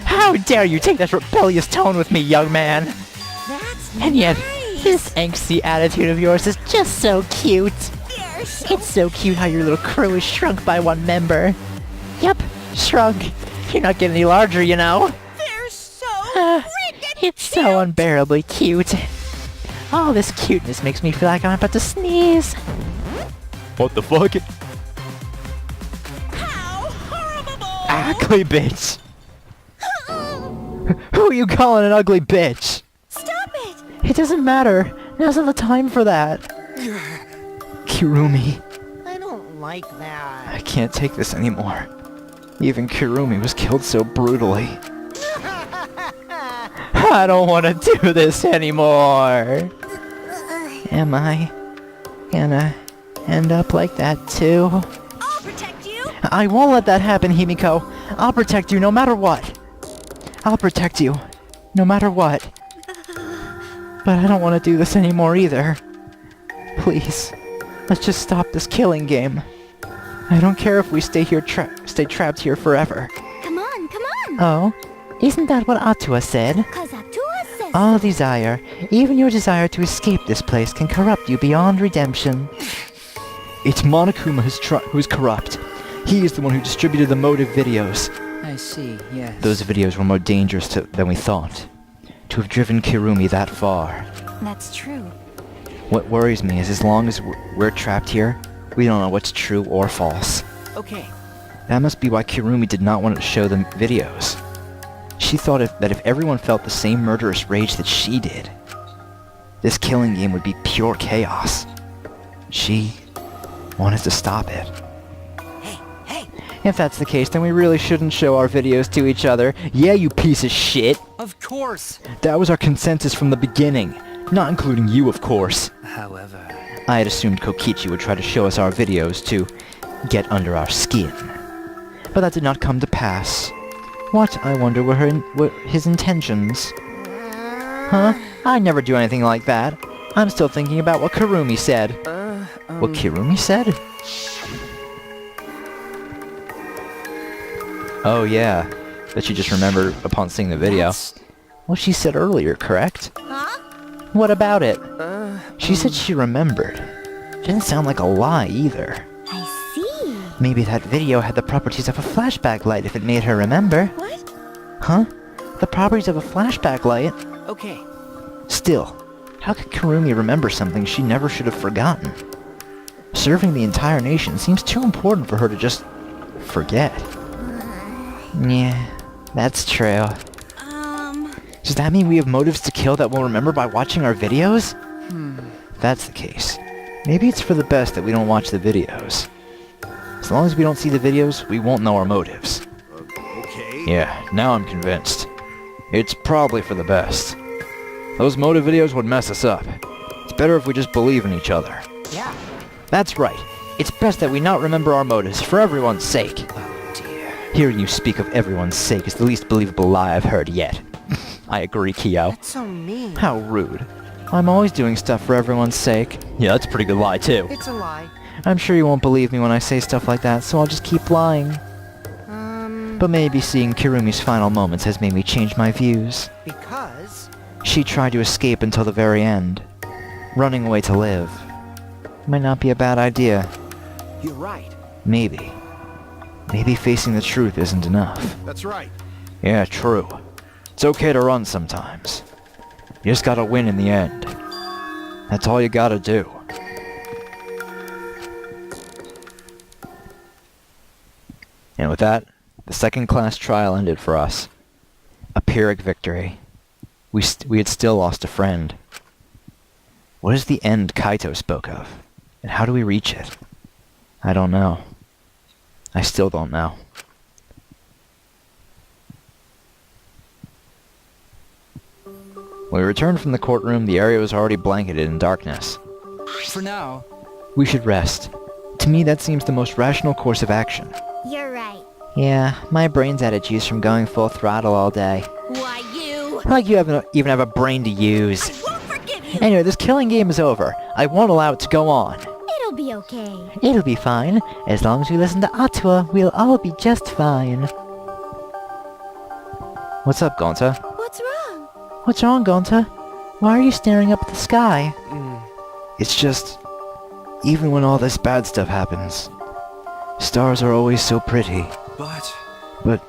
How dare you take that rebellious tone with me, young man? That's And yet, nice. this angsty attitude of yours is just so cute. They're so It's so cute how your little crew is shrunk by one member. Yep, shrunk. You're not getting any larger, you know. They're so freaking It's so unbearably cute. All this cuteness makes me feel like I'm about to sneeze. What the fuck? How horrible! Ugly bitch! Who are you calling an ugly bitch? Stop it! It doesn't matter. Now's not the time for that. Kirumi. I don't like that. I can't take this anymore. Even Kirumi was killed so brutally. I don't want to do this anymore. Am I gonna end up like that too. I'll protect you! I won't let that happen, Himiko. I'll protect you no matter what. I'll protect you no matter what. But I don't want to do this anymore either. Please, let's just stop this killing game. I don't care if we stay trapped here forever. Come on, come on! Oh, isn't that what Atua said? 'Cause Atua says All desire, even your desire to escape this place, can corrupt you beyond redemption. It's Monokuma who's corrupt. He is the one who distributed the motive videos. I see, yes. Those videos were more dangerous than we thought. To have driven Kirumi that far. That's true. What worries me is as long as we're trapped here, we don't know what's true or false. Okay. That must be why Kirumi did not want to show them videos. She thought that if everyone felt the same murderous rage that she did, this killing game would be pure chaos. She wanted to stop it. Hey! If that's the case, then we really shouldn't show our videos to each other. Yeah, you piece of shit! Of course! That was our consensus from the beginning. Not including you, of course. However... I had assumed Kokichi would try to show us our videos to get under our skin. But that did not come to pass. What, I wonder, were his intentions? Huh? I'd never do anything like that. I'm still thinking about what Kirumi said. What Kirumi said? Oh yeah, that you just remembered upon seeing the video. What she said earlier, correct? Huh? What about it? She said she remembered. Didn't sound like a lie either. I see. Maybe that video had the properties of a flashback light if it made her remember. What? Huh? The properties of a flashback light? Okay. Still, how could Kirumi remember something she never should have forgotten? Serving the entire nation seems too important for her to just forget. Yeah, that's true. Does that mean we have motives to kill that we'll remember by watching our videos? If that's the case, maybe it's for the best that we don't watch the videos. As long as we don't see the videos, we won't know our motives. Okay. Yeah, now I'm convinced. It's probably for the best. Those motive videos would mess us up. It's better if we just believe in each other. Yeah. That's right. It's best that we not remember our motives, for everyone's sake. Oh dear. Hearing you speak of everyone's sake is the least believable lie I've heard yet. I agree, Kyo. That's so mean. How rude. I'm always doing stuff for everyone's sake. Yeah, that's a pretty good lie, too. It's a lie. I'm sure you won't believe me when I say stuff like that, so I'll just keep lying. But maybe seeing Kirumi's final moments has made me change my views. Because... She tried to escape until the very end. Running away to live. Might not be a bad idea. You're right. Maybe. Maybe facing the truth isn't enough. That's right. Yeah, true. It's okay to run sometimes. You just gotta win in the end. That's all you gotta do. And with that, the second-class trial ended for us. A Pyrrhic victory. We had still lost a friend. What is the end Kaito spoke of? And how do we reach it? I don't know. I still don't know. When we returned from the courtroom, the area was already blanketed in darkness. For now. We should rest. To me, that seems the most rational course of action. You're right. Yeah, my brain's out of juice from going full throttle all day. Why, you... Like you even have a brain to use. I won't forgive you! Anyway, this killing game is over. I won't allow it to go on. It'll be okay. It'll be fine. As long as we listen to Atua, we'll all be just fine. What's up, Gonta? What's wrong? What's wrong, Gonta? Why are you staring up at the sky? It's just... even when all this bad stuff happens, stars are always so pretty. But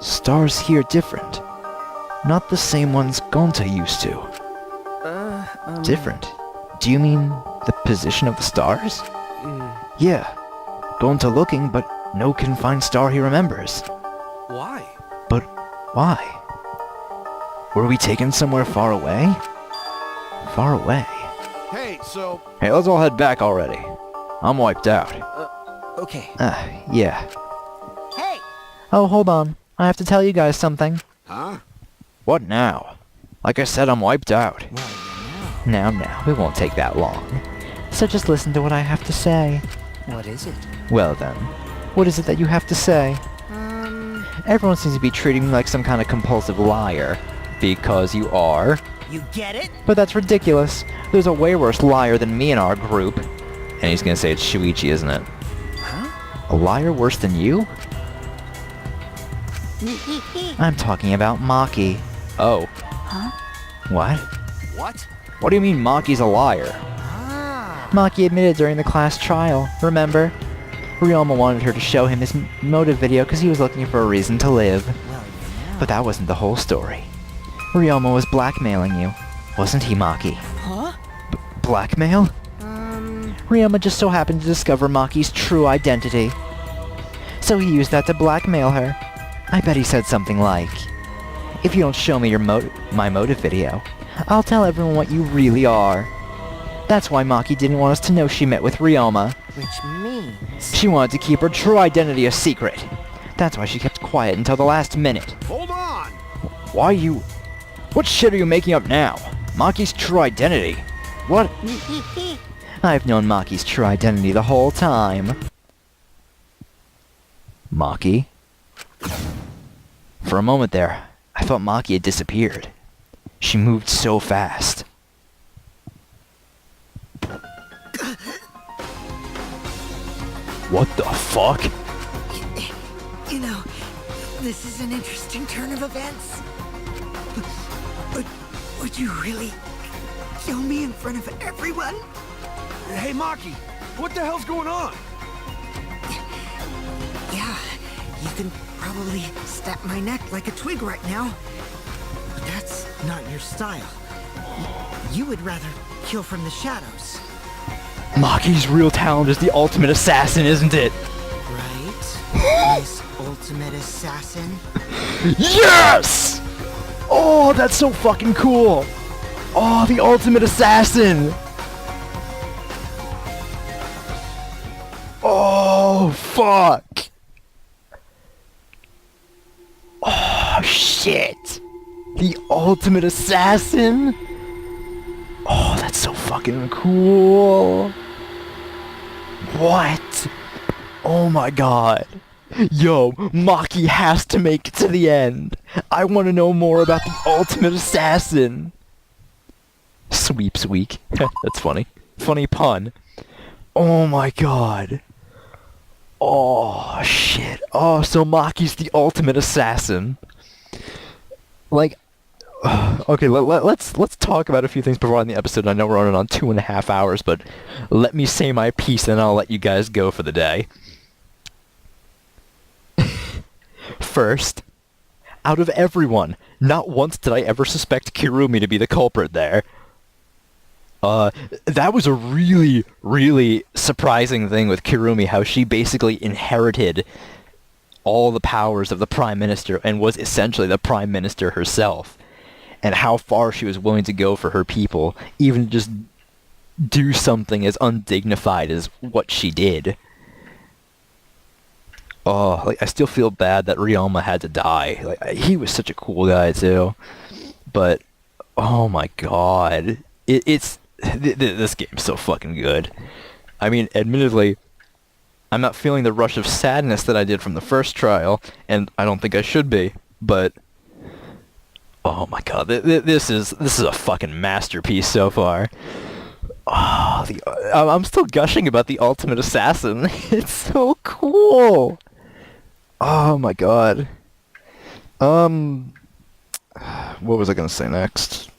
stars here different. Not the same ones Gonta used to. Different? Do you mean the position of the stars? Yeah. Gonta looking, but no confined star he remembers. Why? But why? Were we taken somewhere far away? Far away? Hey, so... Hey, let's all head back already. I'm wiped out. Okay. Yeah. Hey! Oh, hold on. I have to tell you guys something. Huh? What now? Like I said, I'm wiped out. Now, it won't take that long. So just listen to what I have to say. What is it? Well then, what is it that you have to say? Everyone seems to be treating me like some kind of compulsive liar. Because you are. You get it? But that's ridiculous. There's a way worse liar than me in our group. And he's gonna say it's Shuichi, isn't it? Huh? A liar worse than you? I'm talking about Maki. Oh. Huh? What? What? What do you mean Maki's a liar? Maki admitted during the class trial, remember? Ryoma wanted her to show him his motive video because he was looking for a reason to live. But that wasn't the whole story. Ryoma was blackmailing you, wasn't he, Maki? Huh? Blackmail? Ryoma just so happened to discover Maki's true identity. So he used that to blackmail her. I bet he said something like, if you don't show me my motive video, I'll tell everyone what you really are. That's why Maki didn't want us to know she met with Ryoma. Which means... She wanted to keep her true identity a secret. That's why she kept quiet until the last minute. Hold on! Why you... What shit are you making up now? Maki's true identity? What? I've known Maki's true identity the whole time. Maki? For a moment there, I thought Maki had disappeared. She moved so fast. What the fuck? You know, this is an interesting turn of events. But would you really kill me in front of everyone? Hey, Maki, what the hell's going on? Yeah, you can probably snap my neck like a twig right now. But that's not your style. You would rather kill from the shadows. Maki's real talent is the ultimate assassin, isn't it? Right? This ultimate assassin? Yes! Oh, that's so fucking cool! Oh, the ultimate assassin! Oh, fuck! Oh, shit! The ultimate assassin? Oh, that's so fucking cool! What? Oh my god. Yo, Maki has to make it to the end. I want to know more about the ultimate assassin. Sweeps week. That's funny. Funny pun. Oh my god. Oh, shit. Oh, so Maki's the ultimate assassin. Like, okay, let's talk about a few things before on the episode. I know we're running on 2.5 hours, but let me say my piece and I'll let you guys go for the day. First, out of everyone, not once did I ever suspect Kirumi to be the culprit there. That was a really, really surprising thing with Kirumi, how she basically inherited all the powers of the Prime Minister and was essentially the Prime Minister herself. And how far she was willing to go for her people, even just do something as undignified as what she did. Oh, like, I still feel bad that Ryoma had to die. Like, he was such a cool guy, too. But, oh my god. This game's so fucking good. I mean, admittedly, I'm not feeling the rush of sadness that I did from the first trial, and I don't think I should be, but... Oh my god, this is a fucking masterpiece so far. Oh, I'm still gushing about the ultimate assassin. It's so cool. Oh my god. What was I gonna say next?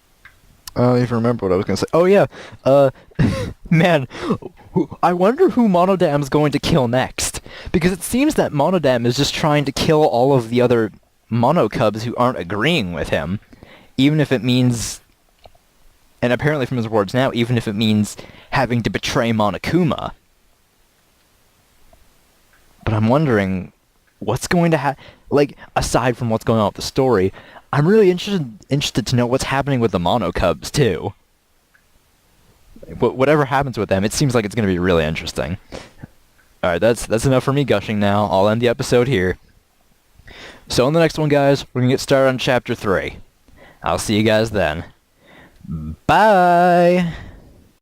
I don't even remember what I was gonna say. Oh yeah. Man, I wonder who Monodam's going to kill next, because it seems that Monodam is just trying to kill all of the other Mono Cubs who aren't agreeing with him, even if it means, and apparently from his words now, even if it means having to betray Monokuma. But I'm wondering, what's going to happen, like, aside from what's going on with the story, I'm really interested to know what's happening with the Mono Cubs, too. Whatever happens with them, it seems like it's going to be really interesting. Alright, that's enough for me gushing now. I'll end the episode here. So in the next one, guys, we're going to get started on Chapter 3. I'll see you guys then. Bye!